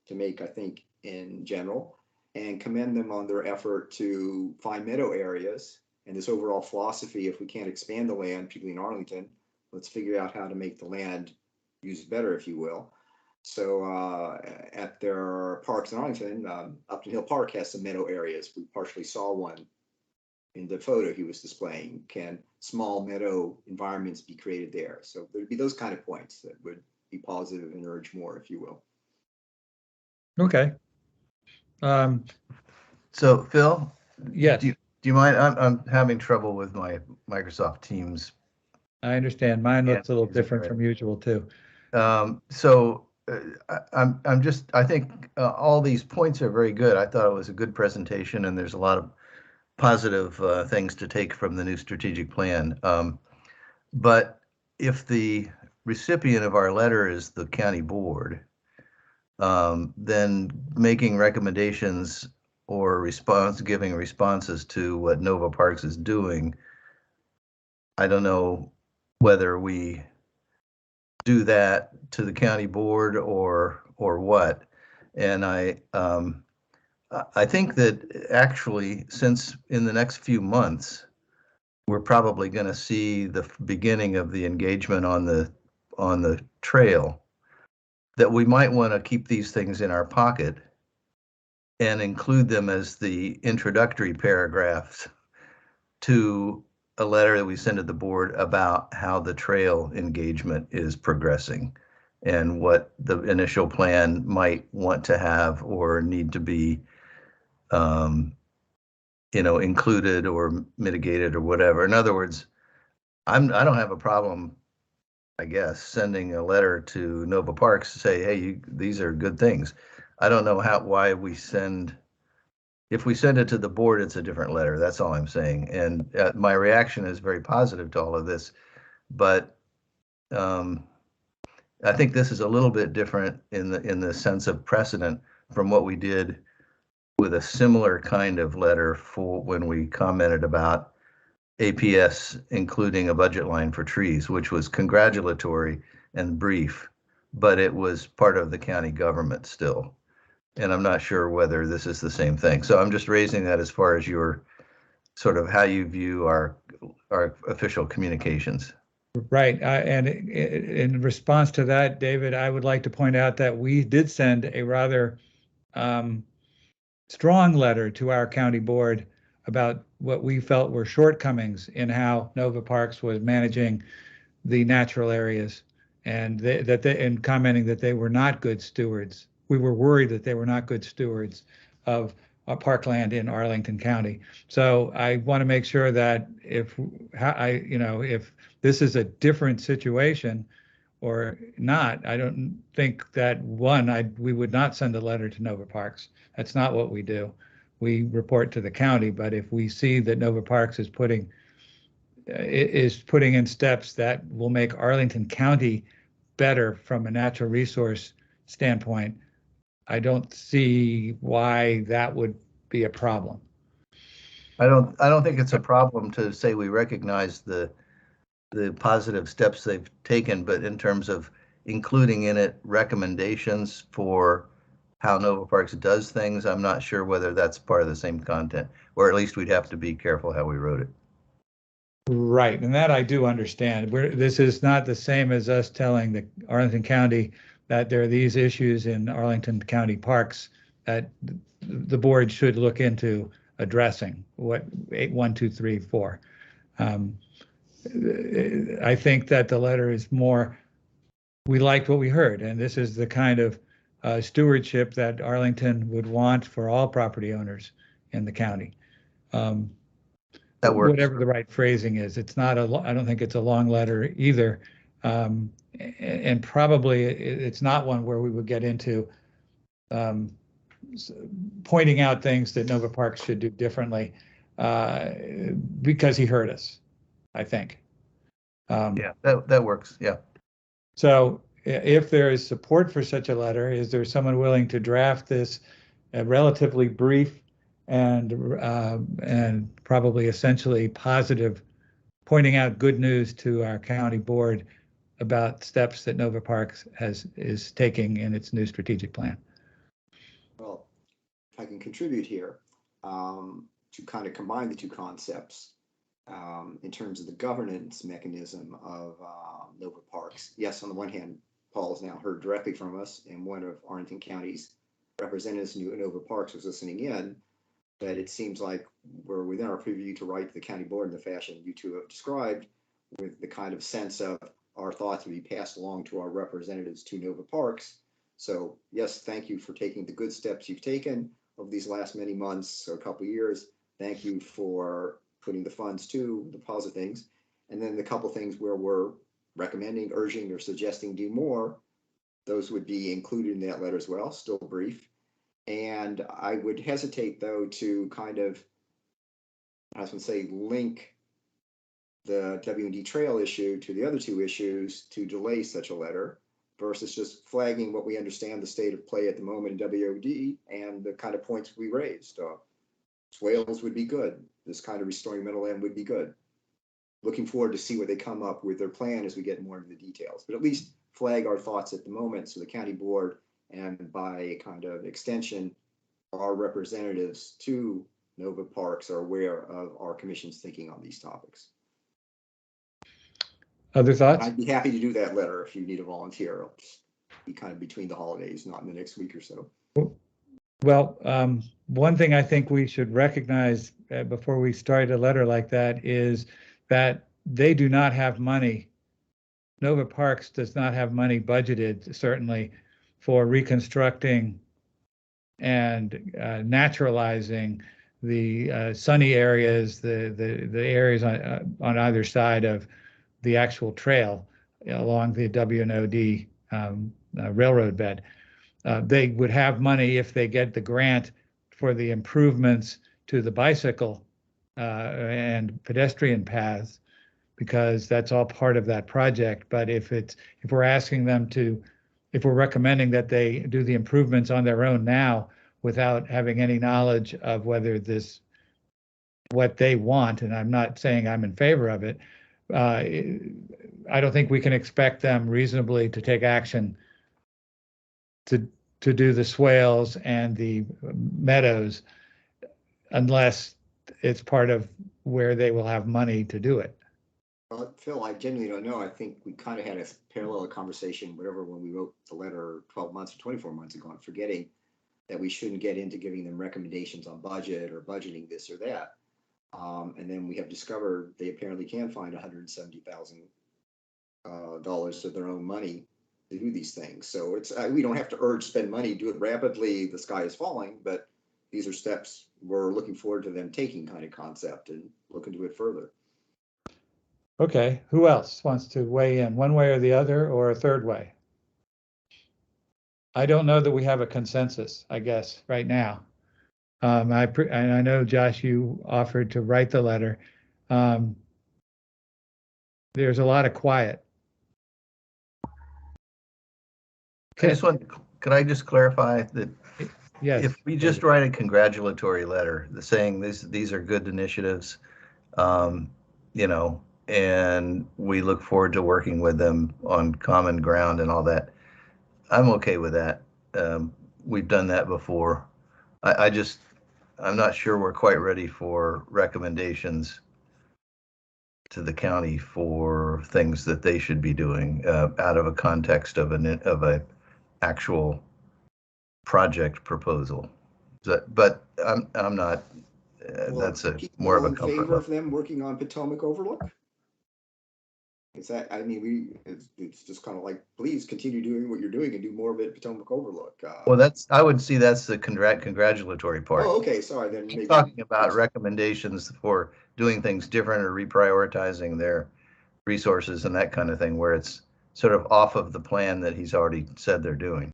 to make, I think, in general, and commend them on their effort to find meadow areas and this overall philosophy. If we can't expand the land, particularly in Arlington, let's figure out how to make the land used better, if you will. So at their parks in Arlington, Upton Hill Park has some meadow areas. We partially saw one in the photo he was displaying. Can small meadow environments be created there? So there'd be those kind of points that would be positive and urge more, if you will. Okay. So Phil, yes. Do you mind? I'm having trouble with my Microsoft Teams. I understand. Mine looks a little different from usual too. I'm just, I think all these points are very good. I thought it was a good presentation, and there's a lot of positive things to take from the new strategic plan. But if the recipient of our letter is the county board, then making recommendations or giving responses to what Nova Parks is doing, I don't know whether we do that to the county board or what. And I think that actually, since in the next few months, we're probably going to see the beginning of the engagement on the trail, that we might want to keep these things in our pocket and include them as the introductory paragraphs to a letter that we send to the board about how the trail engagement is progressing and what the initial plan might want to have or need to be included or mitigated or whatever. In other words, I don't have a problem, I guess, sending a letter to Nova Parks to say, hey, these are good things. I don't know why we send, if we send it to the board, it's a different letter. That's all I'm saying. And my reaction is very positive to all of this, but I think this is a little bit different in the sense of precedent from what we did with a similar kind of letter for when we commented about APS including a budget line for trees, which was congratulatory and brief, but it was part of the county government still. And I'm not sure whether this is the same thing. So I'm just raising that as far as your sort of how you view our official communications. Right. And in response to that, David, I would like to point out that we did send a rather strong letter to our county board about what we felt were shortcomings in how Nova Parks was managing the natural areas, and and commenting that they were not good stewards. We were worried that they were not good stewards of parkland in Arlington County. So I want to make sure that if this is a different situation or not, I don't think that we would not send a letter to Nova Parks. That's not what we do. We report to the county, but if we see that Nova Parks is putting is putting in steps that will make Arlington County better from a natural resource standpoint, I don't see why that would be a problem. I don't think it's a problem to say we recognize the positive steps they've taken, but in terms of including in it recommendations for how Nova Parks does things, I'm not sure whether that's part of the same content, or at least we'd have to be careful how we wrote it. Right, and that I do understand. This is not the same as us telling the Arlington County that there are these issues in Arlington County parks that the board should look into addressing. What 8, 1, 2, 3, 4. I think that the letter is more, we liked what we heard, and this is the kind of stewardship that Arlington would want for all property owners in the county. That works. Whatever the right phrasing is. It's not I don't think it's a long letter either. And probably it's not one where we would get into pointing out things that Nova Parks should do differently because he heard us, I think. Yeah, that works. Yeah. So if there is support for such a letter, is there someone willing to draft this relatively brief and probably essentially positive, pointing out good news to our county board about steps that Nova Parks is taking in its new strategic plan? Well, if I can contribute here to kind of combine the two concepts in terms of the governance mechanism of Nova Parks. Yes, on the one hand, Paul has now heard directly from us, and one of Arlington County's representatives in Nova Parks was listening in, that it seems like we're within our preview to write to the county board in the fashion you two have described, with the kind of sense of our thoughts to be passed along to our representatives to Nova Parks. So yes, thank you for taking the good steps you've taken over these last many months or a couple of years. Thank you for putting the funds to the positive things. And then the couple things where we're recommending, urging, or suggesting do more, those would be included in that letter as well, still brief. And I would hesitate, though, to kind of, I was going to say, link the W&D trail issue to the other two issues to delay such a letter versus just flagging what we understand the state of play at the moment in WOD and the kind of points we raised. Swales would be good. This kind of restoring meadowland would be good. Looking forward to see what they come up with their plan as we get more into the details, but at least flag our thoughts at the moment so the county board and by kind of extension, our representatives to Nova Parks are aware of our commission's thinking on these topics. Other thoughts? I'd be happy to do that letter if you need a volunteer. It'll just be kind of between the holidays, not in the next week or so. Well, one thing I think we should recognize before we start a letter like that is that they do not have money. Nova Parks does not have money budgeted, certainly, for reconstructing and naturalizing the sunny areas, the areas on either side of the actual trail along the W&OD railroad bed. They would have money if they get the grant for the improvements to the bicycle and pedestrian paths, because that's all part of that project. But if we're asking them to, if we're recommending that they do the improvements on their own now without having any knowledge of whether this, what they want, and I'm not saying I'm in favor of it, I don't think we can expect them reasonably to take action to do the swales and the meadows unless it's part of where they will have money to do it. Well, Phil, I genuinely don't know. I think we kind of had a parallel conversation, whatever, when we wrote the letter 12 months or 24 months ago, I'm forgetting that we shouldn't get into giving them recommendations on budget or budgeting this or that. And then we have discovered they apparently can find $170,000 of their own money to do these things. So it's we don't have to urge spend money, do it rapidly, the sky is falling, but these are steps we're looking forward to them taking, kind of concept, and look into it further. Okay, who else wants to weigh in one way or the other, or a third way? I don't know that we have a consensus, I guess, right now. I know, Josh, you offered to write the letter. there's a lot of quiet. Could I just clarify that? Yes. If we just write a congratulatory letter saying these are good initiatives, you know, and we look forward to working with them on common ground and all that, I'm okay with that. We've done that before. I'm not sure we're quite ready for recommendations to the county for things that they should be doing out of a context of a actual project proposal. But I'm not. That's more of a comfort favor level. of them working on Potomac Overlook. Is that? I mean, it's just kind of like, please continue doing what you're doing and do more of it at Potomac Overlook. Well, I would see that's the congratulatory part. Oh, okay. Sorry. Then maybe talking about recommendations for doing things different or reprioritizing their resources and that kind of thing, where it's sort of off of the plan that he's already said they're doing.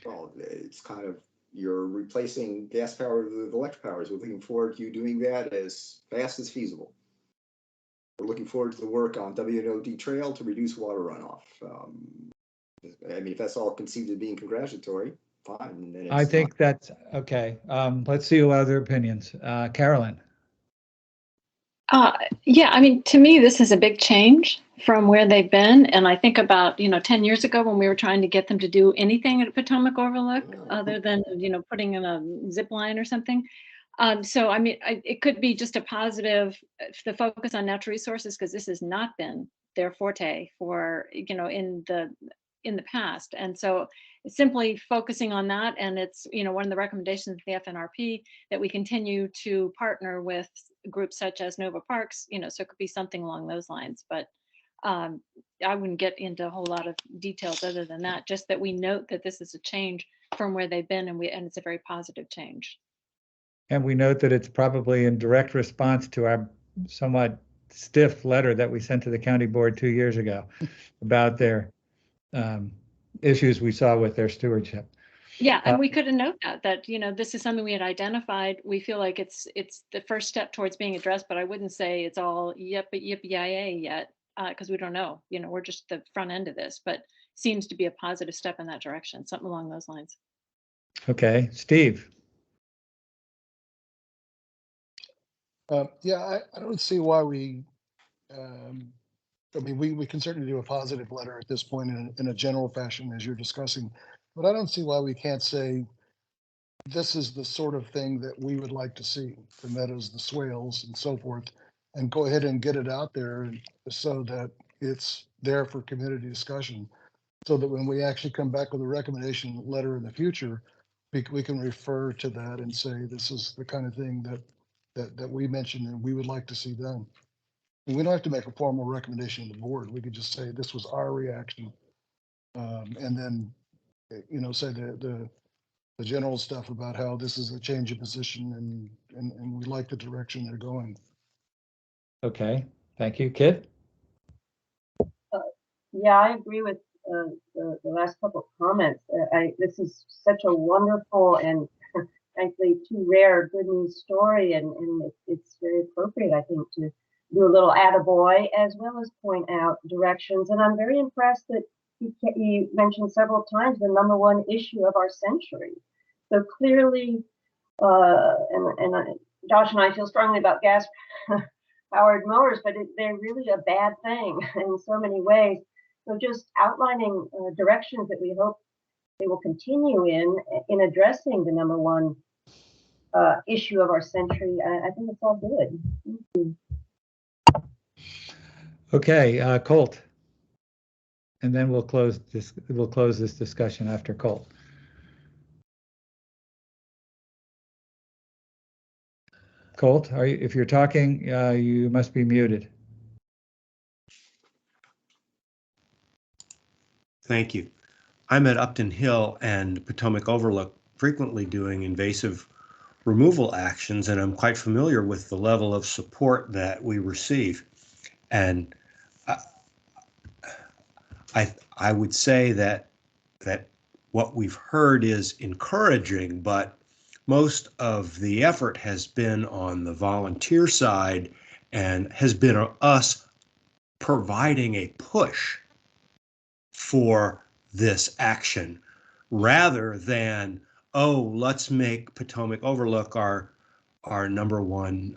Well, it's kind of, you're replacing gas power with electric powers. We're looking forward to you doing that as fast as feasible. We're looking forward to the work on WNOD Trail to reduce water runoff. I mean, if that's all conceived as being congratulatory, fine. Then I think that's okay. Let's see other opinions. Carolyn. Yeah, I mean, to me, this is a big change from where they've been. And I think about, 10 years ago when we were trying to get them to do anything at Potomac Overlook other than, putting in a zip line or something. So, I mean, it could be just a positive, the focus on natural resources, because this has not been their forte for, in the past. And so simply focusing on that. And it's, one of the recommendations of the FNRP that we continue to partner with groups such as Nova Parks, so it could be something along those lines. But I wouldn't get into a whole lot of details other than that, just that we note that this is a change from where they've been, and it's a very positive change. And we note that it's probably in direct response to our somewhat stiff letter that we sent to the county board 2 years ago about their issues we saw with their stewardship. Yeah, and we could have noted that this is something we had identified. We feel like it's the first step towards being addressed, but I wouldn't say it's all yippee-yay yet, because we don't know. We're just the front end of this, but seems to be a positive step in that direction, something along those lines. Okay, Steve. Yeah, I don't see why we. I mean, we can certainly do a positive letter at this point in a general fashion, as you're discussing, but I don't see why we can't say this is the sort of thing that we would like to see, the meadows, the swales, and so forth, and go ahead and get it out there so that it's there for community discussion, so that when we actually come back with a recommendation letter in the future, we can refer to that and say this is the kind of thing that we mentioned and we would like to see done. And we don't have to make a formal recommendation to the board. We could just say this was our reaction, and then say the general stuff about how this is a change of position and we like the direction they're going. Okay, thank you. Kit? Yeah, I agree with the last couple of comments. This is such a wonderful and frankly too rare good news story, and it's very appropriate, I think, to do a little attaboy as well as point out directions. And I'm very impressed that he mentioned several times the #1 issue of our century. So clearly, Josh and I feel strongly about gas powered mowers, but they're really a bad thing in so many ways. So just outlining directions that we hope they will continue in addressing the #1 issue of our century. I think it's all good. Thank you. Okay, Colt. And then we'll close this discussion after Colt. Colt, if you're talking, you must be muted. Thank you. I'm at Upton Hill and Potomac Overlook, frequently doing invasive removal actions, and I'm quite familiar with the level of support that we receive. And I would say that what we've heard is encouraging, but most of the effort has been on the volunteer side and has been us providing a push for this action rather than, oh, let's make Potomac Overlook our number one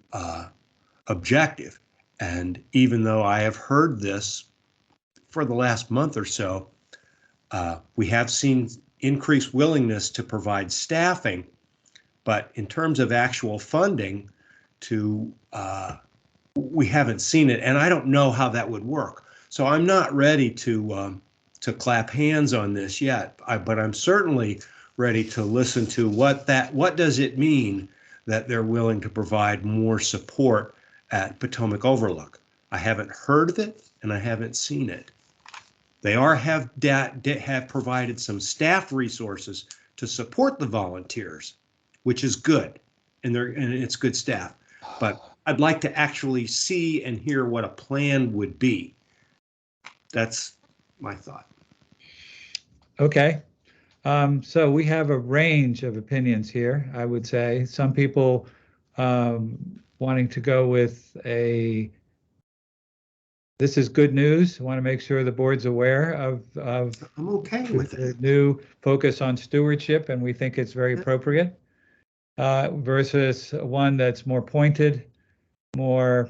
objective. And even though I have heard this for the last month or so, we have seen increased willingness to provide staffing, but in terms of actual funding, we haven't seen it, and I don't know how that would work. So I'm not ready to clap hands on this yet, but I'm certainly ready to listen to what does it mean that they're willing to provide more support at Potomac Overlook. I haven't heard of it, and I haven't seen it. They have provided some staff resources to support the volunteers, which is good, and it's good staff. But I'd like to actually see and hear what a plan would be. That's my thought. Okay. So we have a range of opinions here, I would say. Some people wanting to go with this is good news. I want to make sure the board's aware of I'm okay with the it. new focus on stewardship, and we think it's very appropriate, versus one that's more pointed, more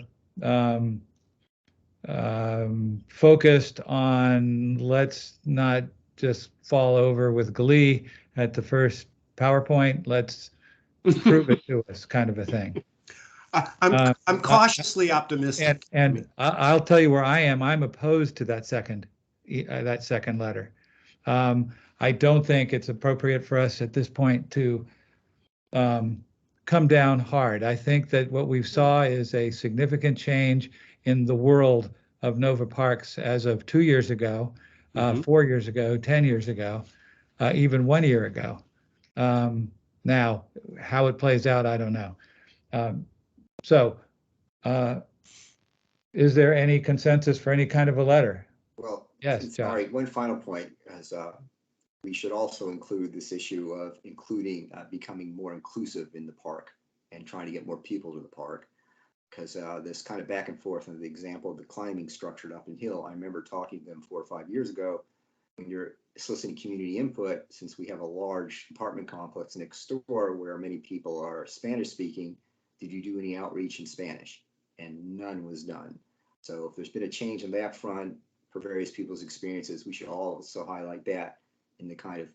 focused on let's not just fall over with glee at the first PowerPoint. Let's prove it to us, kind of a thing. I'm cautiously optimistic. And I'll tell you where I am. I'm opposed to that second letter. I don't think it's appropriate for us at this point to come down hard. I think that what we saw is a significant change in the world of Nova Parks as of 2 years ago, 4 years ago, 10 years ago, even 1 year ago. Now, how it plays out, I don't know. Is there any consensus for any kind of a letter? Well, yes, Josh. Sorry, one final point is we should also include this issue of becoming more inclusive in the park and trying to get more people to the park. Because this kind of back and forth and the example of the climbing structure at Upton Hill, I remember talking to them 4 or 5 years ago when you're soliciting community input, since we have a large apartment complex next door where many people are Spanish speaking, did you do any outreach in Spanish? And none was done. So if there's been a change on that front for various people's experiences, we should also highlight that in the kind of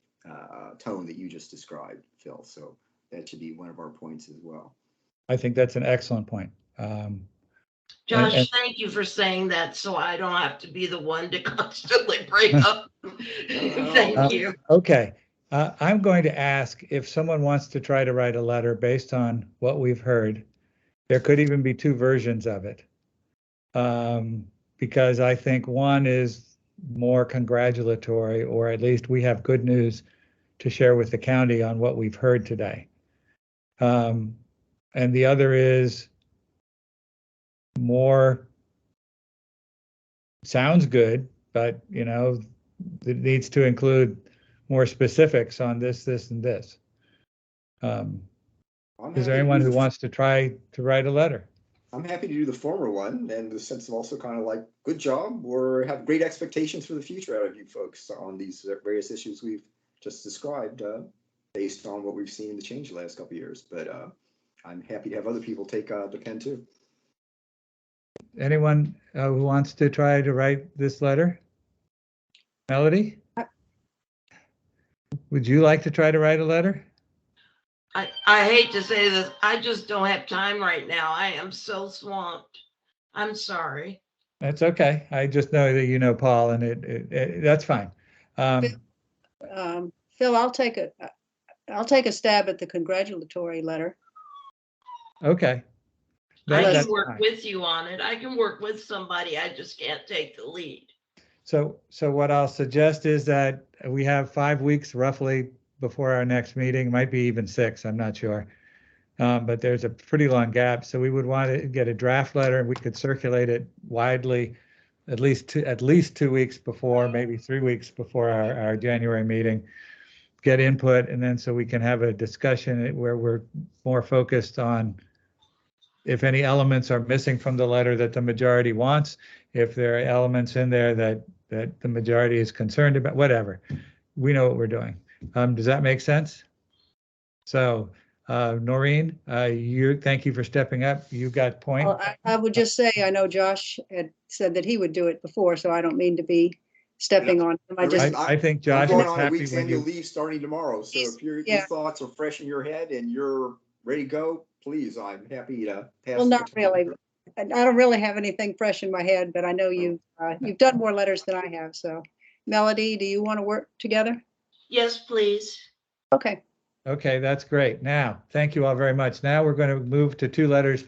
tone that you just described, Phil. So that should be one of our points as well. I think that's an excellent point. Josh, thank you for saying that, so I don't have to be the one to constantly bring up. Thank you. Okay. I'm going to ask if someone wants to try to write a letter based on what we've heard. There could even be 2 versions of it, because I think one is more congratulatory, or at least we have good news to share with the county on what we've heard today. And the other is more, sounds good, but it needs to include more specifics on this, and this. Is there anyone who wants to try to write a letter? I'm happy to do the former one, and the sense of also kind of like, good job, or have great expectations for the future out of you folks on these various issues we've just described, based on what we've seen in the change the last couple of years. But I'm happy to have other people take the pen too. Anyone who wants to try to write this letter? Melody? Would you like to try to write a letter? I hate to say this, I just don't have time right now. I am so swamped. I'm sorry. That's okay. I just know that you know Paul, and that's fine. Phil, I'll take a stab at the congratulatory letter. Okay. I can work with you on it. I can work with somebody. I just can't take the lead. So what I'll suggest is that we have 5 weeks roughly before our next meeting, might be even 6, I'm not sure. But there's a pretty long gap. So we would want to get a draft letter, and we could circulate it widely at least 2 weeks before, maybe 3 weeks before our January meeting, get input, and then so we can have a discussion where we're more focused on if any elements are missing from the letter that the majority wants, if there are elements in there that the majority is concerned about, whatever. We know what we're doing. Does that make sense? So, Noreen, thank you for stepping up. You got point. Well, I would just say, I know Josh had said that he would do it before, so I don't mean to be stepping on him. I think Josh I'm going is on a happy week's when annual you. leave starting tomorrow. So if your Yeah. thoughts are fresh in your head and you're ready to go, please, I'm happy to pass. Well, not really. I don't really have anything fresh in my head, but I know you've done more letters than I have. So, Melody, do you want to work together? Yes, please. Okay. Okay, that's great. Now, thank you all very much. Now we're going to move to two letters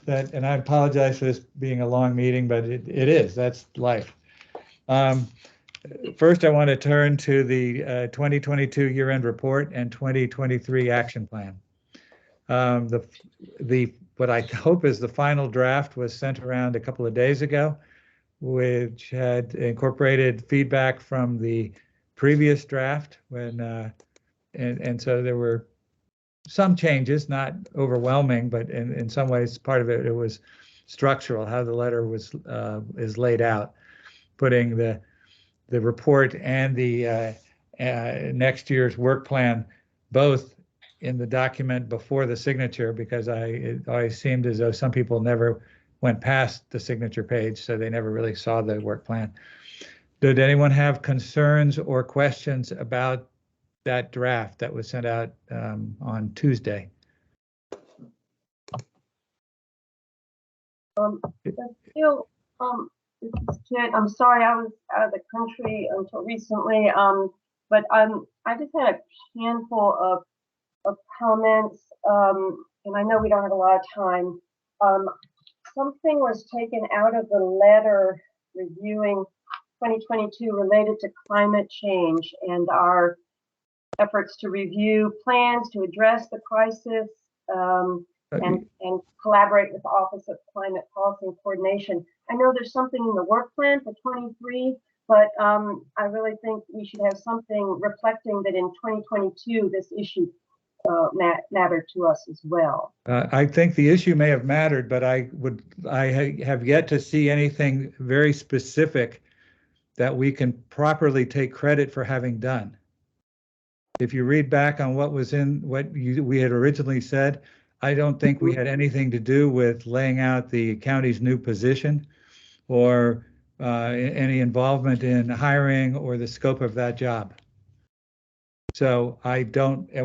that, and I apologize for this being a long meeting, but it is. That's life. First, I want to turn to the 2022 year-end report and 2023 action plan. What I hope is the final draft was sent around a couple of days ago, which had incorporated feedback from the previous draft when and so there were some changes, not overwhelming, but in some ways part of it was structural, how the letter was is laid out, putting the report and the next year's work plan both in the document before the signature, because it always seemed as though some people never went past the signature page, so they never really saw the work plan. Did anyone have concerns or questions about that draft that was sent out on Tuesday? Still, this is Jen. I'm sorry, I was out of the country until recently. But I just had a handful of comments. And I know we don't have a lot of time. Something was taken out of the letter reviewing 2022 related to climate change and our efforts to review plans to address the crisis and collaborate with the Office of Climate Policy and Coordination. I know there's something in the work plan for 23, but I really think we should have something reflecting that in 2022 this issue mattered to us as well. I think the issue may have mattered, but I have yet to see anything very specific that we can properly take credit for having done. If you read back on what was in what we had originally said, I don't think we had anything to do with laying out the county's new position or any involvement in hiring or the scope of that job. So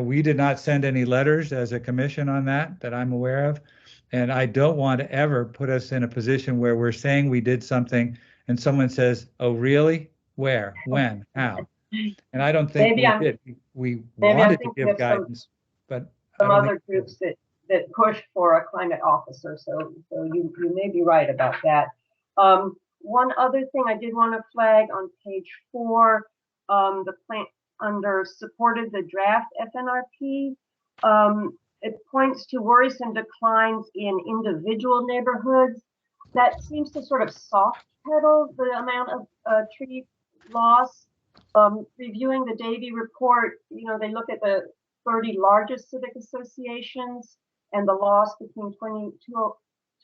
we did not send any letters as a commission on that I'm aware of. And I don't want to ever put us in a position where we're saying we did something and someone says, oh, really? Where, when, how? And I don't think we did. We wanted to give guidance, but some other groups that push for a climate officer. So you may be right about that. One other thing I did want to flag on page 4, the plan under supported the draft FNRP. It points to worrisome declines in individual neighborhoods. That seems to sort of soft pedal the amount of tree loss. Reviewing the Davie report, they look at the 30 largest civic associations and the loss between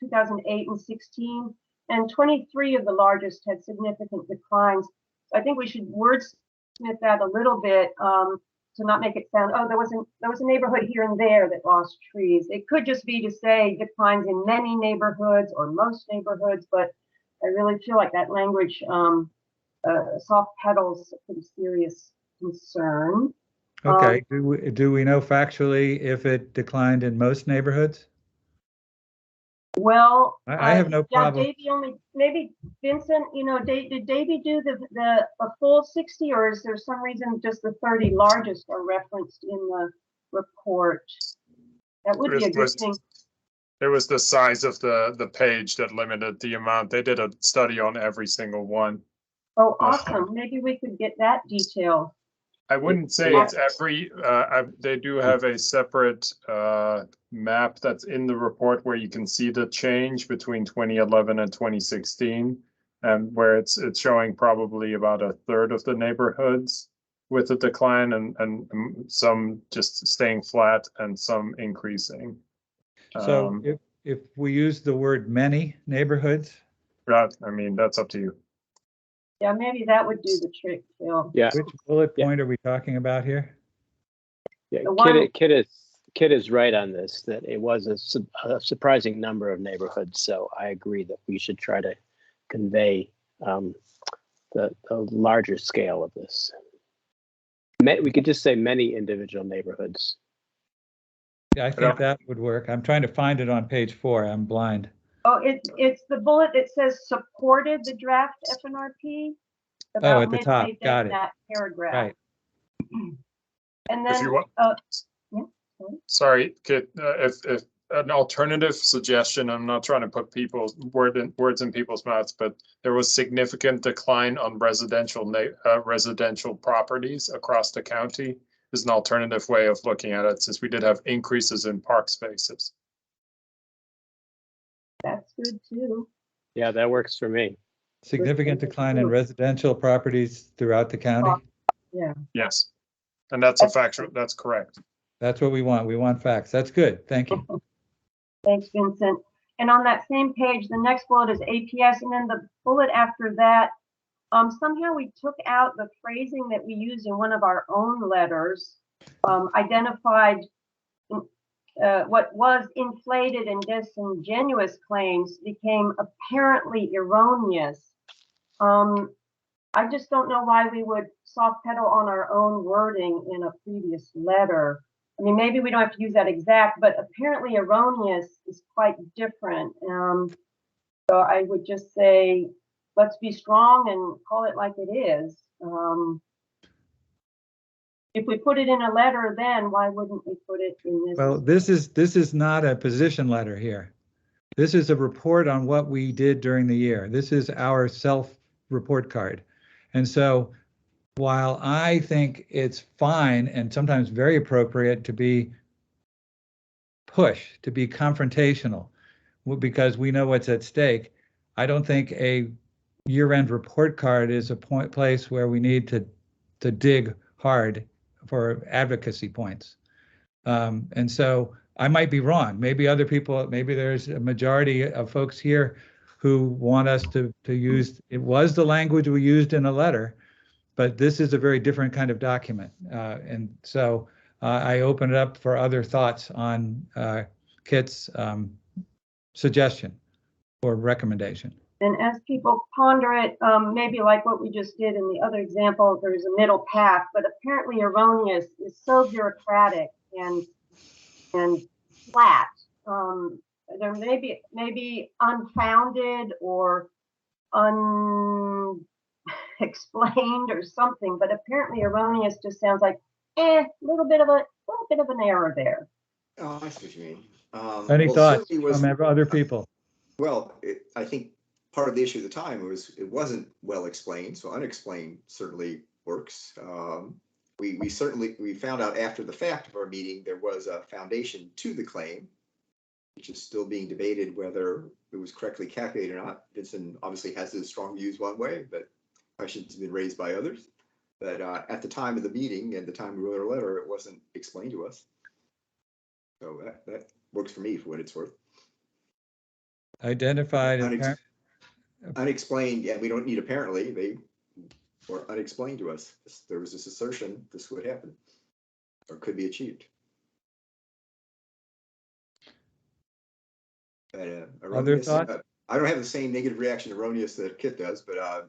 2008 and 16, and 23 of the largest had significant declines. So I think we should wordsmith that a little bit to not make it sound, oh, there was a neighborhood here and there that lost trees. It could just be to say declines in many neighborhoods or most neighborhoods, but I really feel like that language soft pedals a pretty serious concern. Okay, do we know factually if it declined in most neighborhoods? Well, I have no problem. Davie maybe Vincent, did Davie do the full 60, or is there some reason just the 30 largest are referenced in the report? That would be a good thing. It was the size of the page that limited the amount. They did a study on every single one. Oh, awesome. Maybe we could get that detail. I wouldn't say it's every, they do have a separate map that's in the report where you can see the change between 2011 and 2016, and where it's showing probably about a third of the neighborhoods with a decline and some just staying flat and some increasing. So Um, if we use the word many neighborhoods, That, I mean, that's up to you. Yeah, maybe that would do the trick, Phil. Yeah. which bullet point are we talking about here? Yeah, The one- Kit is right on this, that it was a surprising number of neighborhoods. So I agree that we should try to convey the larger scale of this. We could just say many individual neighborhoods. Yeah, I think that would work. I'm trying to find it on page 4. I'm blind. Oh, it's the bullet that says supported the draft FNRP. Oh, at the top. midway Got down it. that paragraph. Right. And If then, you want, yeah, sorry, Kit, if an alternative suggestion, I'm not trying to put words in people's mouths, but there was significant decline on residential properties across the county. Is an alternative way of looking at it, since we did have increases in park spaces. that's good too. Yeah, that works for me. Significant decline in residential properties throughout the county. Yeah. Yes, and that's a factual. That's correct. That's what we want. We want facts. That's good. Thank you. Thanks, Vincent. And on that same page, the next bullet is APS, and then the bullet after that, somehow we took out the phrasing that we used in one of our own letters, identified what was inflated and disingenuous claims became apparently erroneous. I just don't know why we would soft pedal on our own wording in a previous letter. I mean, maybe we don't have to use that exact, but apparently erroneous is quite different. So I would just say, let's be strong and call it like it is. If we put it in a letter, then why wouldn't we put it in this? Well, this is not a position letter here. This is a report on what we did during the year. This is our self-report card. And so while I think it's fine and sometimes very appropriate to be to be confrontational, because we know what's at stake, I don't think a year-end report card is a place where we need to dig hard for advocacy points. And so I might be wrong. Maybe other people, maybe there's a majority of folks here who want us to use, it was the language we used in a letter, but this is a very different kind of document. And so I open it up for other thoughts on Kit's suggestion or recommendation. And as people ponder it, maybe like what we just did in the other example, there's a middle path, but apparently erroneous is so bureaucratic and flat. There may be unfounded or unexplained or something, but apparently erroneous just sounds like little bit of an error there. Oh, I see what you mean. Any well, thoughts certainly from other people? Well, I think part of the issue at the time was it wasn't well explained, so unexplained certainly works. We found out after the fact of our meeting there was a foundation to the claim, which is still being debated whether it was correctly calculated or not. Vincent obviously has his strong views one way, but questions have been raised by others. But at the time of the meeting and the time we wrote our letter, it wasn't explained to us. So that works for me for what it's worth. Identified unexplained. Yeah, we don't need apparently. They were unexplained to us. There was this assertion this would happen or could be achieved. Other thoughts? I don't have the same negative reaction to erroneous that Kit does, but I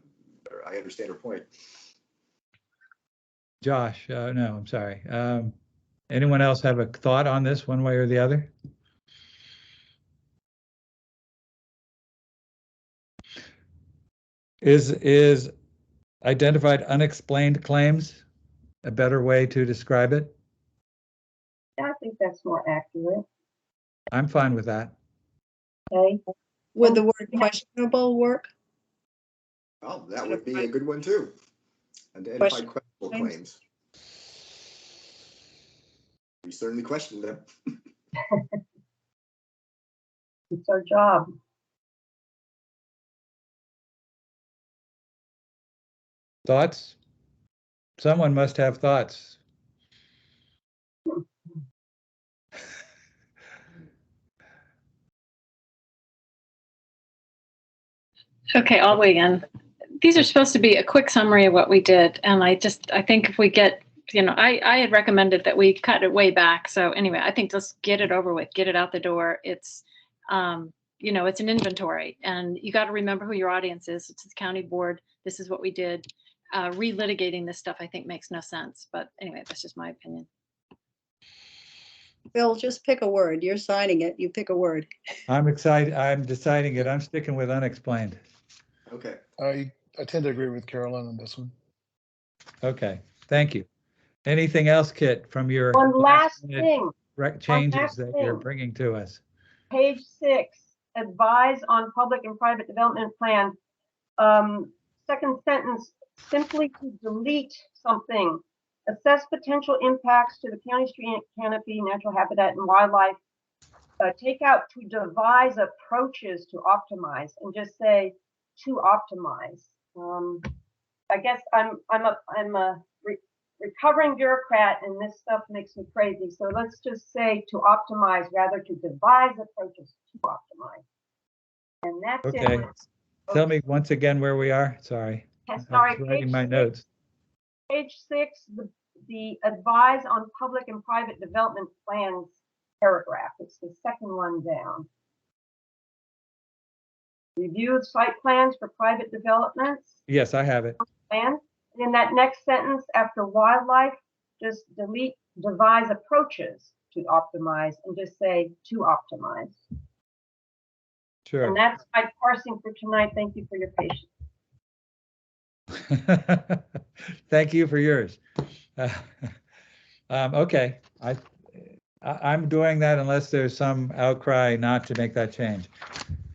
understand her point. Josh, no, I'm sorry. Anyone else have a thought on this one way or the other? Is identified unexplained claims a better way to describe it? I think that's more accurate. I'm fine with that. Okay. Would the word questionable work? Oh, that would be a good one too. Identified questionable claims. We certainly question them. It's our job. Thoughts? Someone must have thoughts. Okay, I'll weigh in. These are supposed to be a quick summary of what we did. And I think if we get, I had recommended that we cut it way back. So anyway, I think let's get it over with, get it out the door. It's, it's an inventory, and you got to remember who your audience is. It's the county board. This is what we did. Relitigating this stuff, I think, makes no sense. But anyway, that's just my opinion. Bill, just pick a word. You're signing it. You pick a word. I'm excited. I'm deciding it. I'm sticking with unexplained. Okay. I tend to agree with Carolyn on this one. Okay, thank you. Anything else, Kit, from your One last thing. changes that you're bringing to us? Page 6, advise on public and private development plan. Second sentence, simply to delete something. Assess potential impacts to the county tree canopy, natural habitat, and wildlife. Take out to devise approaches to optimize, and just say to optimize. I guess I'm a recovering bureaucrat, and this stuff makes me crazy. So let's just say to optimize rather to devise approaches to optimize. And that's okay. it. Tell me once again where we are. Sorry. Sorry, I was writing my notes. Page 6, the advise on public and private development plans paragraph. It's the second one down. Review site plans for private developments. Yes, I have it. And in that next sentence after wildlife, just delete devise approaches to optimize and just say to optimize. Sure. And that's my parsing for tonight. Thank you for your patience. Thank you for yours. Okay, I'm doing that unless there's some outcry not to make that change.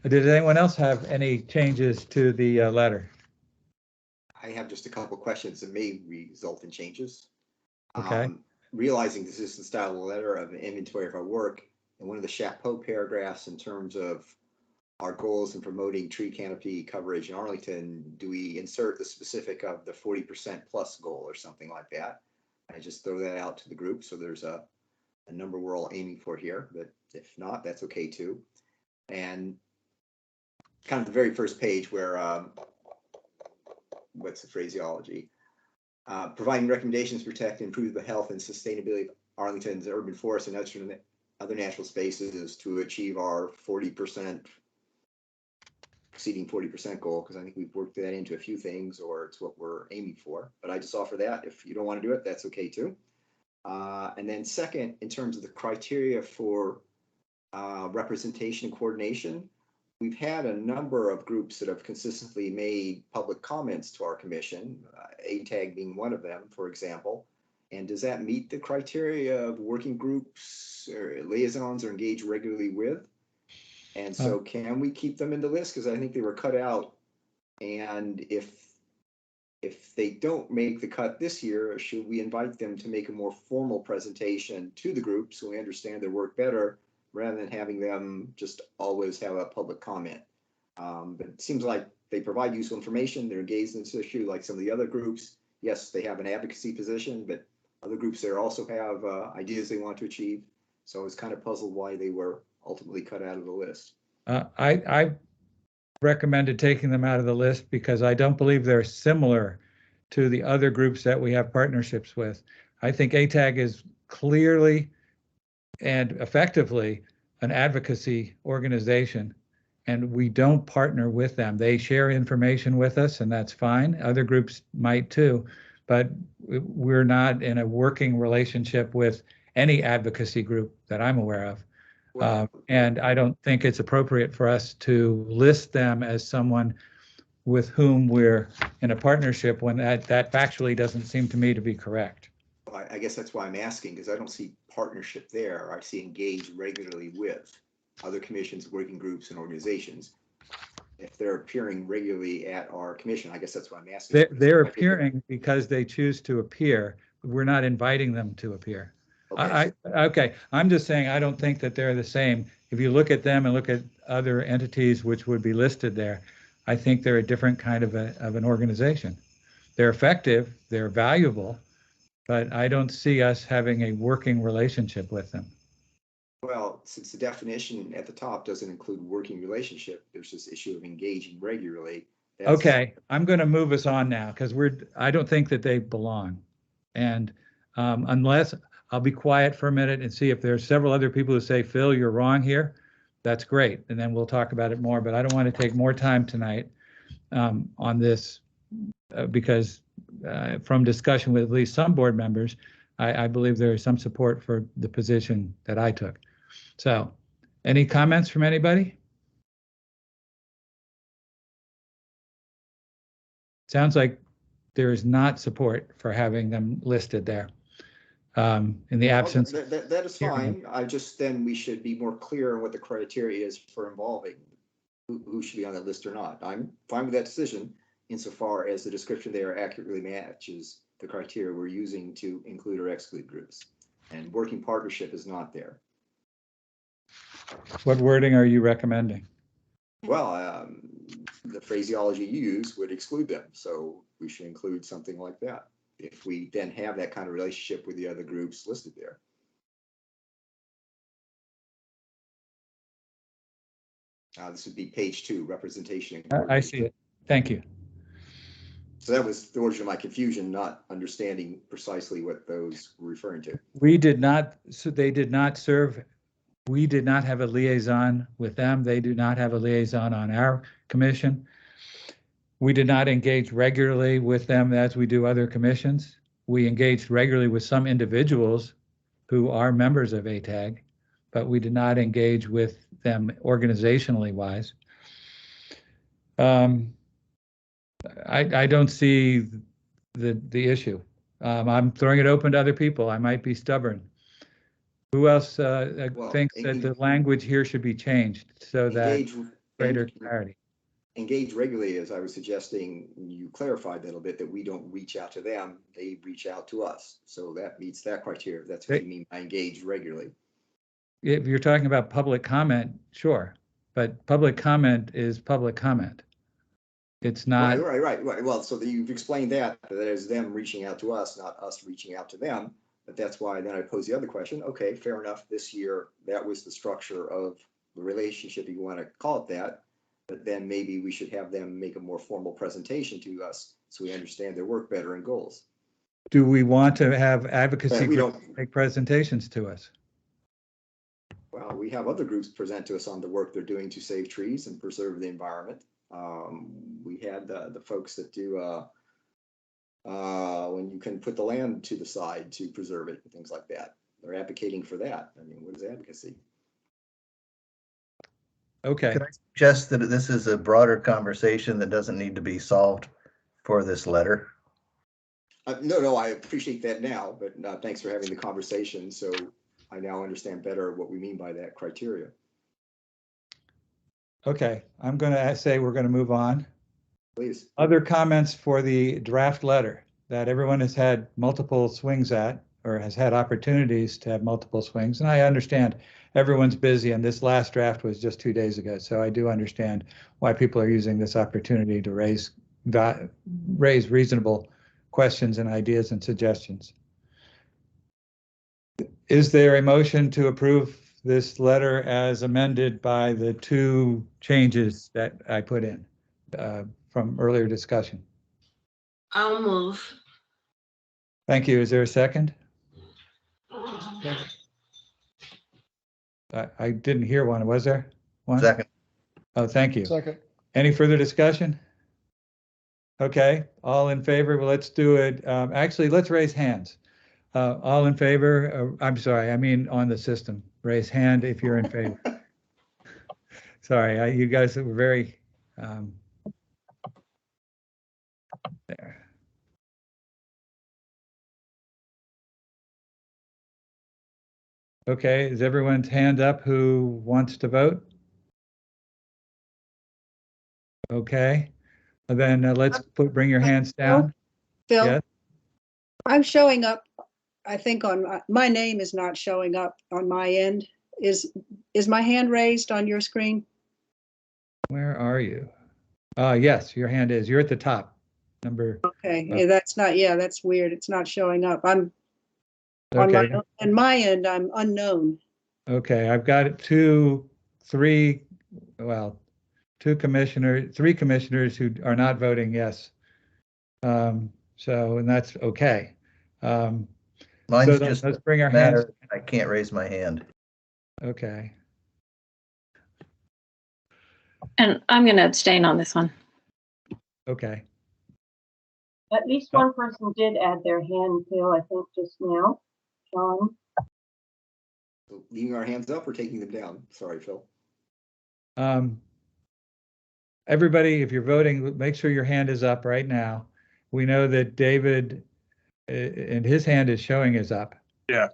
Did anyone else have any changes to the letter? I have just a couple of questions that may result in changes. Okay. Realizing this is the style of the letter of an inventory of our work, and one of the chapeau paragraphs in terms of our goals in promoting tree canopy coverage in Arlington, do we insert the specific of the 40% plus goal or something like that? I just throw that out to the group, so there's a number we're all aiming for here, but if not, that's okay too. And kind of the very first page where, what's the phraseology? Providing recommendations to protect and improve the health and sustainability of Arlington's urban forests and other natural spaces to achieve our 40%, exceeding 40% goal, because I think we've worked that into a few things, or it's what we're aiming for. But I just offer that. If you don't want to do it, that's okay too. And then second, in terms of the criteria for representation and coordination, we've had a number of groups that have consistently made public comments to our commission, ATAG being one of them, for example. And does that meet the criteria of working groups or liaisons are engaged regularly with? And so can we keep them in the list? Because I think they were cut out. And if they don't make the cut this year, should we invite them to make a more formal presentation to the group so we understand their work better, rather than having them just always have a public comment? But it seems like they provide useful information. They're engaged in this issue like some of the other groups. Yes, they have an advocacy position, but other groups there also have ideas they want to achieve. So I was kind of puzzled why they were ultimately cut out of the list. I recommended taking them out of the list because I don't believe they're similar to the other groups that we have partnerships with. I think ATAG is clearly and effectively an advocacy organization, and we don't partner with them. They share information with us, and that's fine. Other groups might too, but we're not in a working relationship with any advocacy group that I'm aware of. And I don't think it's appropriate for us to list them as someone with whom we're in a partnership when that factually doesn't seem to me to be correct. Well, I guess that's why I'm asking, because I don't see partnership there. I see engaged regularly with other commissions, working groups, and organizations. If they're appearing regularly at our commission, I guess that's why I'm asking. They're appearing because they choose to appear. We're not inviting them to appear. Okay. Okay, I'm just saying I don't think that they're the same. If you look at them and look at other entities which would be listed there, I think they're a different kind of an organization. They're effective, they're valuable, but I don't see us having a working relationship with them. Well, since the definition at the top doesn't include working relationship, there's this issue of engaging regularly. That's, Okay, I'm going to move us on now because I don't think that they belong. And unless, I'll be quiet for a minute and see if there's several other people who say, Phil, you're wrong here. That's great. And then we'll talk about it more, but I don't want to take more time tonight on this because from discussion with at least some board members, I believe there is some support for the position that I took. So any comments from anybody? Sounds like there is not support for having them listed there. In the absence. That is fine. Then we should be more clear on what the criteria is for involving who should be on that list or not. I'm fine with that decision insofar as the description there accurately matches the criteria we're using to include or exclude groups. And working partnership is not there. What wording are you recommending? Well, the phraseology you use would exclude them. So we should include something like that if we then have that kind of relationship with the other groups listed there. This would be page 2, representation. I see it. Thank you. So that was the origin of my confusion, not understanding precisely what those were referring to. We did not, so they did not serve. We did not have a liaison with them. They do not have a liaison on our commission. We did not engage regularly with them as we do other commissions. We engaged regularly with some individuals who are members of ATAG, but we did not engage with them organizationally wise. I don't see the issue. I'm throwing it open to other people. I might be stubborn. Who else thinks that the language here should be changed so that greater clarity? Engage regularly, as I was suggesting, you clarified that a little bit, that we don't reach out to them, they reach out to us. So that meets that criteria. That's what you mean by engage regularly. If you're talking about public comment, sure, but public comment is public comment. It's not. Right. Well, so you've explained that is them reaching out to us, not us reaching out to them. But that's why then I pose the other question. Okay, fair enough. This year, that was the structure of the relationship, if you want to call it that. But then maybe we should have them make a more formal presentation to us so we understand their work better and goals. Do we want to have advocacy groups make presentations to us? Well, we have other groups present to us on the work they're doing to save trees and preserve the environment. We had the folks that do when you can put the land to the side to preserve it and things like that. They're advocating for that. I mean, what is advocacy? Okay. Could I suggest that this is a broader conversation that doesn't need to be solved for this letter? No, I appreciate that now, but thanks for having the conversation. So I now understand better what we mean by that criteria. Okay, I'm going to say we're going to move on. Please. Other comments for the draft letter that everyone has had multiple swings at, or has had opportunities to have multiple swings. And I understand everyone's busy, and this last draft was just 2 days ago. So I do understand why people are using this opportunity to raise reasonable questions and ideas and suggestions. Is there a motion to approve this letter as amended by the 2 changes that I put in from earlier discussion? I'll move. Thank you. Is there a second? I didn't hear one. Was there one? Second. Oh, thank you. Second. Any further discussion? Okay, all in favor? Well, let's do it. Actually, let's raise hands. All in favor? I'm sorry, I mean on the system. Raise hand if you're in favor. Sorry, you guys were very there. Okay, is everyone's hand up who wants to vote? Okay, and then let's bring your hands down. Phil, Yes. I'm showing up. I think on my name is not showing up on my end. Is my hand raised on your screen? Where are you? Yes, your hand is. You're at the top. Number. Okay, yeah, that's not. Yeah, that's weird. It's not showing up. I'm Okay. on my end. I'm unknown. Okay, I've got three commissioners who are not voting yes. And that's okay. Mine's So just let's bring our hands. I can't raise my hand. Okay. And I'm going to abstain on this one. Okay. At least one person did add their hand, Phil, I think just now. John. So leaving our hands up or taking them down? Sorry, Phil. Everybody, if you're voting, make sure your hand is up right now. We know that David and his hand is showing is up. Yeah.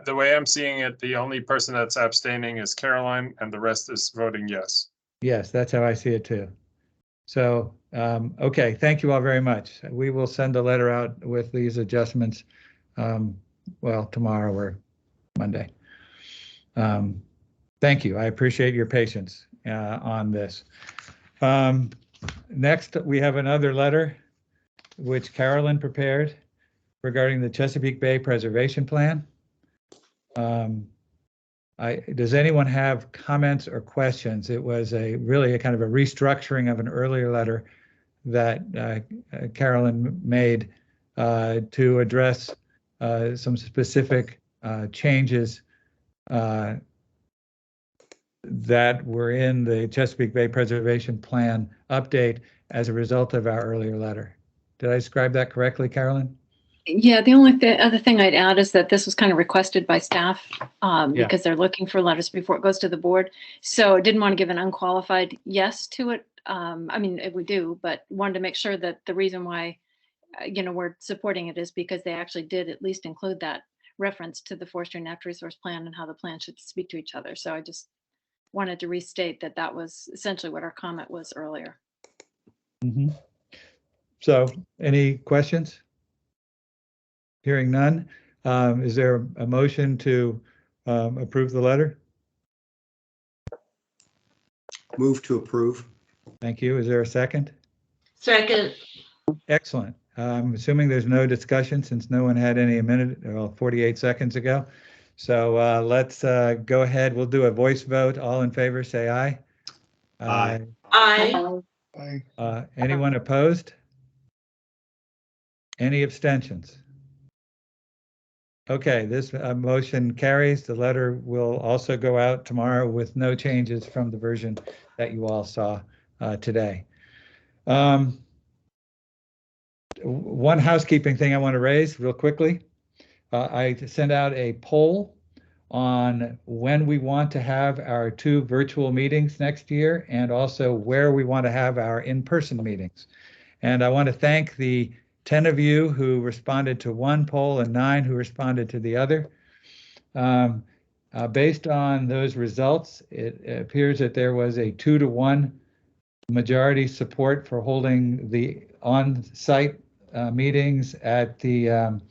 The way I'm seeing it, the only person that's abstaining is Caroline, and the rest is voting yes. Yes, that's how I see it too. So, okay, thank you all very much. We will send a letter out with these adjustments, well, tomorrow or Monday. Thank you. I appreciate your patience on this. Next, we have another letter which Carolyn prepared regarding the Chesapeake Bay Preservation Plan. Does anyone have comments or questions? It was really a kind of a restructuring of an earlier letter that Carolyn made to address some specific changes that were in the Chesapeake Bay Preservation Plan update as a result of our earlier letter. Did I describe that correctly, Carolyn? Yeah, the only other thing I'd add is that this was kind of requested by staff because they're looking for letters before it goes to the board. So I didn't want to give an unqualified yes to it. I mean, we do, but wanted to make sure that the reason why, we're supporting it is because they actually did at least include that reference to the Forestry Natural Resource Plan and how the plan should speak to each other. So I just wanted to restate that that was essentially what our comment was earlier. Mm-hmm. So any questions? Hearing none, is there a motion to approve the letter? Move to approve. Thank you. Is there a second? Second. Excellent. I'm assuming there's no discussion since no one had any 48 seconds ago. So let's go ahead. We'll do a voice vote. All in favor, say aye. Aye. Aye. Anyone opposed? Any abstentions? Okay, this motion carries. The letter will also go out tomorrow with no changes from the version that you all saw today. One housekeeping thing I want to raise real quickly. I sent out a poll on when we want to have our 2 virtual meetings next year and also where we want to have our in-person meetings. And I want to thank the 10 of you who responded to one poll and 9 who responded to the other. Based on those results, it appears that there was a 2-to-1 majority support for holding the on-site meetings at the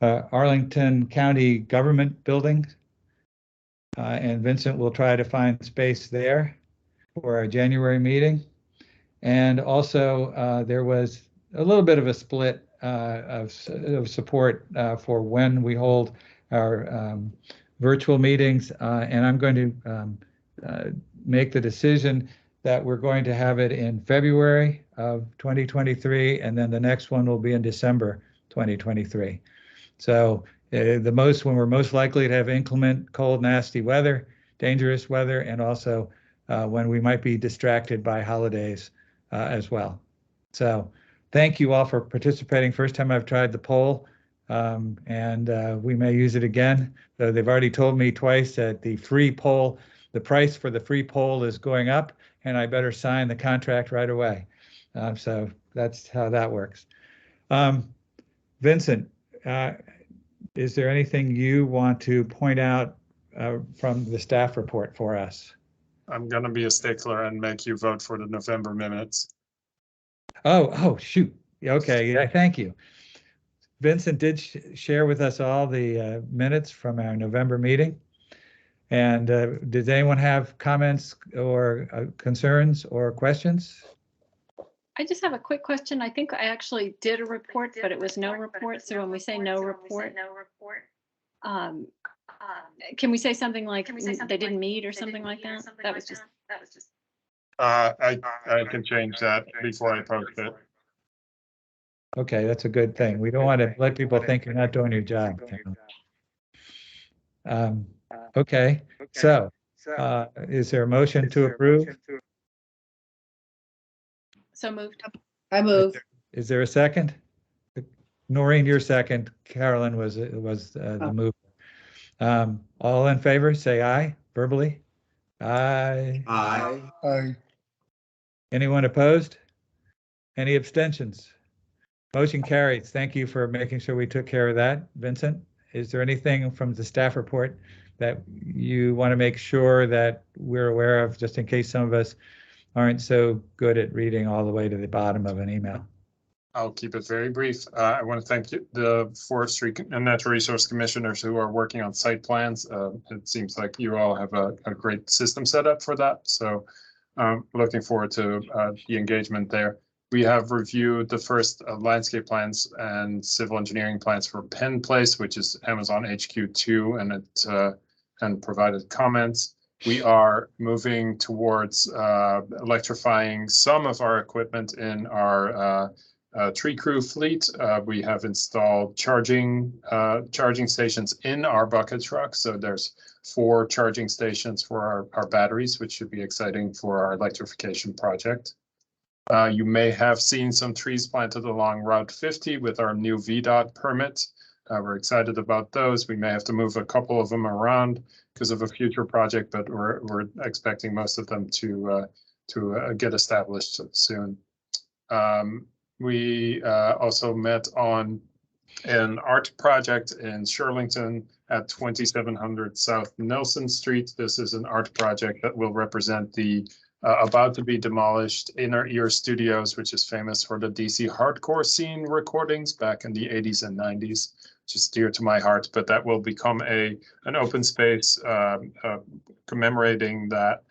Arlington County Government Building. And Vincent will try to find space there for our January meeting. And also there was a little bit of a split of support for when we hold our virtual meetings. And I'm going to make the decision that we're going to have it in February of 2023, and then the next one will be in December 2023. So when we're most likely to have inclement, cold, nasty weather, dangerous weather, and also when we might be distracted by holidays as well. So thank you all for participating. First time I've tried the poll, and we may use it again. So they've already told me twice that the price for the free poll is going up, and I better sign the contract right away. So that's how that works. Vincent, is there anything you want to point out from the staff report for us? I'm going to be a stickler and make you vote for the November minutes. Oh, shoot. Okay, yeah, thank you. Vincent did share with us all the minutes from our November meeting. And does anyone have comments or concerns or questions? I just have a quick question. I think I actually did a report, but it was no report. So when we say no report, Can we say something like they didn't meet or something like that? That was just. I can change that before I post it. Okay, that's a good thing. We don't want to let people think you're not doing your job. Okay, so is there a motion to approve? So moved. I move. Is there a second? Noreen, your second. Carolyn was the mover. All in favor, say aye verbally. Aye. Aye. Aye. Anyone opposed? Any abstentions? Motion carries. Thank you for making sure we took care of that. Vincent, is there anything from the staff report that you want to make sure that we're aware of, just in case some of us aren't so good at reading all the way to the bottom of an email? I'll keep it very brief. I want to thank the Forestry and Natural Resource Commissioners who are working on site plans. It seems like you all have a great system set up for that. So looking forward to the engagement there. We have reviewed the first landscape plans and civil engineering plans for Penn Place, which is Amazon HQ2, and provided comments. We are moving towards electrifying some of our equipment in our tree crew fleet. We have installed charging stations in our bucket truck. So there's 4 charging stations for our batteries, which should be exciting for our electrification project. You may have seen some trees planted along Route 50 with our new VDOT permit. We're excited about those. We may have to move a couple of them around because of a future project, but we're expecting most of them to get established soon. We also met on an art project in Shirlington at 2700 South Nelson Street. This is an art project that will represent the about to be demolished Inner Ear Studios, which is famous for the DC hardcore scene recordings back in the 80s and 90s, which is dear to my heart. But that will become an open space commemorating that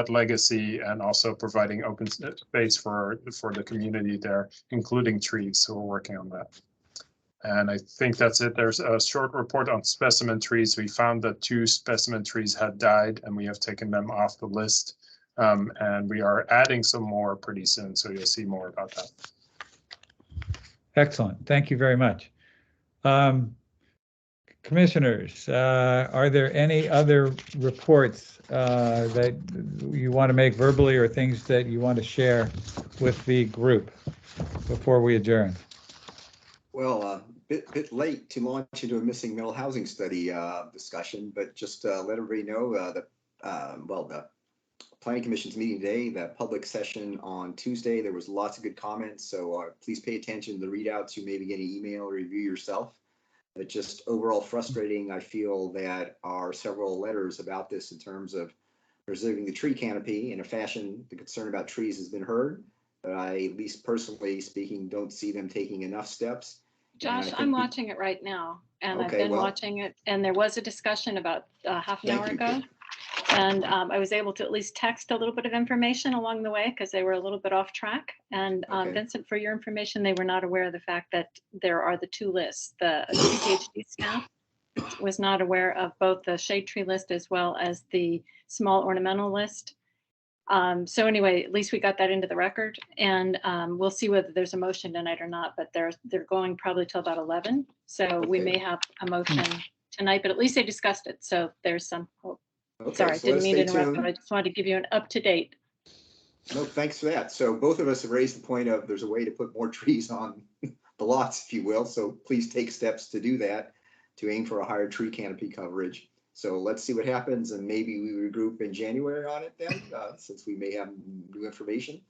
legacy and also providing open space for the community there, including trees. So we're working on that. And I think that's it. There's a short report on specimen trees. We found that 2 specimen trees had died and we have taken them off the list. And we are adding some more pretty soon. So you'll see more about that. Excellent. Thank you very much. Commissioners, are there any other reports that you want to make verbally or things that you want to share with the group before we adjourn? Well, bit late to launch into a missing middle housing study discussion, but just let everybody know that, the Planning Commission's meeting today, that public session on Tuesday, there was lots of good comments. So please pay attention to the readouts. You may be getting email or review yourself. It's just overall frustrating. I feel that our several letters about this in terms of preserving the tree canopy in a fashion, the concern about trees has been heard, but I, at least personally speaking, don't see them taking enough steps. Josh, I'm watching it right now, and I've been watching it, and there was a discussion about half an hour ago. And I was able to at least text a little bit of information along the way because they were a little bit off track. And Vincent, for your information, they were not aware of the fact that there are the 2 lists. The PhD staff was not aware of both the shade tree list as well as the small ornamental list. So anyway, at least we got that into the record, and we'll see whether there's a motion tonight or not. But they're going probably till about 11, so we may have a motion tonight. But at least they discussed it, so there's some hope. Okay, sorry, so didn't mean to interrupt, tuned. but I just wanted to give you an up-to-date. No, thanks for that. So both of us have raised the point of there's a way to put more trees on the lots, if you will. So please take steps to do that, to aim for a higher tree canopy coverage. So let's see what happens, and maybe we regroup in January on it then, since we may have new information.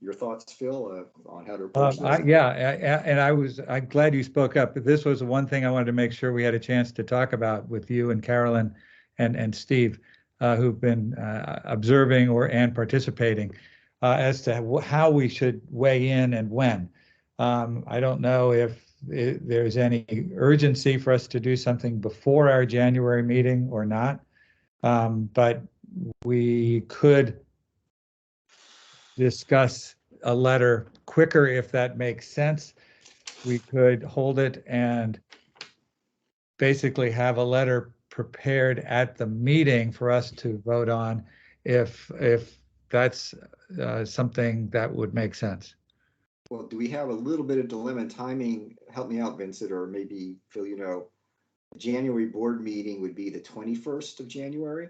Your thoughts, Phil, on how to approach this? I'm glad you spoke up. This was one thing I wanted to make sure we had a chance to talk about with you and Carolyn and Steve, who've been observing and participating as to how we should weigh in and when. I don't know if there's any urgency for us to do something before our January meeting or not, but we could discuss a letter quicker if that makes sense. We could hold it and basically have a letter prepared at the meeting for us to vote on, if that's something that would make sense. Well, do we have a little bit of dilemma in timing? Help me out, Vincent, or maybe Phil, the January board meeting would be the 21st of January,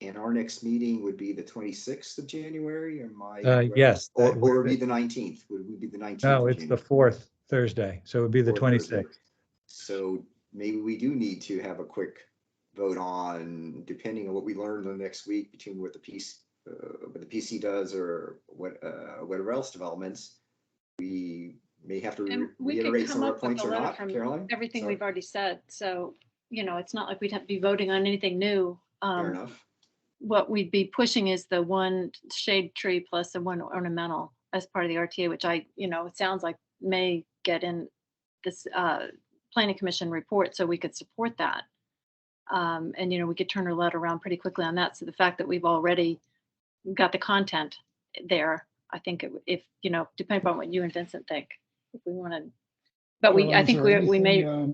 and our next meeting would be the 26th of January. Am I correct? Yes. Or would it be the 19th? Would it be the 19th? No, it's the 4th Thursday, so it would be the 26th. So maybe we do need to have a quick vote on, depending on what we learn the next week, between what the PC does or whatever else developments. We may have to reiterate some of our points or not, Caroline? Everything we've already said. So, it's not like we'd have to be voting on anything new. Fair enough. What we'd be pushing is the one shade tree plus the one ornamental as part of the RTA, which it sounds like may get in this planning commission report, so we could support that. And, we could turn our letter around pretty quickly on that. So the fact that we've already got the content there, I think if, depending on what you and Vincent think, if we want to, but I think we may,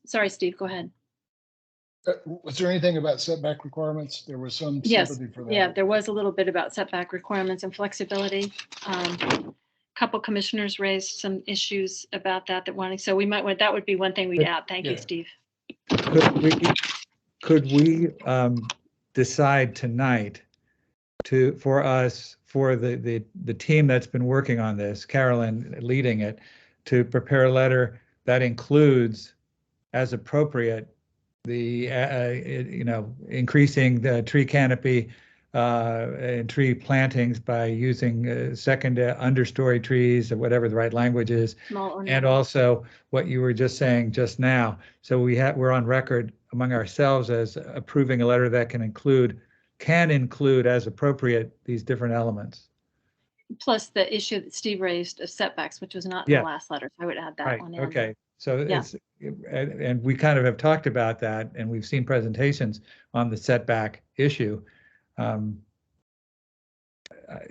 sorry, Steve, go ahead. Was there anything about setback requirements? There was some sympathy for that. Yeah, there was a little bit about setback requirements and flexibility. Couple commissioners raised some issues about that wanting, so we might want, that would be one thing we'd add. Thank you, Steve. Could we decide tonight for the team that's been working on this, Carolyn leading it, to prepare a letter that includes, as appropriate, the increasing the tree canopy and tree plantings by using second understory trees, or whatever the right language is, and also what you were just saying just now. So we're on record among ourselves as approving a letter that can include as appropriate these different elements. Plus the issue that Steve raised of setbacks, which was not in the last letter. So I would add that one in. Okay. So and we kind of have talked about that, and we've seen presentations on the setback issue.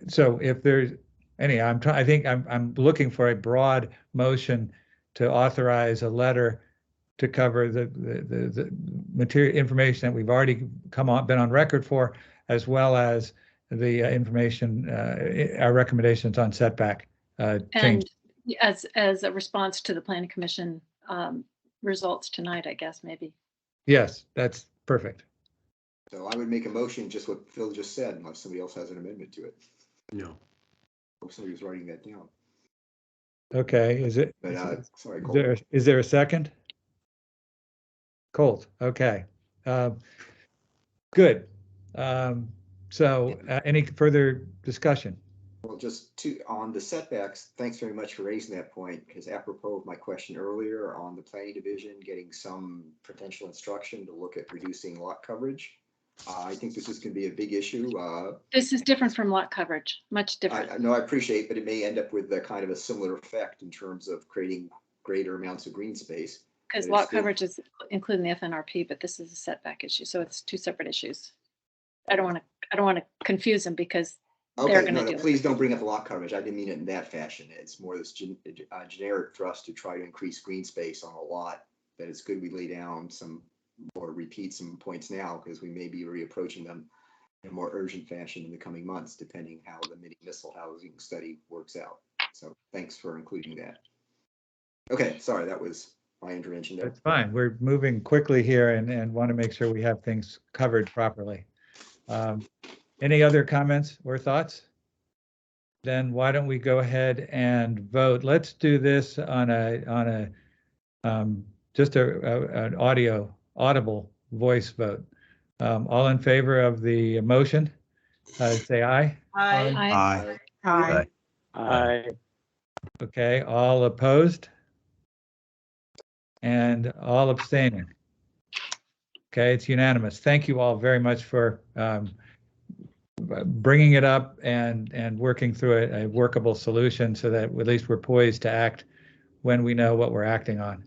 So if there's any, I think I'm looking for a broad motion to authorize a letter to cover the material information that we've already been on record for, as well as the information, our recommendations on setback change. And as a response to the planning commission results tonight, I guess, maybe. Yes, that's perfect. So I would make a motion, just what Phil just said, unless somebody else has an amendment to it. No. Oh, somebody was writing that down. Okay, Sorry, Cole. Is there a second? Colt, okay. Good. So any further discussion? Well, just on the setbacks, thanks very much for raising that point, because apropos of my question earlier on the planning division, getting some potential instruction to look at reducing lot coverage. I think this is going to be a big issue. This is different from lot coverage, much different. No, I appreciate, but it may end up with a kind of a similar effect in terms of creating greater amounts of green space. Because lot coverage is including the FNRP, but this is a setback issue, so it's two separate issues. I don't want to confuse them, because they're going to do. Please don't bring up the lot coverage. I didn't mean it in that fashion. It's more this generic thrust to try to increase green space on a lot. That it's good we lay down some or repeat some points now, because we may be reapproaching them in a more urgent fashion in the coming months, depending how the mini-missile housing study works out. So thanks for including that. Okay, sorry, that was my intervention there. That's fine. We're moving quickly here and want to make sure we have things covered properly. Any other comments or thoughts? Then why don't we go ahead and vote? Let's do this on just an audible voice vote. All in favor of the motion, say aye. Aye. Aye. Aye. Okay, all opposed? And all abstaining. Okay, it's unanimous. Thank you all very much for bringing it up and working through a workable solution, so that at least we're poised to act when we know what we're acting on.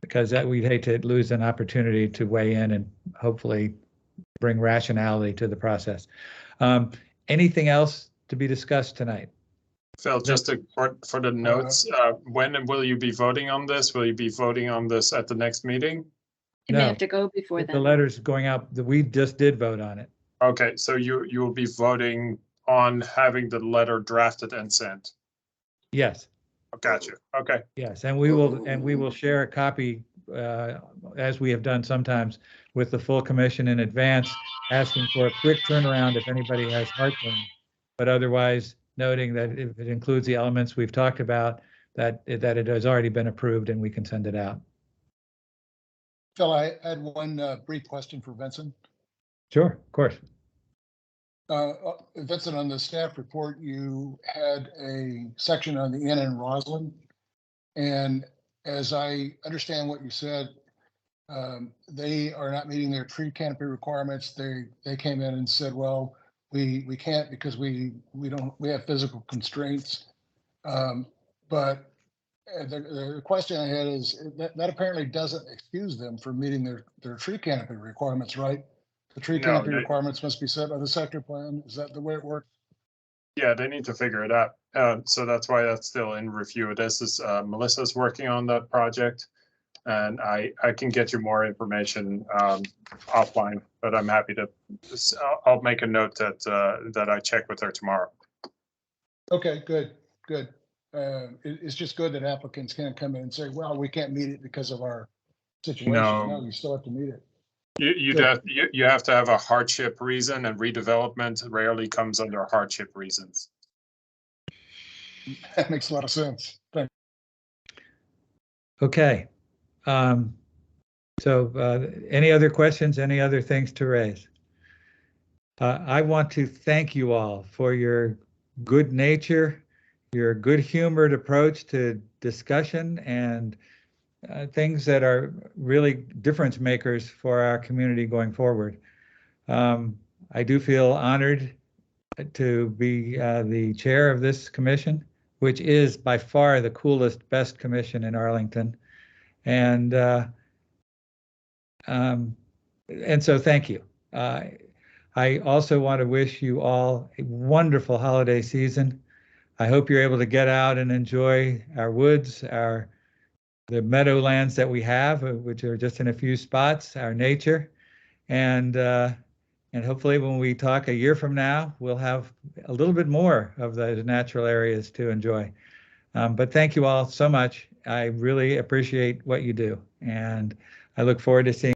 Because we'd hate to lose an opportunity to weigh in and hopefully bring rationality to the process. Anything else to be discussed tonight? Phil, just for the notes, when will you be voting on this? Will you be voting on this at the next meeting? It may No, have to go before the then. letter's going out, we just did vote on it. Okay, so you will be voting on having the letter drafted and sent. Yes, Gotcha. Okay. yes, and we will share a copy, as we have done sometimes, with the full commission in advance, asking for a quick turnaround if anybody has heartburn. But otherwise, noting that if it includes the elements we've talked about, that it has already been approved and we can send it out. Phil, I had one brief question for Vincent. Sure, of course. Vincent, on the staff report, you had a section on the inn in Roslyn. And as I understand what you said, they are not meeting their tree canopy requirements. They came in and said, well, we can't because we have physical constraints. But the question I had is that apparently doesn't excuse them from meeting their tree canopy requirements, right? The tree canopy requirements must be set by the sector plan. Is that the way it works? Yeah, they need to figure it out. So that's why that's still in review. This is Melissa's working on that project, and I can get you more information offline. But I'm happy to. I'll make a note that I check with her tomorrow. Okay, good. It's just good that applicants can't come in and say, well, we can't meet it because of our situation. No, you still have to meet it. You have to have a hardship reason, and redevelopment rarely comes under hardship reasons. That makes a lot of sense. Thanks. Okay. So any other questions, any other things to raise? I want to thank you all for your good nature, your good humored approach to discussion, and things that are really difference makers for our community going forward. I do feel honored to be the chair of this commission, which is by far the coolest, best commission in Arlington. And so thank you. I also want to wish you all a wonderful holiday season. I hope you're able to get out and enjoy our woods, the meadowlands that we have, which are just in a few spots, our nature, and hopefully when we talk a year from now, we'll have a little bit more of those natural areas to enjoy. But thank you all so much. I really appreciate what you do, and I look forward to seeing